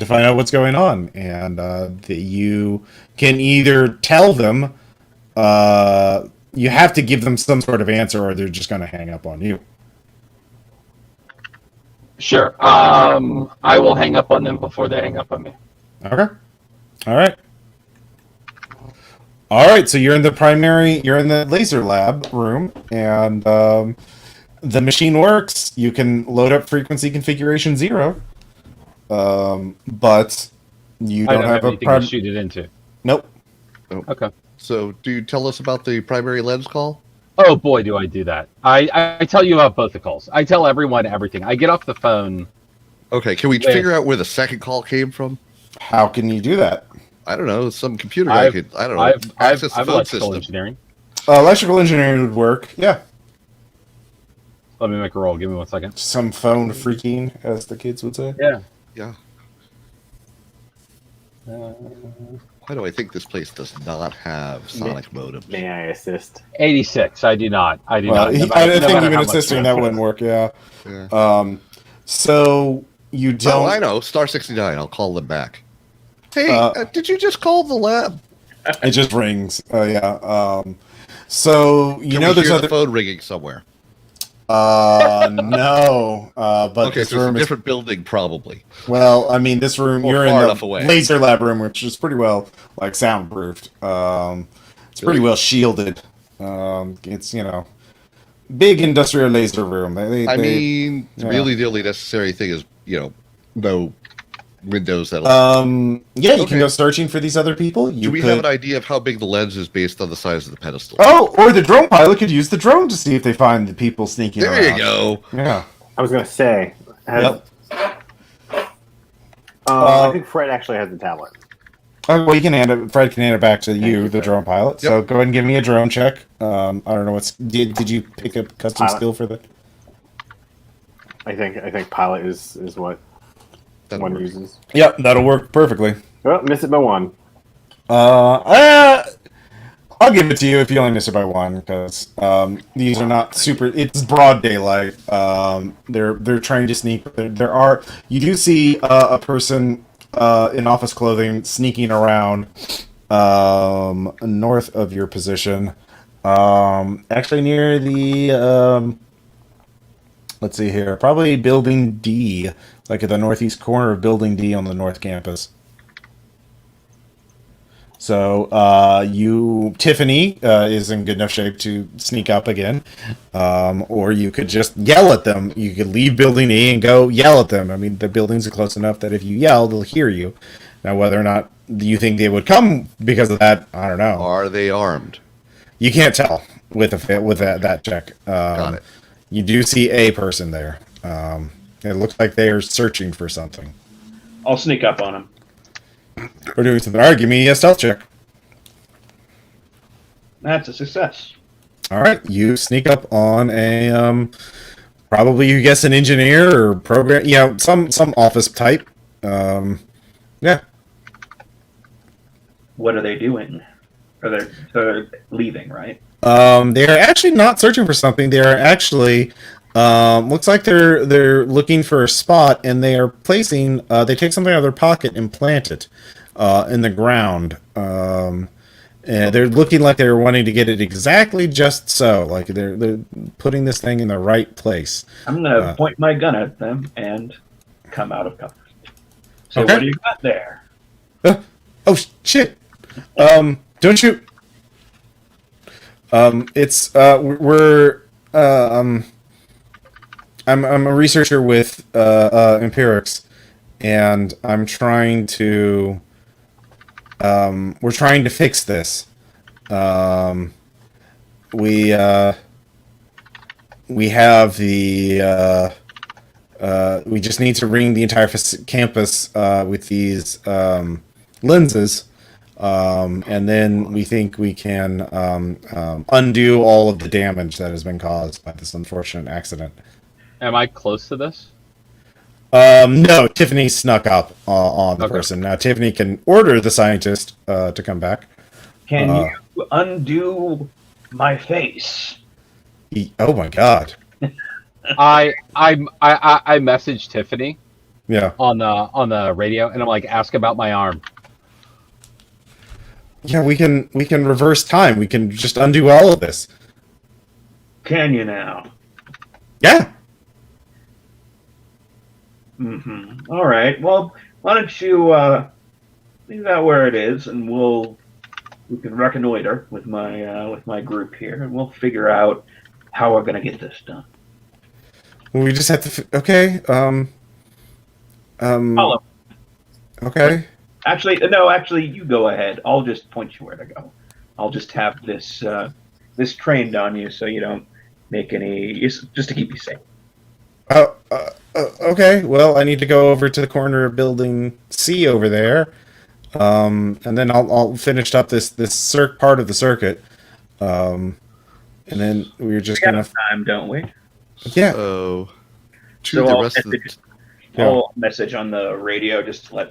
find out what's going on, and that you can either tell them, you have to give them some sort of answer, or they're just going to hang up on you. Sure. I will hang up on them before they hang up on me. Okay. All right. All right. So you're in the laser lab room, and the machine works. You can load up frequency configuration 0, but you don't have anything to shoot it into. Nope. Oh. Okay. So, do you tell us about the primary lens call? Oh boy, do I do that. I tell you about both the calls. I tell everyone everything. I get off the phone. Okay, can we figure out where the second call came from? How can you do that? I don't know. Some computer guy could, I don't know, access the phone electrical system. engineering. Electrical engineering would work. Yeah. Let me make a roll. Give me 1 second. Some phone freaking, as the kids would say. Yeah. Yeah. Why do I think this place does not have sonic modems? May I assist? 86. I do not. I do not. I think even assisting that wouldn't work. Yeah. So you don't. Oh, I know. Star 69. I'll call them back. Hey, did you just call the lab? It just rings. Yeah. So you know there's the phone ringing somewhere. No. But okay, this so it's room a is different building, probably. Well, I mean, this room you're in far the enough away. laser lab room, which is pretty well soundproofed. It's pretty well shielded. It's big industrial laser room. Really, the only necessary thing is no windows that. You can go searching for these other people. Do we have an idea of how big the lens is based on the size of the pedestal? Oh, or the drone pilot could use the drone to see if they find the people sneaking around. There you go. Yeah. I was going to say. Yep. I think Fred actually has the tablet. Well, Fred can hand it back to you, the drone pilot. Yep. So go ahead and give me a drone check. I don't know did you pick a custom skill for that? I think pilot is what one uses. Yep, that'll work perfectly. Oh, miss it by 1. I'll give it to you if you only miss it by one, because these are not super. It's broad daylight. They're trying to sneak. You do see a person in office clothing sneaking around north of your position. Actually near the let's see here, probably Building D, like at the northeast corner of Building D on the North Campus. So Tiffany is in good enough shape to sneak up again, or you could just yell at them. You could leave Building E and go yell at them. I mean, the buildings are close enough that if you yell, they'll hear you. Now, whether or not you think they would come because of that, I don't know. Are they armed? You can't tell with that check. Got it. You do see a person there. It looks like they are searching for something. I'll sneak up on him. We're doing something. All right, give me a stealth check. That's a success. All right, you sneak up on a probably you guess an engineer or program, some office type. Yeah. What are they doing? They're leaving, right? They are actually not searching for something. They are actually looks like they're looking for a spot, and they are placing. They take something out of their pocket and plant it in the ground. And they're looking like they're wanting to get it exactly just so. Like they're putting this thing in the right place. I'm gonna point my gun at them and come out of cover. So Okay. what do you got there? Oh shit! Don't shoot. It's I'm a researcher with Empirics, and I'm trying to we're trying to fix this. We have the we just need to ring the entire campus with these lenses. And then we think we can undo all of the damage that has been caused by this unfortunate accident. Am I close to this? No, Tiffany snuck up on the Okay. person. Now, Tiffany can order the scientist to come back. Can you undo my face? Oh my god. I messaged Tiffany Yeah. on the radio, and I'm like, ask about my arm. Yeah, we can reverse time. We can just undo all of this. Can you now? Yeah. Mm-hmm. All right. Well, why don't you leave that where it is, and we can reconnoiter with my group here, and we'll figure out how we're gonna get this done. We just have to. Okay. Follow. Okay. Actually, no. Actually, you go ahead. I'll just point you where to go. I'll just have this trained on you, so you don't make any. Just to keep you safe. Okay. Well, I need to go over to the corner of Building C over there, and then I'll finish up this part of the circuit, and then we're just We got gonna. time, don't we? Yeah. So, to So the I'll rest of the. I'll message on the radio just to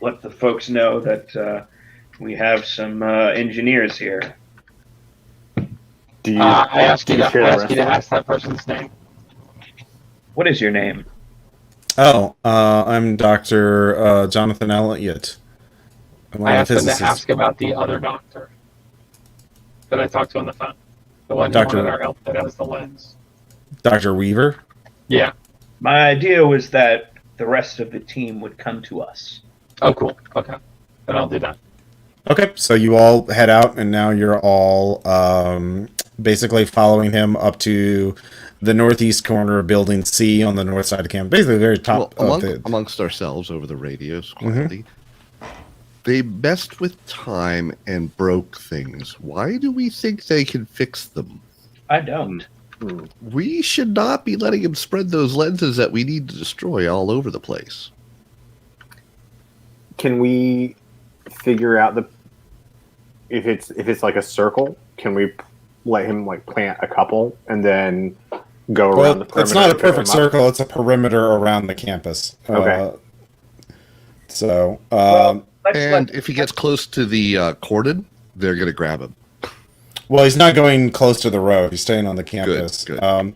let the folks know that we have some engineers here. Do you? I asked you do to share the rest of it? ask that person's name. What is your name? Oh, I'm Dr. Jonathan Elliott. I'm I a asked them to physicist. ask about the other doctor that I talked to on the phone. The one Doctor- who wanted our help that has the lens. Dr. Weaver. Yeah. My idea was that the rest of the team would come to us. Oh, cool. Okay. Then I'll do that. Okay, so you all head out, and now you're all basically following him up to the northeast corner of Building C on the north side of campus. Basically, the very top Well, of the. amongst ourselves over the radios, quietly, they messed with time and broke things. Why do we think they can fix them? I don't. We should not be letting them spread those lenses that we need to destroy all over the place. Can we figure out if it's like a circle? Can we let him like plant a couple and then go around the perimeter? It's not a and pick them perfect up? circle. It's a perimeter around the campus. Okay. So, Well, let's And if he gets close to the cordon, they're going to grab him. Well, he's not going close to the road. He's staying on the campus. Good.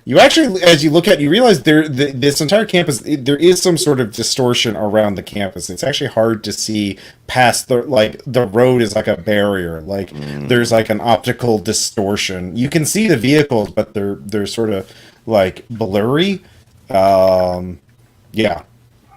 You actually, as you look at it, you realize this entire campus, there is some sort of distortion around the campus. It's actually hard to see past the road is like a barrier. Like there's like an optical distortion. You can see the vehicles, but they're sort of like blurry. Yeah.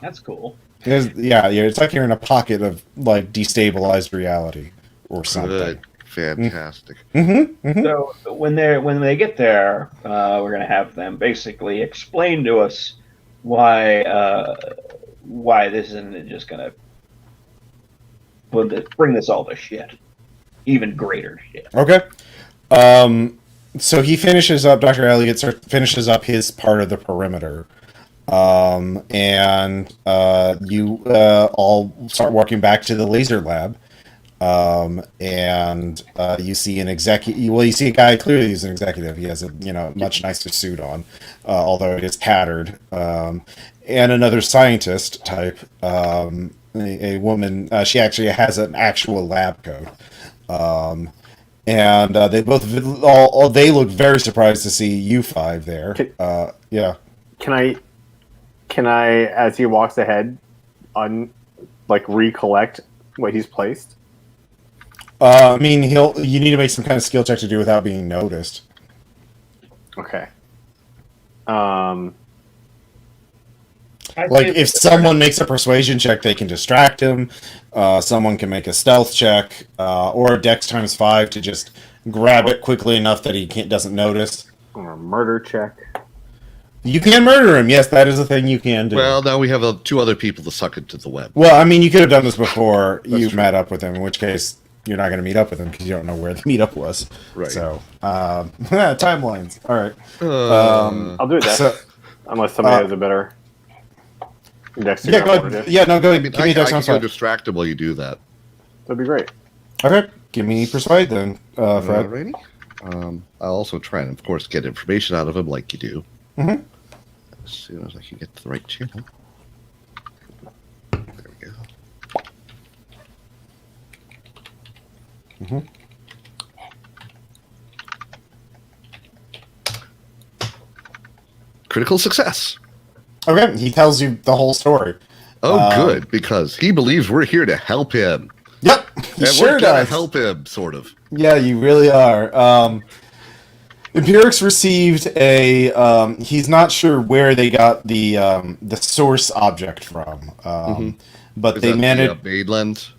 That's cool. Yeah, it's like you're in a pocket of like destabilized reality or something. Good. Fantastic. So when they get there, we're going to have them basically explain to us why this isn't just going to bring this all to shit, even greater shit. Okay. So he finishes up. Dr. Elliott finishes up his part of the perimeter, and you all start walking back to the laser lab. And you see an executive. Well, you see a guy. Clearly, he's an executive. He has a much nicer suit on, although it is tattered. And another scientist type, a woman. She actually has an actual lab coat. And they both they look very surprised to see you five there. Yeah. Can I, as he walks ahead, recollect what he's placed? I mean, you need to make some kind of skill check to do without being noticed. Okay. Like, if someone makes a persuasion check, they can distract him. Someone can make a stealth check, or a dex times 5 to just grab it quickly enough that he doesn't notice. Or a murder check. You can murder him. Yes, that is a thing you can do. Well, now we have 2 other people to suck into the web. Well, I mean, you could have done this before you met up with him, in which case you're not going to meet up with him because you don't know where the meetup was. Right. So, timelines. All right. I'll do it dex, unless somebody has a better dex. Yeah, go ahead. Yeah, no, go ahead. Give me a dex. I I'm can go sorry. distract him while you do that. That'd be great. Okay, give me persuade then, Fred. Alrighty. I'll also try and, of course, get information out of him like you do. Mm-hmm. As soon as I can get to the right channel. There we go. Mm-hmm. Critical success. Okay, he tells you the whole story. Oh, good, because he believes we're here to help him. Yep, he And sure we're gonna does. help him, sort of. Yeah, you really are. Empirics received a. He's not sure where they got the source object from, but Is they that managed. the maid lens?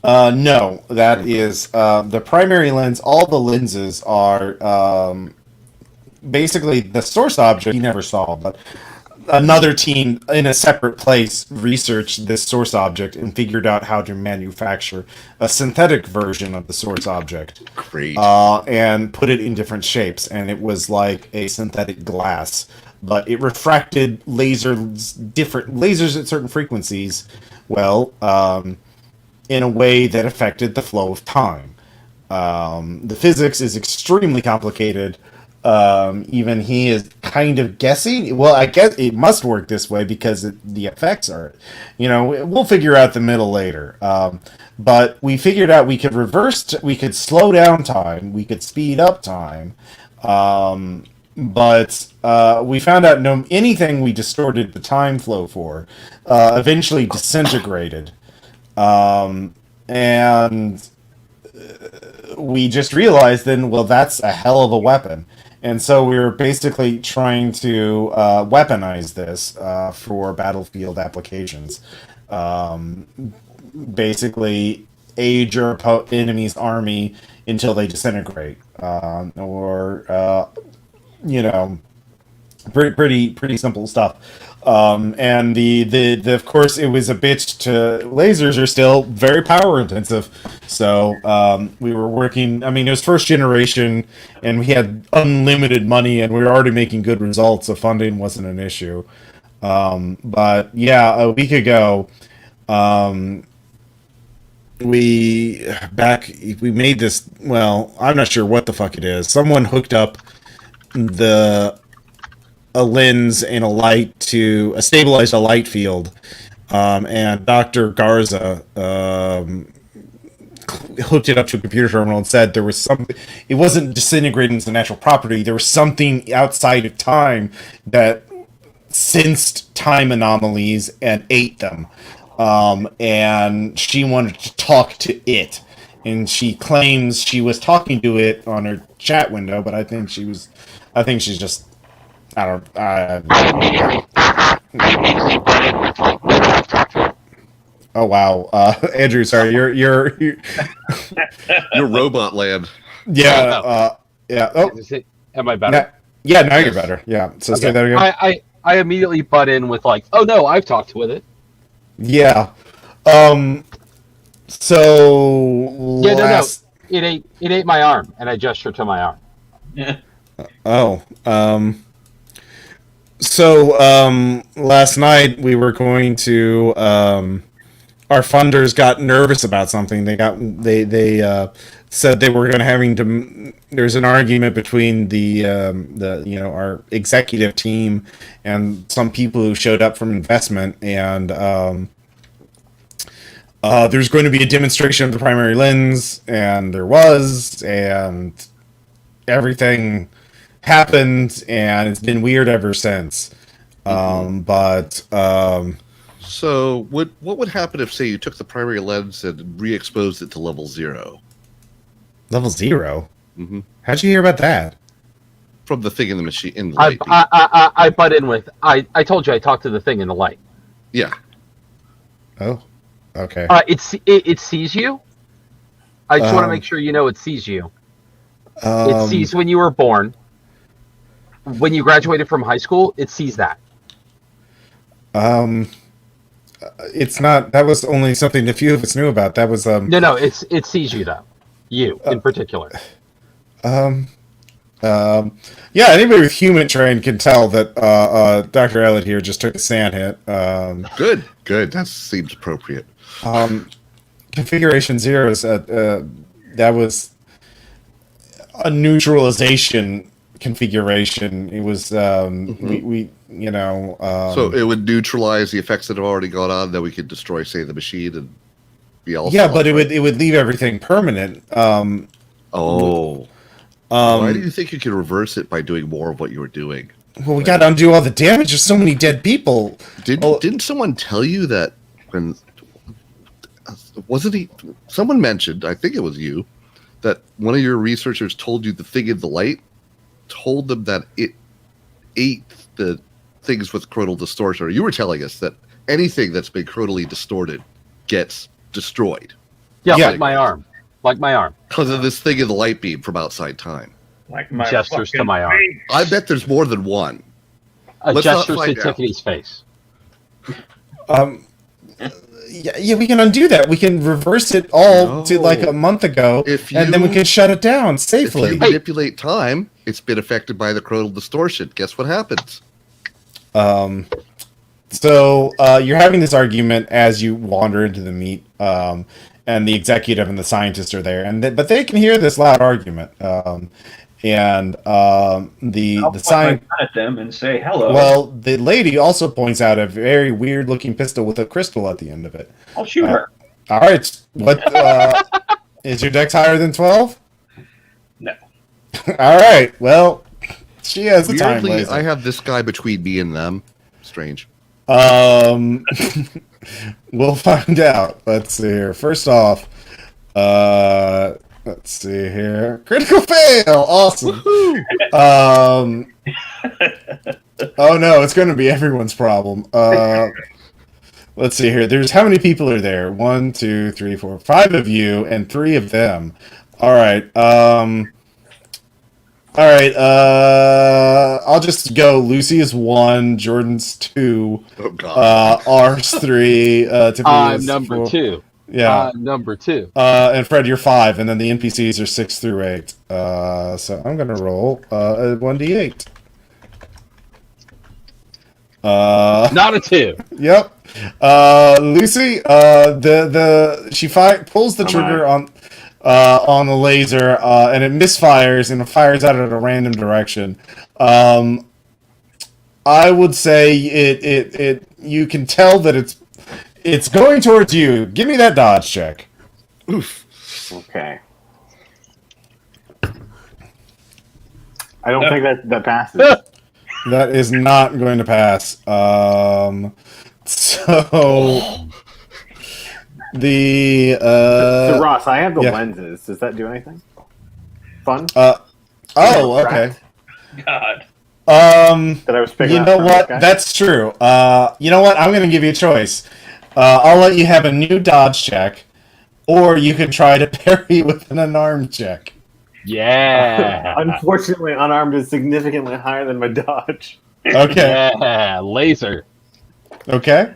No, that is the primary lens. All the lenses are basically the source object. He never saw, but another team in a separate place researched this source object and figured out how to manufacture a synthetic version of the source object. Great. And put it in different shapes, and it was like a synthetic glass, but it refracted different lasers at certain frequencies. Well, in a way that affected the flow of time. The physics is extremely complicated. Even he is kind of guessing. Well, I guess it must work this way because the effects are, we'll figure out the middle later. But we figured out we could we could slow down time, we could speed up time. But we found out anything we distorted the time flow for eventually disintegrated. And we just realized then, well, that's a hell of a weapon. And so we were basically trying to weaponize this for battlefield applications. Basically, age your enemy's army until they disintegrate, pretty simple stuff. And the of course it was a bitch to lasers are still very power intensive. So we were working. I mean, it was first generation, and we had unlimited money, and we were already making good results. So funding wasn't an issue. But yeah, a week ago, we made this. Well, I'm not sure what the fuck it is. Someone hooked up a lens and a light to stabilize a light field, and Dr. Garza hooked it up to a computer terminal and said there was something. It wasn't disintegrating as a natural property. There was something outside of time that sensed time anomalies and ate them. And she wanted to talk to it. And she claims she was talking to it on her chat window, but I think she's just, I don't, oh wow, Andrew, sorry, you're robot land. yeah, yeah. Oh, Am I better? yeah, now you're better. Yeah. So say that again. I immediately butt in with like, oh no, I've talked with it. Yeah. So Yeah, no. It ate my arm, and I gestured to my arm. Yeah. Oh. So last night we were going to our funders got nervous about something. They said they were going to having to. There's an argument between the our executive team and some people who showed up from investment, and there's going to be a demonstration of the primary lens, and there was, and everything happened, and it's been weird ever since. So, what would happen if, say, you took the primary lens and re-exposed it to level 0? Level 0? Mm-hmm. How'd you hear about that? From the thing in the machine, in the light beam. I butt in with, I told you I talked to the thing in the light. Yeah. Oh, okay. It sees you. I just want to make sure you know it sees you. It sees when you were born. When you graduated from high school, it sees that. It's not. That was only something a few of us knew about. That was No, it sees you though. You in particular. Yeah, anybody with human train can tell that Dr. Elliott here just took a sand hit. Good. That seems appropriate. Configuration 0 is that was a neutralization configuration. It was we so it would neutralize the effects that have already gone on. That we could destroy, say, the machine and be all. Yeah, but it would leave everything permanent. Why do you think you could reverse it by doing more of what you were doing? Well, we got to undo all the damage. There's so many dead people. Didn't someone tell you that when wasn't he? Someone mentioned, I think it was you, that one of your researchers told you the thing in the light told them that it ate the things with chronal distortion. Or you were telling us that anything that's been chronally distorted gets destroyed. Yeah, like my arm. Because of this thing in the light beam from outside time. Like my gestures to my arm. I bet there's more than one. Gestures to Tiffany's face. Yeah, we can undo that. We can reverse it all to like a month ago, and then we can shut it down safely. If you manipulate time, it's been affected by the chronal distortion. Guess what happens? So you're having this argument as you wander into the meet, and the executive and the scientists are there, but they can hear this loud argument. And the sign at them and say hello. Well, the lady also points out a very weird looking pistol with a crystal at the end of it. I'll shoot her. All right, what is your dex higher than 12? No. All right, well, she has the time Weirdly, laser. I have this guy between me and them. Strange. We'll find out. Let's see here. First off, let's see here. Critical fail! Awesome. Oh no, it's going to be everyone's problem. Let's see here. There's how many people are there? 1, 2, 3, 4, 5 of you and 3 of them. All right. I'll just go. Lucy is 1. Jordan's 2. Oh God. R's 3. I'm is number 4. 2. Yeah. Number 2. And Fred, you're 5, and then the NPCs are 6 through 8. So I'm gonna roll a 1d8. Not a 2. Yep. Lucy, she pulls the trigger on the laser, and it misfires and it fires out at a random direction. I would say it you can tell that it's going towards you. Give me that dodge check. Oof. Okay. I don't think that passes. That is not going to pass. So the So Ross, I have the yeah. lenses. Does that do anything? Fun? Oh, okay. God. That I was picking You up know from what? this guy? That's true. You know what? I'm going to give you a choice. I'll let you have a new dodge check, or you can try to parry with an unarmed check. Yeah. Unfortunately, unarmed is significantly higher than my dodge. Okay. Yeah. Laser. Okay.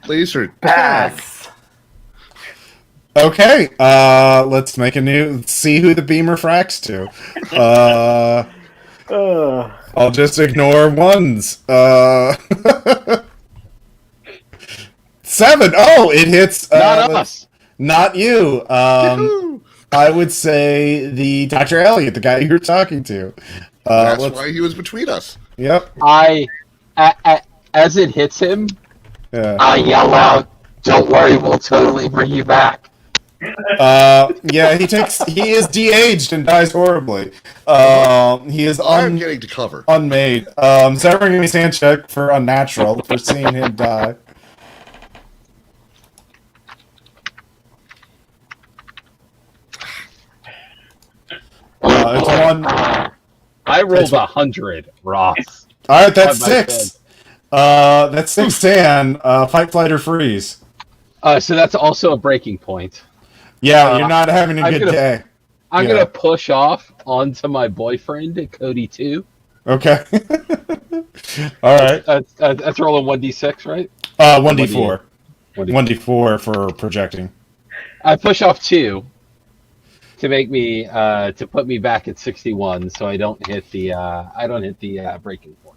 Laser tag. Pass. Okay. Let's make a new. See who the beam refracts to. I'll just ignore ones. 7. Oh, it hits. Not us. Not you. I would say the Dr. Elliot, the guy you were talking to. That's why he was between us. Yep. As it hits him, Yeah. I yell out, "Don't worry, we'll totally bring you back." Yeah, he is de-aged and dies horribly. He is I'm getting to cover. unmade. So everyone give me a stand check for unnatural for seeing him die. It's one. I rolled 100, Ross. All right, that's On my 6. That's 6 Dan. Fight, flight, or freeze. So that's also a breaking point. Yeah, you're not having a I'm good gonna- day. I'm Yeah. gonna push off onto my boyfriend, Cody 2. Okay. All right. That's rolling 1d6, right? 1d4. 1d4. 1d4 for projecting. I push off 2 to make me to put me back at 61, so I don't hit the breaking point.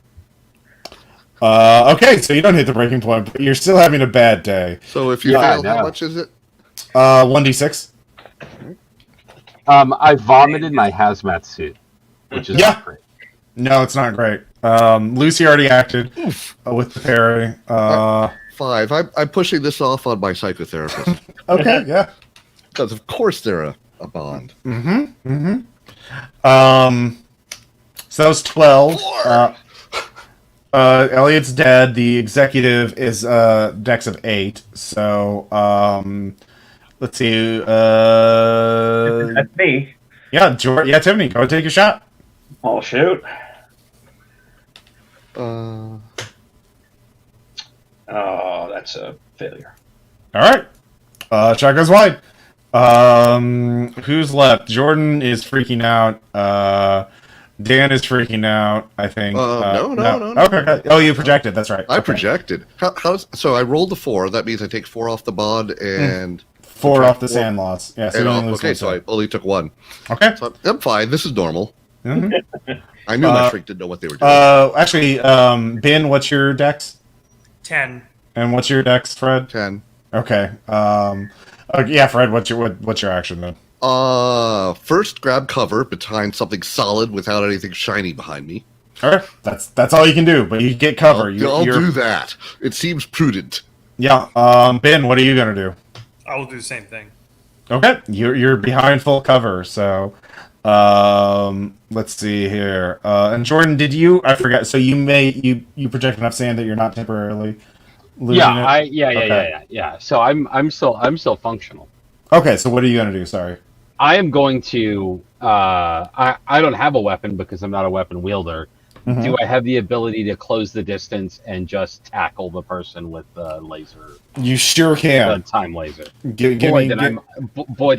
Okay, so you don't hit the breaking point, but you're still having a bad day. So if you Yeah, fail, I know. how much is it? 1d6. I vomited my hazmat suit, which is Yeah. not great. No, it's not great. Lucy already acted with the parry. 5. I'm pushing this off on my psychotherapist. Okay, yeah. Because of course they're a bond. So that was 12. Elliot's dead. The executive is dex of 8. So let's see. That's me. Yeah, Tiffany, go take a shot. I'll shoot. Uh, Oh, that's a failure. All right. Shot goes wide. Who's left? Jordan is freaking out. Dan is freaking out, I think. No. Okay. Oh, you projected. That's right. I Okay. projected. So I rolled a 4. That means I take 4 off the bond and 4 off the sand loss. Yeah. So and you only lose okay, one so I side. only took 1. Okay. So I'm fine. This is normal. Mhm. I knew my freak didn't know what they were doing. Actually, Ben, what's your dex? 10. And what's your dex, Fred? 10. Okay. Yeah, Fred. What's your action then? First grab cover behind something solid without anything shiny behind me. All right. That's all you can do. But you get cover. I'll do that. It seems prudent. Yeah. Ben, what are you gonna do? I will do the same thing. Okay, you're behind full cover, so let's see here. And Jordan, did you? I forgot. So you project enough sand that you're not temporarily losing Yeah, it. yeah. So I'm still functional. Okay, so what are you gonna do? Sorry. I am going to. I don't have a weapon because I'm not a weapon wielder. Mhm. Do I have the ability to close the distance and just tackle the person with the laser, You sure the can. time laser? Give Boy, me, then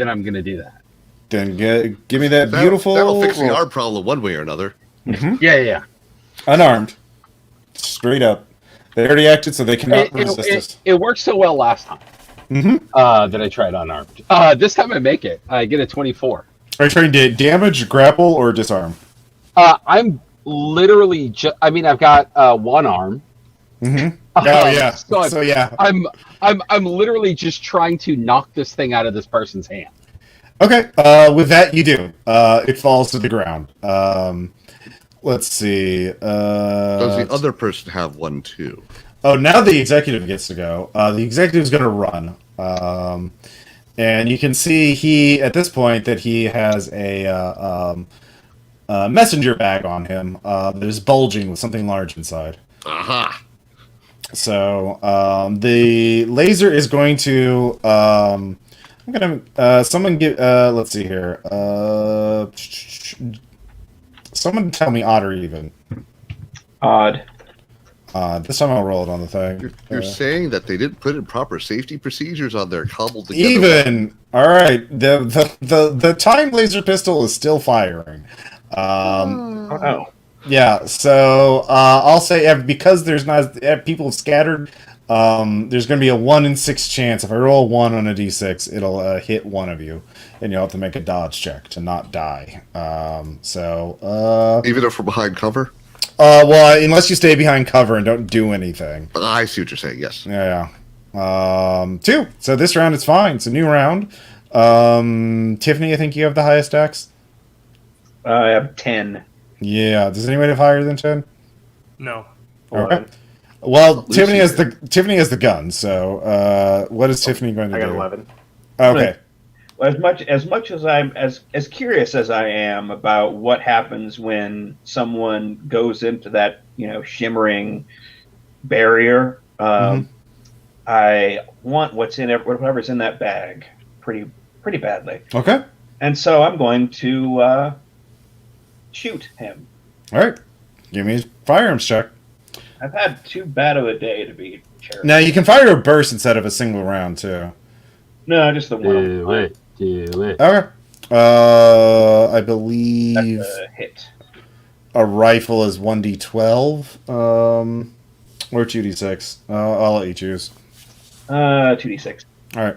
I'm going to do that. give me that beautiful. That'll fix the roll. arm problem one way or another. Yeah. Unarmed, straight up. They already acted, so they cannot resist us. It worked so well last time Mm-hmm. that I tried unarmed. This time I make it. I get a 24. Are you trying to damage, grapple, or disarm? I'm literally I've got one arm. Mm-hmm. Oh yeah. So yeah. I'm literally just trying to knock this thing out of this person's hand. Okay. With that, you do. It falls to the ground. Let's see. Does the other person have one too? Oh, now the executive gets to go. The executive's going to run. And you can see at this point that he has a messenger bag on him that is bulging with something large inside. Aha! So the laser is going to. I'm gonna. Someone get. Let's see here. Someone tell me odd or even. Odd. This time I'll roll it on the thing. You're saying that they didn't put in proper safety procedures on their cobbled together. Even. All right. The time laser pistol is still firing. Oh. Yeah, so I'll say because there's not people have scattered, there's going to be a 1 in 6 chance. If I roll 1 on a d6, it'll hit one of you, and you'll have to make a dodge check to not die. Even if we're behind cover? Well, unless you stay behind cover and don't do anything. I see what you're saying, yes. Yeah. 2. So this round is fine. It's a new round. Tiffany, I think you have the highest dex. I have 10. Yeah. Does anyone have higher than 10? No. Okay. Well, Lucy Tiffany has the gun. So, what is Tiffany going to I do? got 11. Okay. As much as I'm as curious as I am about what happens when someone goes into that shimmering barrier, I want whatever's in that bag pretty badly, Okay. and so I'm going to shoot him. All right. Give me a firearms check. I've had too bad of a day to be charitable. Now you can fire a burst instead of a single round too. No, just the one. Do it. Okay. I That's believe a hit. a rifle is 1d12, or 2d6. I'll let you choose. 2d6. All right.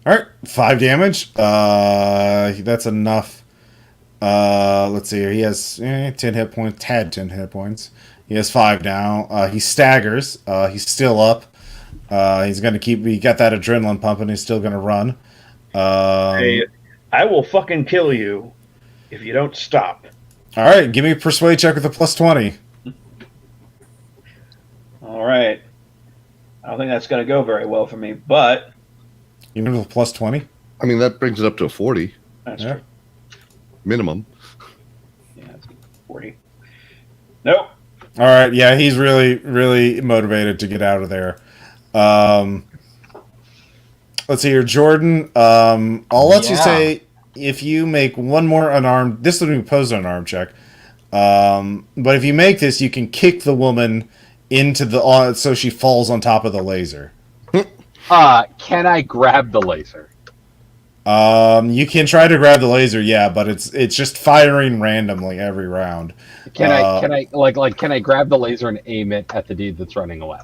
All right, 5 damage. That's enough. Let's see here. He has 10 hit points. Had 10 hit points. He has 5 now. He staggers. He's still up. He's gonna keep. He got that adrenaline pumping. He's still gonna run. Hey, I will fucking kill you if you don't stop. All right, give me a persuade check with a +20. All right. I don't think that's going to go very well for me, but Even with a +20. I mean, that brings it up to a 40 that's Yeah. true. minimum. Yeah, it's 40. Nope. All right, yeah, he's really motivated to get out of there. Let's see here, Jordan. I'll let you say if you make one more unarmed. This will be opposed unarmed check. But if you make this, you can kick the woman into the so she falls on top of the laser. Can I grab the laser? You can try to grab the laser, yeah, but it's just firing randomly every round. Can I grab the laser and aim it at the dude that's running away?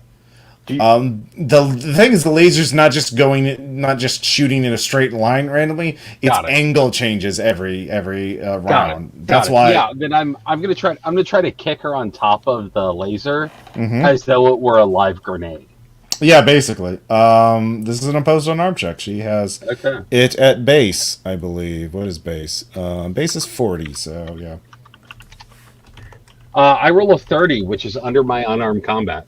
The thing is, the laser's not just shooting in a straight line randomly. Its angle changes every round. That's why. Yeah, then I'm gonna try to kick her on top of the laser as though it were a live grenade. Yeah, basically. This is an opposed unarmed check. She has it at base, I believe. What is base? Base is 40. So yeah. I roll a 30, which is under my unarmed combat.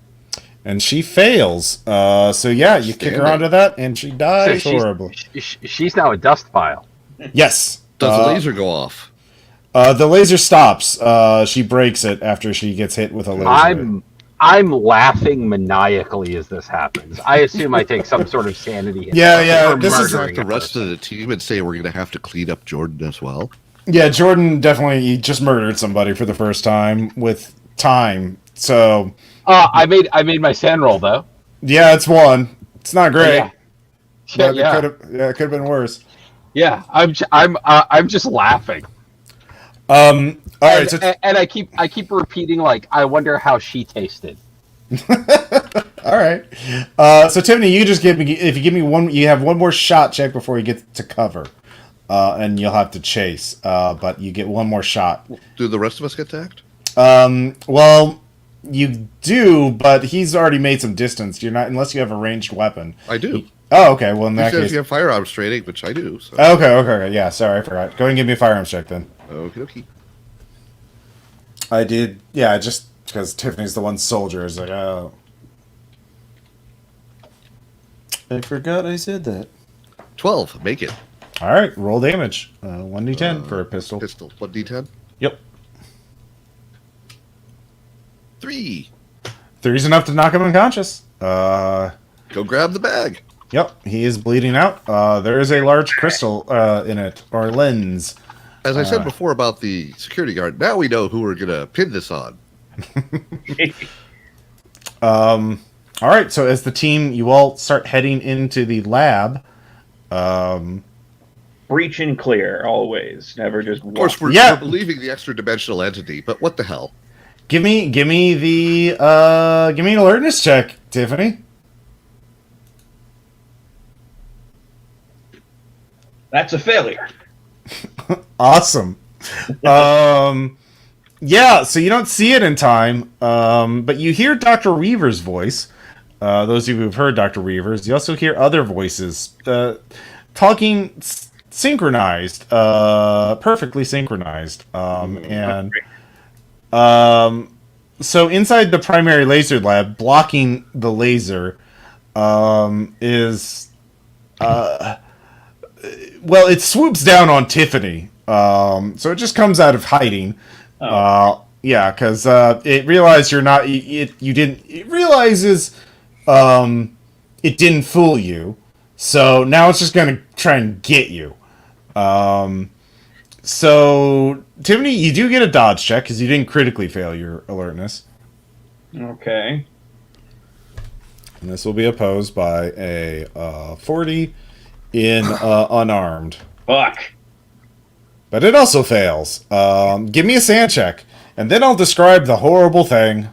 And she fails. So yeah, you kick her onto that, and she dies horribly. She's now a dust pile. Yes. Does the laser go off? The laser stops. She breaks it after she gets hit with a laser. I'm laughing maniacally as this happens. I assume I take some sort of sanity hit. Yeah. for This is murdering The a rest person. of the team and say we're going to have to clean up Jordan as well. Yeah, Jordan definitely just murdered somebody for the first time with time. So I made my sand roll though. yeah, it's 1. It's not great. Yeah. But Yeah. it could have been worse. Yeah, I'm just laughing. All right. So And I keep repeating like I wonder how she tasted. all right. So Tiffany, you just give me one. You have one more shot check before you get to cover, and you'll have to chase. But you get one more shot. Do the rest of us get to act? Well, you do, but he's already made some distance. You're not unless you have a ranged weapon. I do. Oh, okay. Well, in He that says case, you have firearms training, which I do. So. okay. Yeah, sorry, I forgot. Go ahead and give me a firearms check then. Okie dokie. I did. Yeah, just because Tiffany's the one soldier. Is like, oh, I forgot I said that. 12. Make it. All right, roll damage. 1d10 for a pistol. Pistol. 1d10. Yep. 3. 3's enough to knock him unconscious. Go grab the bag. Yep, he is bleeding out. There is a large crystal in it, or lens. As I said before about the security guard, now we know who we're going to pin this on. All right, so as the team, you all start heading into the lab. Breach and clear, always. Never just Of course, we're believing the extra dimensional entity, but what the hell? Give me the give me an alertness check, Tiffany. That's a failure. Awesome. Yeah, so you don't see it in time, but you hear Dr. Weaver's voice. Those of you who've heard Dr. Weaver's, you also hear other voices talking synchronized, perfectly synchronized. So inside the primary laser lab, blocking the laser, is well, it swoops down on Tiffany. So it just comes out of hiding. Yeah, because it realized you're not. You didn't. It realizes it didn't fool you. So now it's just gonna try and get you. So Tiffany, you do get a dodge check because you didn't critically fail your alertness. Okay. And this will be opposed by a 40 in unarmed. Fuck. But it also fails. Give me a sand check, and then I'll describe the horrible thing.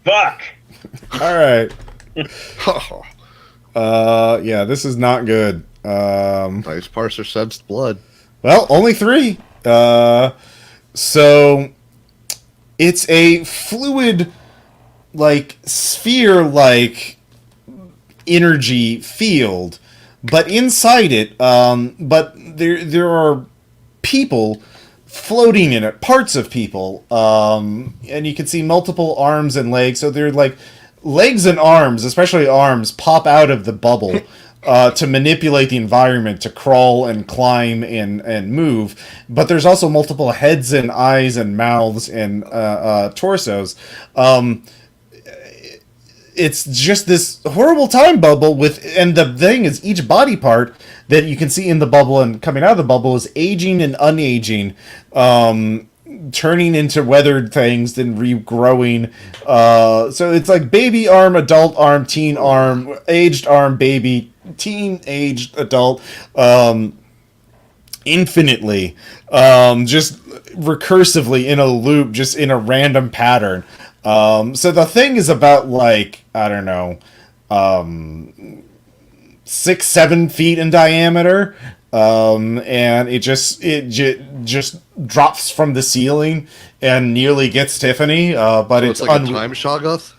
Fuck. All right. Yeah, this is not good. Nice parser sensed blood. Well, only 3. So it's a fluid, like sphere-like energy field, but inside it, but there are people floating in it, parts of people, and you can see multiple arms and legs. So they're like legs and arms, especially arms, pop out of the bubble. To manipulate the environment, to crawl and climb and move. But there's also multiple heads and eyes and mouths and torsos. It's just this horrible time bubble and the thing is each body part that you can see in the bubble and coming out of the bubble is aging and unaging, turning into weathered things, then regrowing. So it's like baby arm, adult arm, teen arm, aged arm, baby, teen, aged, adult, infinitely, just recursively in a loop, just in a random pattern. So the thing is about like, I don't know, 6-7 feet in diameter. And it just drops from the ceiling and nearly gets Tiffany. But So it's like a time shoggoth?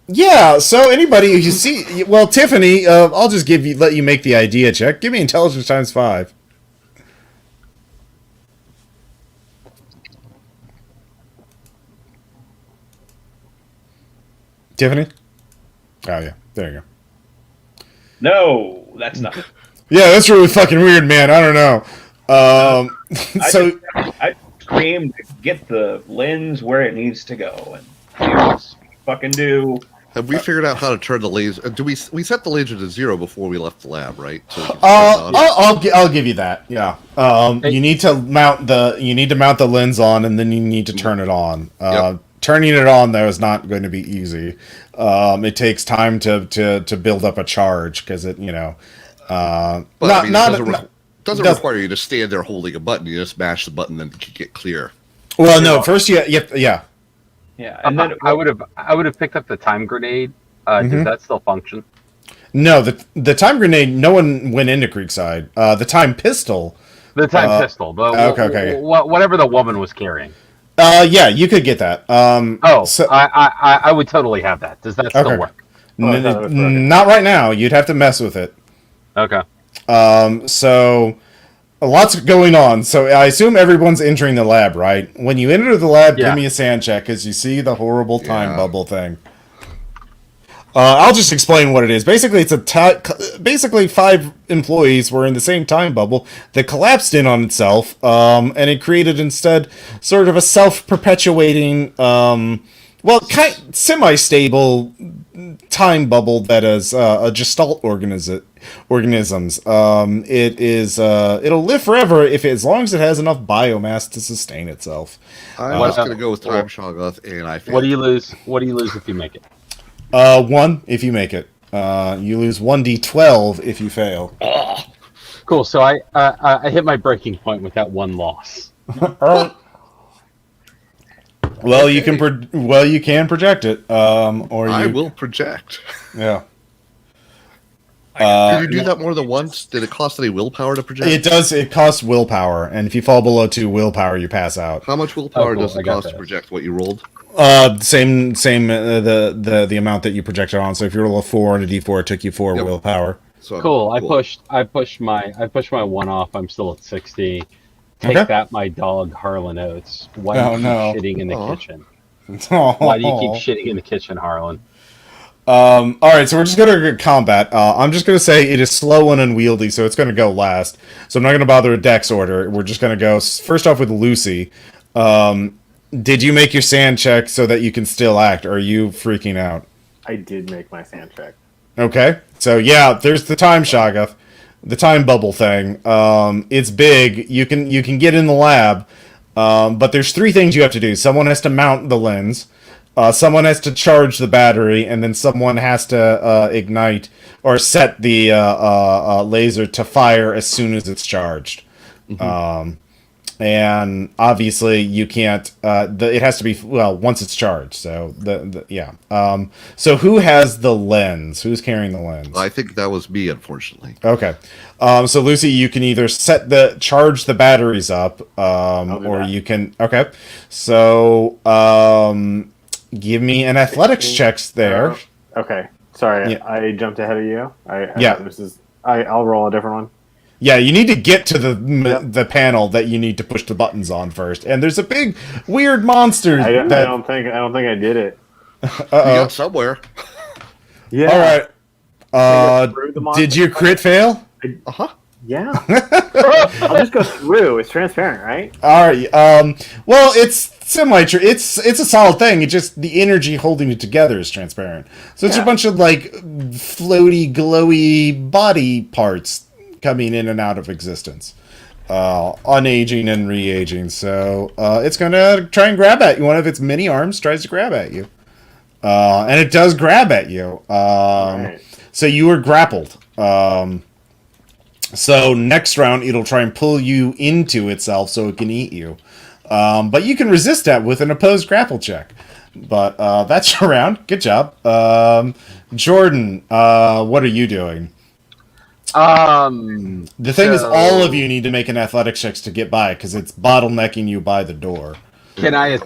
Yeah, so anybody you see, well, Tiffany, I'll just let you make the idea check. Give me intelligence times 5. Tiffany? Oh, yeah. There you go. No, that's not. Yeah, that's really fucking weird, man. I don't know. I screamed, get the lens where it needs to go, and here's fucking do. Have we figured out how to turn the laser? We set the laser to 0 before we left the lab, right? So I'll give you that. Yeah. You need to mount the lens on, and then you need to turn it on. Yep. Turning it on though is not going to be easy. It takes time to build up a charge because it doesn't require you to stand there holding a button. You just mash the button and get clear. Well, no. First, yeah. Yeah, and then I would have picked up the time grenade. Does that still function? No, the time grenade. No one went into Creekside. The time pistol. The time pistol. Okay. Whatever the woman was carrying. Yeah, you could get that. I would totally have that. Does that still work? Not right now. You'd have to mess with it. Okay. So lots going on. So I assume everyone's entering the lab, right? When you enter the lab, give me a sand check because you see the horrible time bubble thing. I'll just explain what it is. Basically, it's basically 5 employees were in the same time bubble that collapsed in on itself, and it created instead sort of a self-perpetuating, semi-stable time bubble that is a gestalt organisms. It'll live forever as long as it has enough biomass to sustain itself. I was going to go with Time Shoggoth, and I failed. What do you lose? What do you lose if you make it? 1 if you make it. You lose 1d12 if you fail. Cool. So I hit my breaking point with that 1 loss. Well, you can project it, or I will project. Yeah. Did you do that more than once? Did it cost any willpower to project? It does. It costs willpower, and if you fall below 2 willpower, you pass out. How much willpower cool. does it cost to project what you rolled? Same. The amount that you projected on. So if you roll a 4 on a d4, it took you 4 willpower. So Cool. I pushed my 1 off. I'm still at 60. Take that, my dog Harlan Oates. Why do you keep shitting in the kitchen? Why do you keep shitting in the kitchen, Harlan? All right, so we're just gonna get combat. I'm just gonna say it is slow and unwieldy, so it's gonna go last. So I'm not gonna bother with Dex order. We're just gonna go first off with Lucy. Did you make your sand check so that you can still act, or are you freaking out? I did make my sand check. Okay, so yeah, there's the time Shoggoth, the time bubble thing. It's big. You can get in the lab, but there's 3 things you have to do. Someone has to mount the lens. Someone has to charge the battery, and then someone has to ignite or set the laser to fire as soon as it's charged. Mm-hmm. And obviously, you can't. It has to be once it's charged. So so who has the lens? Who's carrying the lens? I think that was me, unfortunately. Okay. So Lucy, you can either charge the batteries up, or you can. Okay. So give me an athletics checks there. Okay. Sorry, Yeah. I jumped ahead of you. Yeah. I'll roll a different one. Yeah, you need to get to the panel that you need to push the buttons on first, and there's a big weird monster. I don't think I did it. You got somewhere. Yeah. All right. Through the monster Did your crit fail? Yeah. I'll just go through. It's transparent, right? All right. Well, it's semi-true. It's a solid thing. It just the energy holding it together is transparent. So it's a bunch of like floaty, glowy body parts coming in and out of existence, unaging and re-aging. So it's going to try and grab at you. One of its mini arms tries to grab at you, and it does grab at you. Right. So you were grappled. So next round, it'll try and pull you into itself so it can eat you. But you can resist that with an opposed grapple check. But that's your round. Good job. Jordan, what are you doing? The thing is, all of you need to make an athletics checks to get by, because it's bottlenecking you by the door. Can I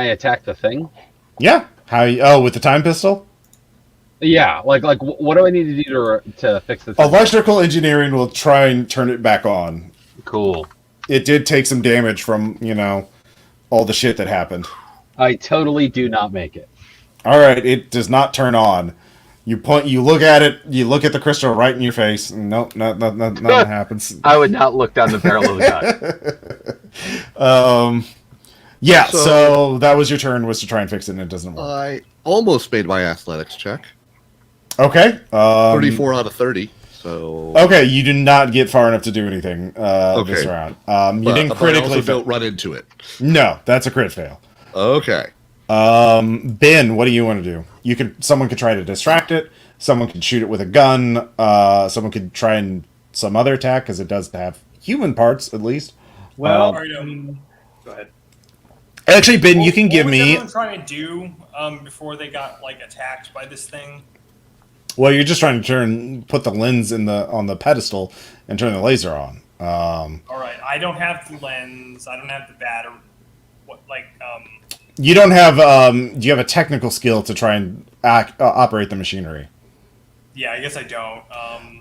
attack the thing? Yeah. How? With the time pistol? Yeah. Like what do I need to do to fix the thing? Electrical engineering will try and turn it back on. Cool. It did take some damage from, all the shit that happened. I totally do not make it. All right, it does not turn on. You look at it, you look at the crystal right in your face. Nope, nothing happens. I would not look down the barrel of a gun. Yeah, so that was your turn, was to try and fix it, and it doesn't work. I almost made my athletics check. Okay. 34 out of 30. So okay, you did not get far enough to do anything this round. You didn't critically don't run into it. No, that's a crit fail. Okay. Ben, what do you want to do? Someone could try to distract it. Someone could shoot it with a gun. Someone could try and some other attack, because it does have human parts at least. Well, go ahead. Actually, Ben, you can give me. What was everyone trying to do before they got attacked by this thing? Well, you're just trying to put the lens on the pedestal and turn the laser on. All right, I don't have the lens. I don't have the battery. You don't have. Do you have a technical skill to try and operate the machinery? Yeah, I guess I don't.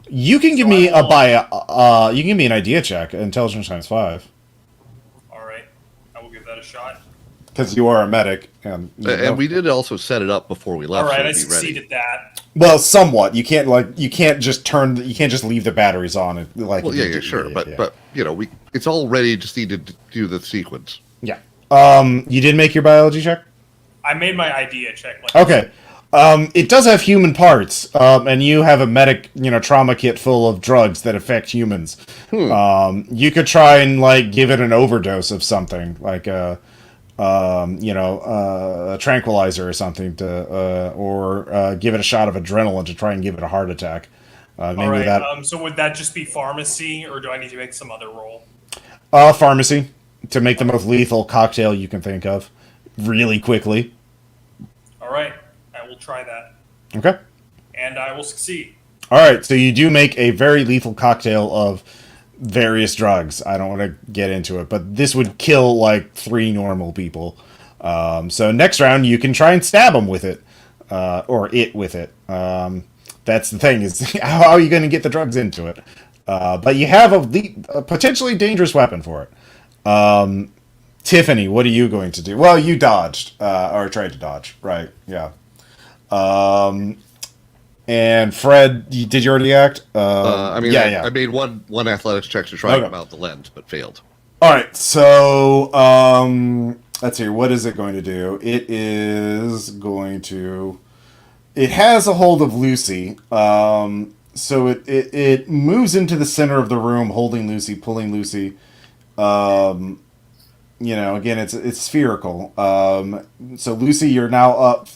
You can give me you can give me an idea check, intelligence times 5. All right, I will give that a shot. because you are a medic. And we did also set it up before we left. All right, so I to be succeed ready. at that. Well, somewhat. You can't just leave the batteries on. Well, yeah, sure, but it's all ready. Just need to do the sequence. Yeah. You did make your biology check? I made my idea check. Like Okay. It does have human parts, and you have a medic, trauma kit full of drugs that affect humans. You could try and give it an overdose of something, like a tranquilizer or something, or give it a shot of adrenaline to try and give it a heart attack. All right. So would that just be pharmacy, or do I need to make some other roll? Pharmacy to make the most lethal cocktail you can think of, really quickly. All right. I will try that. Okay. And I will succeed. All right, so you do make a very lethal cocktail of various drugs. I don't want to get into it, but this would kill 3 normal people. So next round, you can try and stab them with it, or it with it. That's the thing, is how are you going to get the drugs into it? But you have a potentially dangerous weapon for it. Tiffany, what are you going to do? Well, you dodged, or tried to dodge, right? Yeah. And Fred, did you already act? I made one athletics check to try and mount the lens, but failed. All right, so let's see. What is it going to do? It has a hold of Lucy. So it moves into the center of the room, holding Lucy, pulling Lucy. Again, it's spherical. So Lucy, you're now up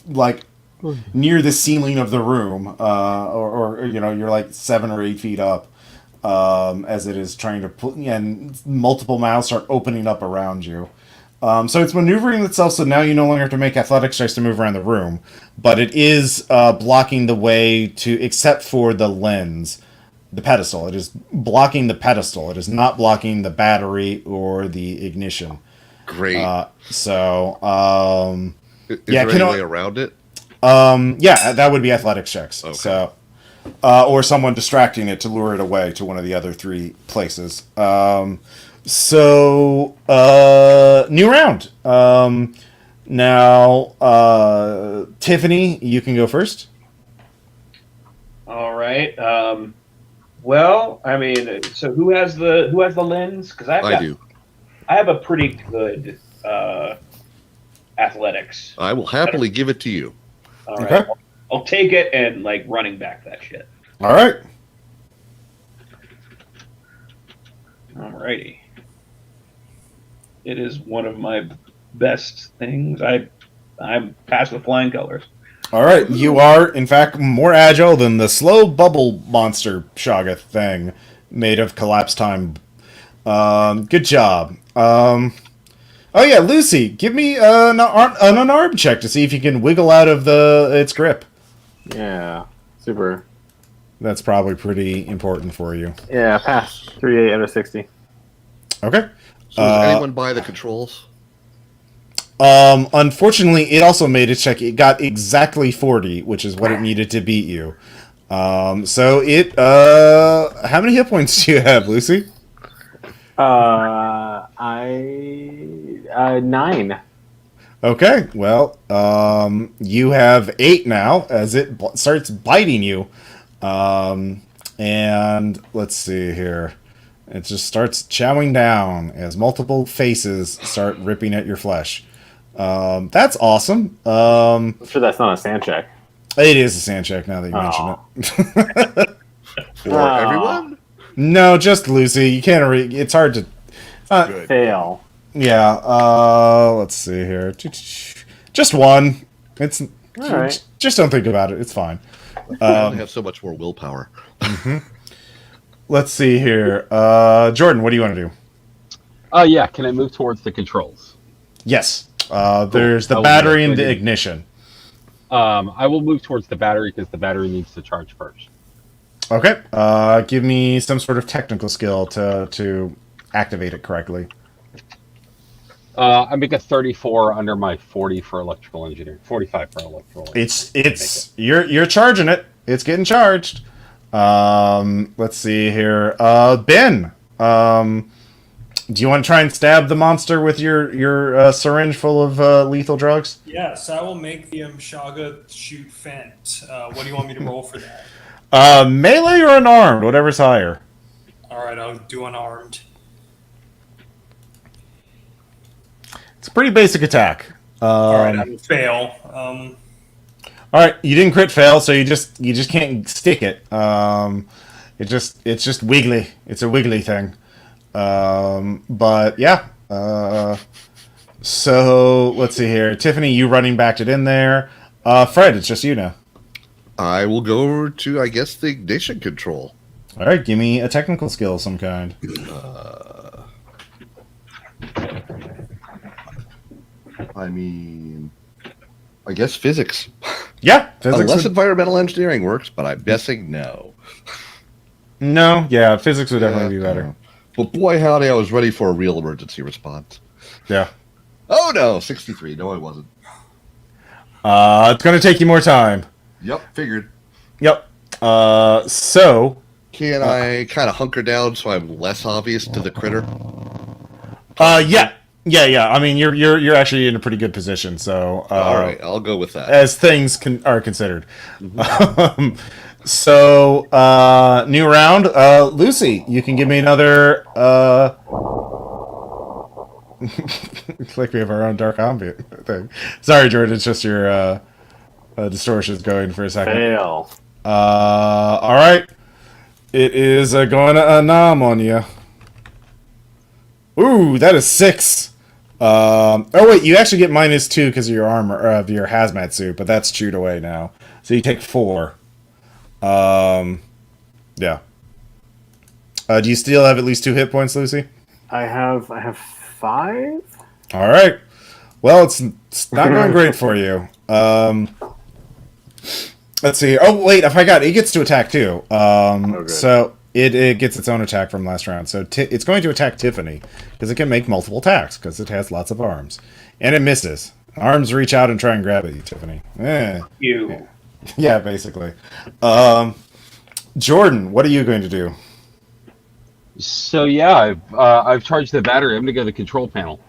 near the ceiling of the room, or you're 7 or 8 feet up, as it is trying to pull, and multiple mouths start opening up around you. So it's maneuvering itself, so now you no longer have to make athletics checks to move around the room, but it is blocking the way to, except for the lens, the pedestal. It is blocking the pedestal. It is not blocking the battery or the ignition. Great. Is there any way around it? That would be athletics checks. Okay. So, or someone distracting it to lure it away to one of the other 3 places. New round. Now, Tiffany, you can go first. All right. So who has the lens? Because I do. I have a pretty good athletics. I will happily give it to you. All right. Okay. I'll take it and running back that shit. All right. Alrighty. It is one of my best things. I'm passed with flying colors. All right. You are, in fact, more agile than the slow bubble monster Shoggoth thing made of collapse time. Good job. Oh yeah, Lucy, give me an unarmed check to see if you can wiggle out of its grip. Yeah, super. That's probably pretty important for you. Yeah, pass. 38 out of 60. Okay. So does anyone buy the controls? Unfortunately, it also made its check. It got exactly 40, which is what it needed to beat you. So it. How many hit points do you have, Lucy? 9. Okay, well, you have 8 now as it starts biting you. And let's see here. It just starts chowing down as multiple faces start ripping at your flesh. That's awesome. I'm sure that's not a sand check. It is a sand check now that you mention it. For everyone? No, just Lucy. You can't it's hard to... Good. Fail. Yeah, let's see here. Just one. It's... All right. Just don't think about it. It's fine. I only have so much more willpower. Let's see here. Jordan, what do you want to do? Yeah, can I move towards the controls? Yes. There's the I will battery and move the towards- ignition. I will move towards the battery because the battery needs to charge first. Okay. Give me some sort of technical skill to activate it correctly. I make a 34 under my 40 for electrical engineering. 45 for electrical engineering. It's you're charging it. It's getting charged. Let's see here. Ben. Do you want to try and stab the monster with your syringe full of lethal drugs? Yes, I will make the Mshaga shoot Fent. What do you want me to roll for that? Melee or unarmed, whatever's higher. All right, I'll do unarmed. It's a pretty basic attack. All right, I will fail. All right, you didn't crit fail, so you just can't stick it. It's just wiggly. It's a wiggly thing. But yeah. So let's see here. Tiffany, you running backed it in there. Fred, it's just you now. I will go over to, I guess, the ignition control. All right, give me a technical skill of some kind. I mean, I guess physics. Yeah, physics. Unless environmental engineering works, but I'm guessing no. No, yeah, physics would definitely be better. But boy, howdy, I was ready for a real emergency response. Yeah. Oh no, 63. No, I wasn't. It's gonna take you more time. Yep, figured. Yep. So. Can I kind of hunker down so I'm less obvious to the critter? Yeah. I mean, you're actually in a pretty good position. So. All right, I'll go with that. As things are considered. Mm-hmm. So, new round. Lucy, you can give me another. Like we have our own dark ambient thing. Sorry, Jordan. It's just your distortion's going for a second. Fail. All right. It is going to nom on you. Ooh, that is 6. Oh wait, you actually get -2 because of your armor, of your hazmat suit, but that's chewed away now. So you take 4. Yeah. Do you still have at least 2 hit points, Lucy? I have 5. All right. Well, it's not going great for you. Let's see. Oh wait, I forgot. It gets to attack too. So it gets its own attack from last round. So it's going to attack Tiffany because it can make multiple attacks because it has lots of arms, and it misses. Arms reach out and try and grab at you, Tiffany. You. Yeah, basically. Jordan, what are you going to do? So yeah, I've charged the battery. I'm gonna go to the control panel.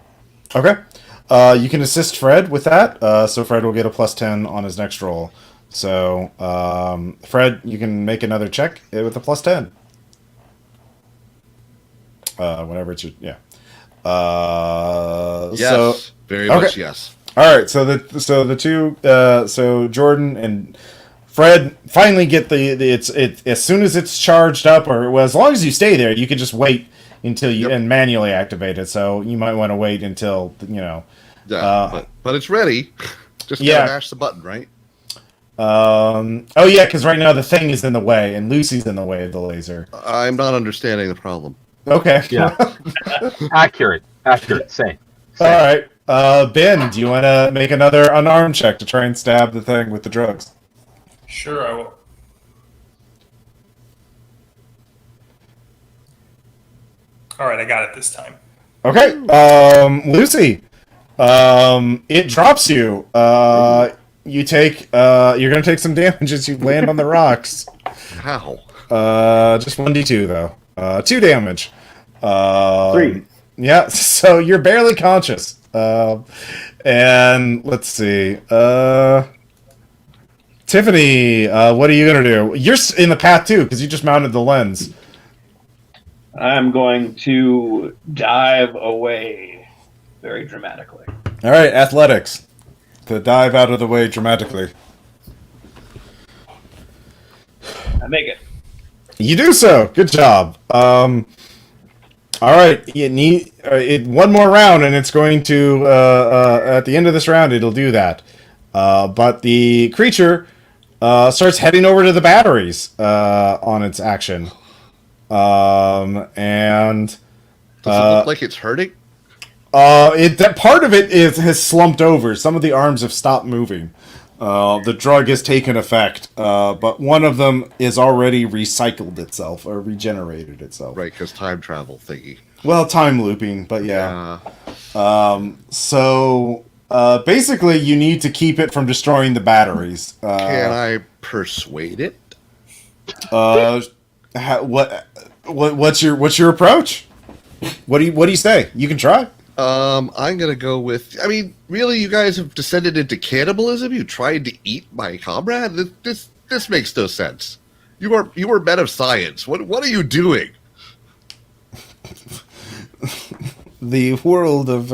Okay. You can assist Fred with that. So Fred will get a +10 on his next roll. So, Fred, you can make another check with a +10. Whenever it's your, yeah. Yes, very much yes. All right, so the two, so Jordan and Fred finally get it's as soon as it's charged up, or well, as long as you stay there, you can just wait until you and manually activate it. So you might want to wait until Yeah, but it's ready. Just gotta mash the button, right? Oh yeah, because right now the thing is in the way, and Lucy's in the way of the laser. I'm not understanding the problem. Okay. Yeah. Accurate. Same. All right. Ben, do you want to make another unarmed check to try and stab the thing with the drugs? Sure, I will. All right, I got it this time. Okay. Lucy, it drops you. You take. You're gonna take some damage as you land on the rocks. How? Just 1d2 though. 2 damage. 3. Yeah. So you're barely conscious. And let's see. Tiffany, what are you gonna do? You're in the path too because you just mounted the lens. I'm going to dive away very dramatically. All right, athletics. To dive out of the way dramatically. I make it. You do so. Good job. All right, you need one more round, and it's going to at the end of this round, it'll do that. But the creature starts heading over to the batteries on its action, and Does it look like it's hurting? that part of it has slumped over. Some of the arms have stopped moving. The drug has taken effect, but one of them is already recycled itself or regenerated itself. Right, because time travel thingy. Well, time looping, but yeah. So basically, you need to keep it from destroying the batteries. Can I persuade it? What's your approach? What do you say? You can try. I'm gonna go with. I mean, really, you guys have descended into cannibalism. You tried to eat my comrade. This makes no sense. You are men of science. What are you doing? The world of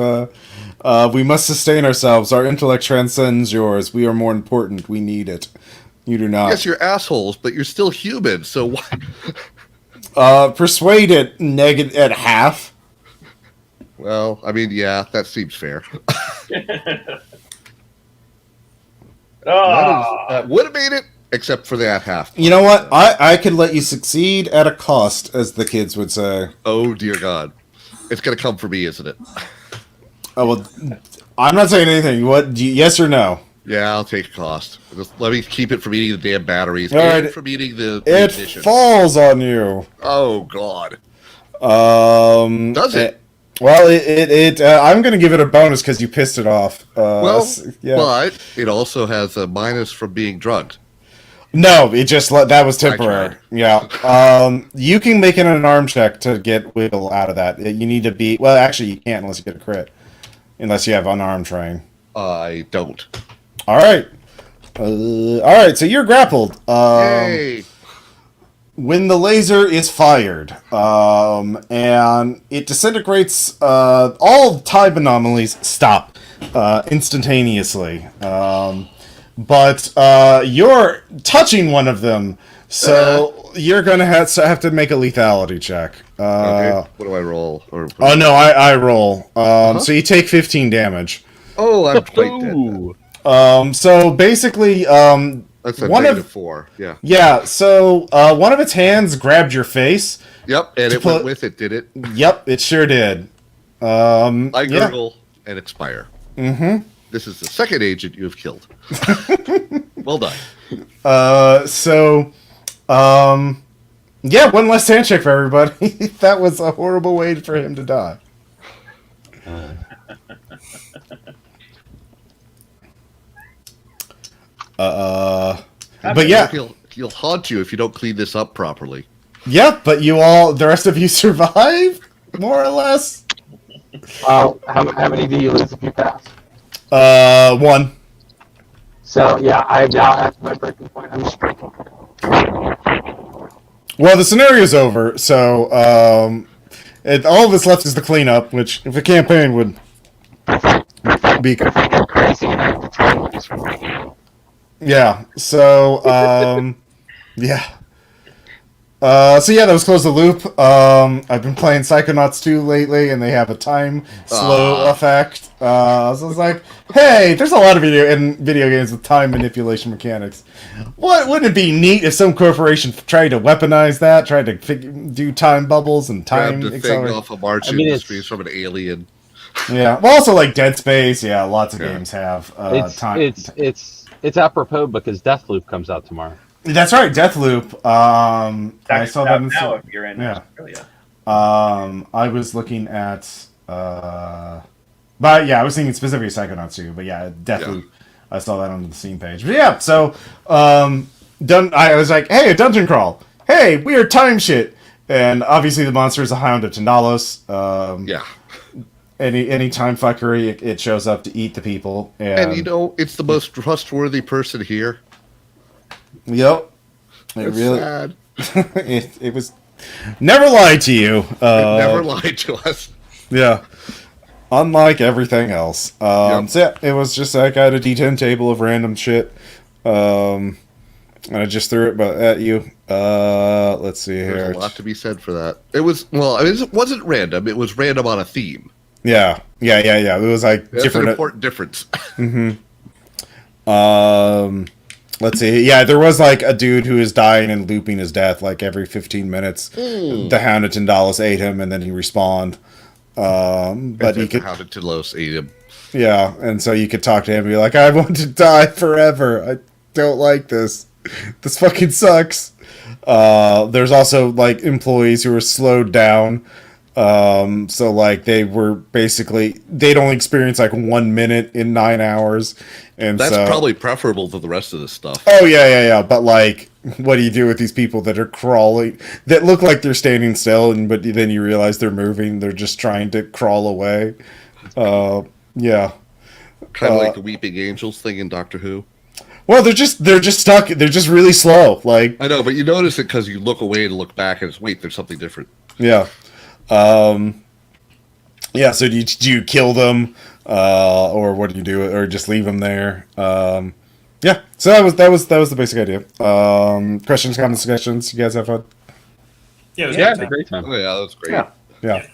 we must sustain ourselves. Our intellect transcends yours. We are more important. We need it. You do not. Yes, you're assholes, but you're still human. So what? Persuade it negative at half. Well, I mean, yeah, that seems fair. That would have made it, except for that half. You know what? I could let you succeed at a cost, as the kids would say. Oh dear God, it's gonna come for me, isn't it? Oh well, I'm not saying anything. What? Yes or no? Yeah, I'll take a cost. Just let me keep it from eating the damn batteries All and right. from eating the It ignition. falls on you. Oh God. Does it? Well, I'm going to give it a bonus because you pissed it off. Yeah. But it also has a minus from being drugged. No, it just that was temporary. Yeah. You can make an unarmed check to get wiggle out of that. You need to be actually you can't unless you get a crit, unless you have unarmed train. I don't. All right. All right. So you're grappled. Yay! When the laser is fired, and it disintegrates, all time anomalies stop instantaneously. But you're touching one of them, so you're gonna have to make a lethality check. Okay. What do I roll? Oh no, I roll. So you take 15 damage. Oh, I'm quite dead. So basically, That's a one negative of 4. Yeah. yeah. So one of its hands grabbed your face. Yep, and it went with it, did it? Yep, it sure did. I gurgle and expire. Mm-hmm. This is the second agent you have killed. Well done. Yeah, one less hand check for everybody. That was a horrible way for him to die. But yeah. He'll haunt you if you don't clean this up properly. Yeah, but the rest of you survived, more or less. How many do you lose if you pass? 1. So yeah, I now at my breaking point. I'm just breaking. Well, the scenario's over, so all that's left is the cleanup, which, if a campaign would be Crazy and I have to try and from right now. yeah. So yeah. So yeah, that was Close the Loop. I've been playing Psychonauts 2 lately, and they have a time slow effect. So I was like, hey, there's a lot of video games with time manipulation mechanics. Wouldn't it be neat if some corporation tried to weaponize that, tried to do time bubbles and time Grabbed a thing off of March Industries from an alien. Yeah, well, also like Dead Space. Yeah, lots of games have time. It's apropos because Deathloop comes out tomorrow. That's right, Deathloop. I saw that in now if you're in Australia. I was looking at, but yeah, I was thinking specifically Psychonauts 2. But yeah, Deathloop. Yeah. I saw that on the Steam page. But yeah, so I was like, hey, a dungeon crawl. Hey, weird time shit. And obviously the monster is a Hound of Tandalos. Yeah. Any time fuckery, it shows up to eat the people. And it's the most trustworthy person here. Yep. It's really sad. it was never lied to you. It never lied to us. Yeah. Unlike everything else. So yeah, it was just like I had a D10 table of random shit. And I just threw it at you. Let's see here. There's a lot to be said for that. It wasn't random. It was random on a theme. Yeah. It was like That's different. An important difference. Mm-hmm. Let's see. Yeah, there was like a dude who is dying and looping his death like every 15 minutes. The Hound of Tandalos ate him, and then he respawned. But he could. Hound of Tandalos ate him. Yeah, and so you could talk to him and be like, "I want to die forever. I don't like this. This fucking sucks." There's also like employees who are slowed down. So like they'd only experience like 1 minute in 9 hours, and that's probably preferable to the rest of the stuff. Oh yeah. But like what do you do with these people that are crawling, that look like they're standing still, but then you realize they're moving? They're just trying to crawl away. Yeah. Kind of like the Weeping Angels thing in Doctor Who. Well, they're just stuck. They're just really slow. Like, I know, but you notice it because you look away and look back, and it's wait, there's something different. yeah. Yeah. So do you kill them, or what do you do, or just leave them there? Yeah. So that was the basic idea. Questions, comments, suggestions. You guys have fun? Yeah, it was Yeah, good. it's a great time. Oh yeah, that's great. Yeah. Yeah.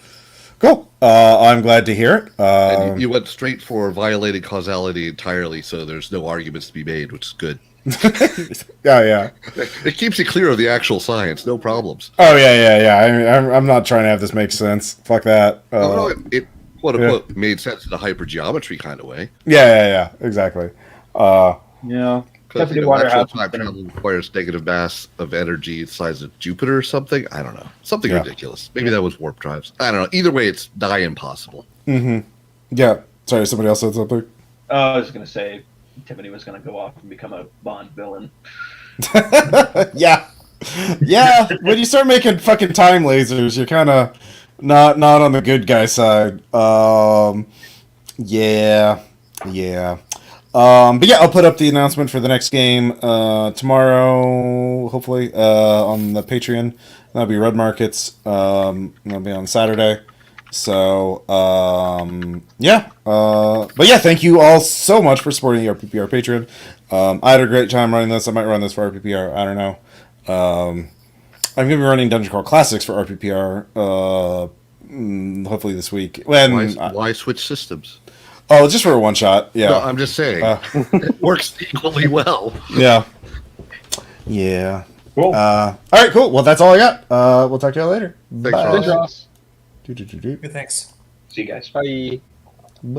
Cool. I'm glad to hear it. And you went straight for violating causality entirely, so there's no arguments to be made, which is good. Yeah. It keeps you clear of the actual science, no problems. Oh yeah. I'm not trying to have this make sense. Fuck that. No, it quote unquote made sense in a hypergeometry kind of way. Yeah. Exactly. Yeah. Because Tiffany actual Waterhouse time travel requires negative mass of energy the size of Jupiter or something. I don't know. Something Yeah. ridiculous. Maybe that was warp drives. I don't know. Either way, it's nigh impossible. Mm-hmm. Yeah. Sorry, somebody else said something. I was going to say Tiffany was going to go off and become a Bond villain. Yeah. When you start making fucking time lasers, you're kind of not on the good guy side. Yeah. But yeah, I'll put up the announcement for the next game tomorrow, hopefully, on the Patreon. That'll be Red Markets. That'll be on Saturday. So, yeah. But yeah, thank you all so much for supporting the RPPR Patreon. I had a great time running this. I might run this for RPPR. I don't know. I'm going to be running Dungeon Crawl Classics for RPPR hopefully this week. Why switch systems? Oh, just for a one shot. Yeah. No, I'm just saying. It works equally well. Yeah. Cool. All right, cool. Well, that's all I got. We'll talk to y'all later. Thanks, Bye. Ross. Ross. Do. Good, thanks. See you guys. Bye.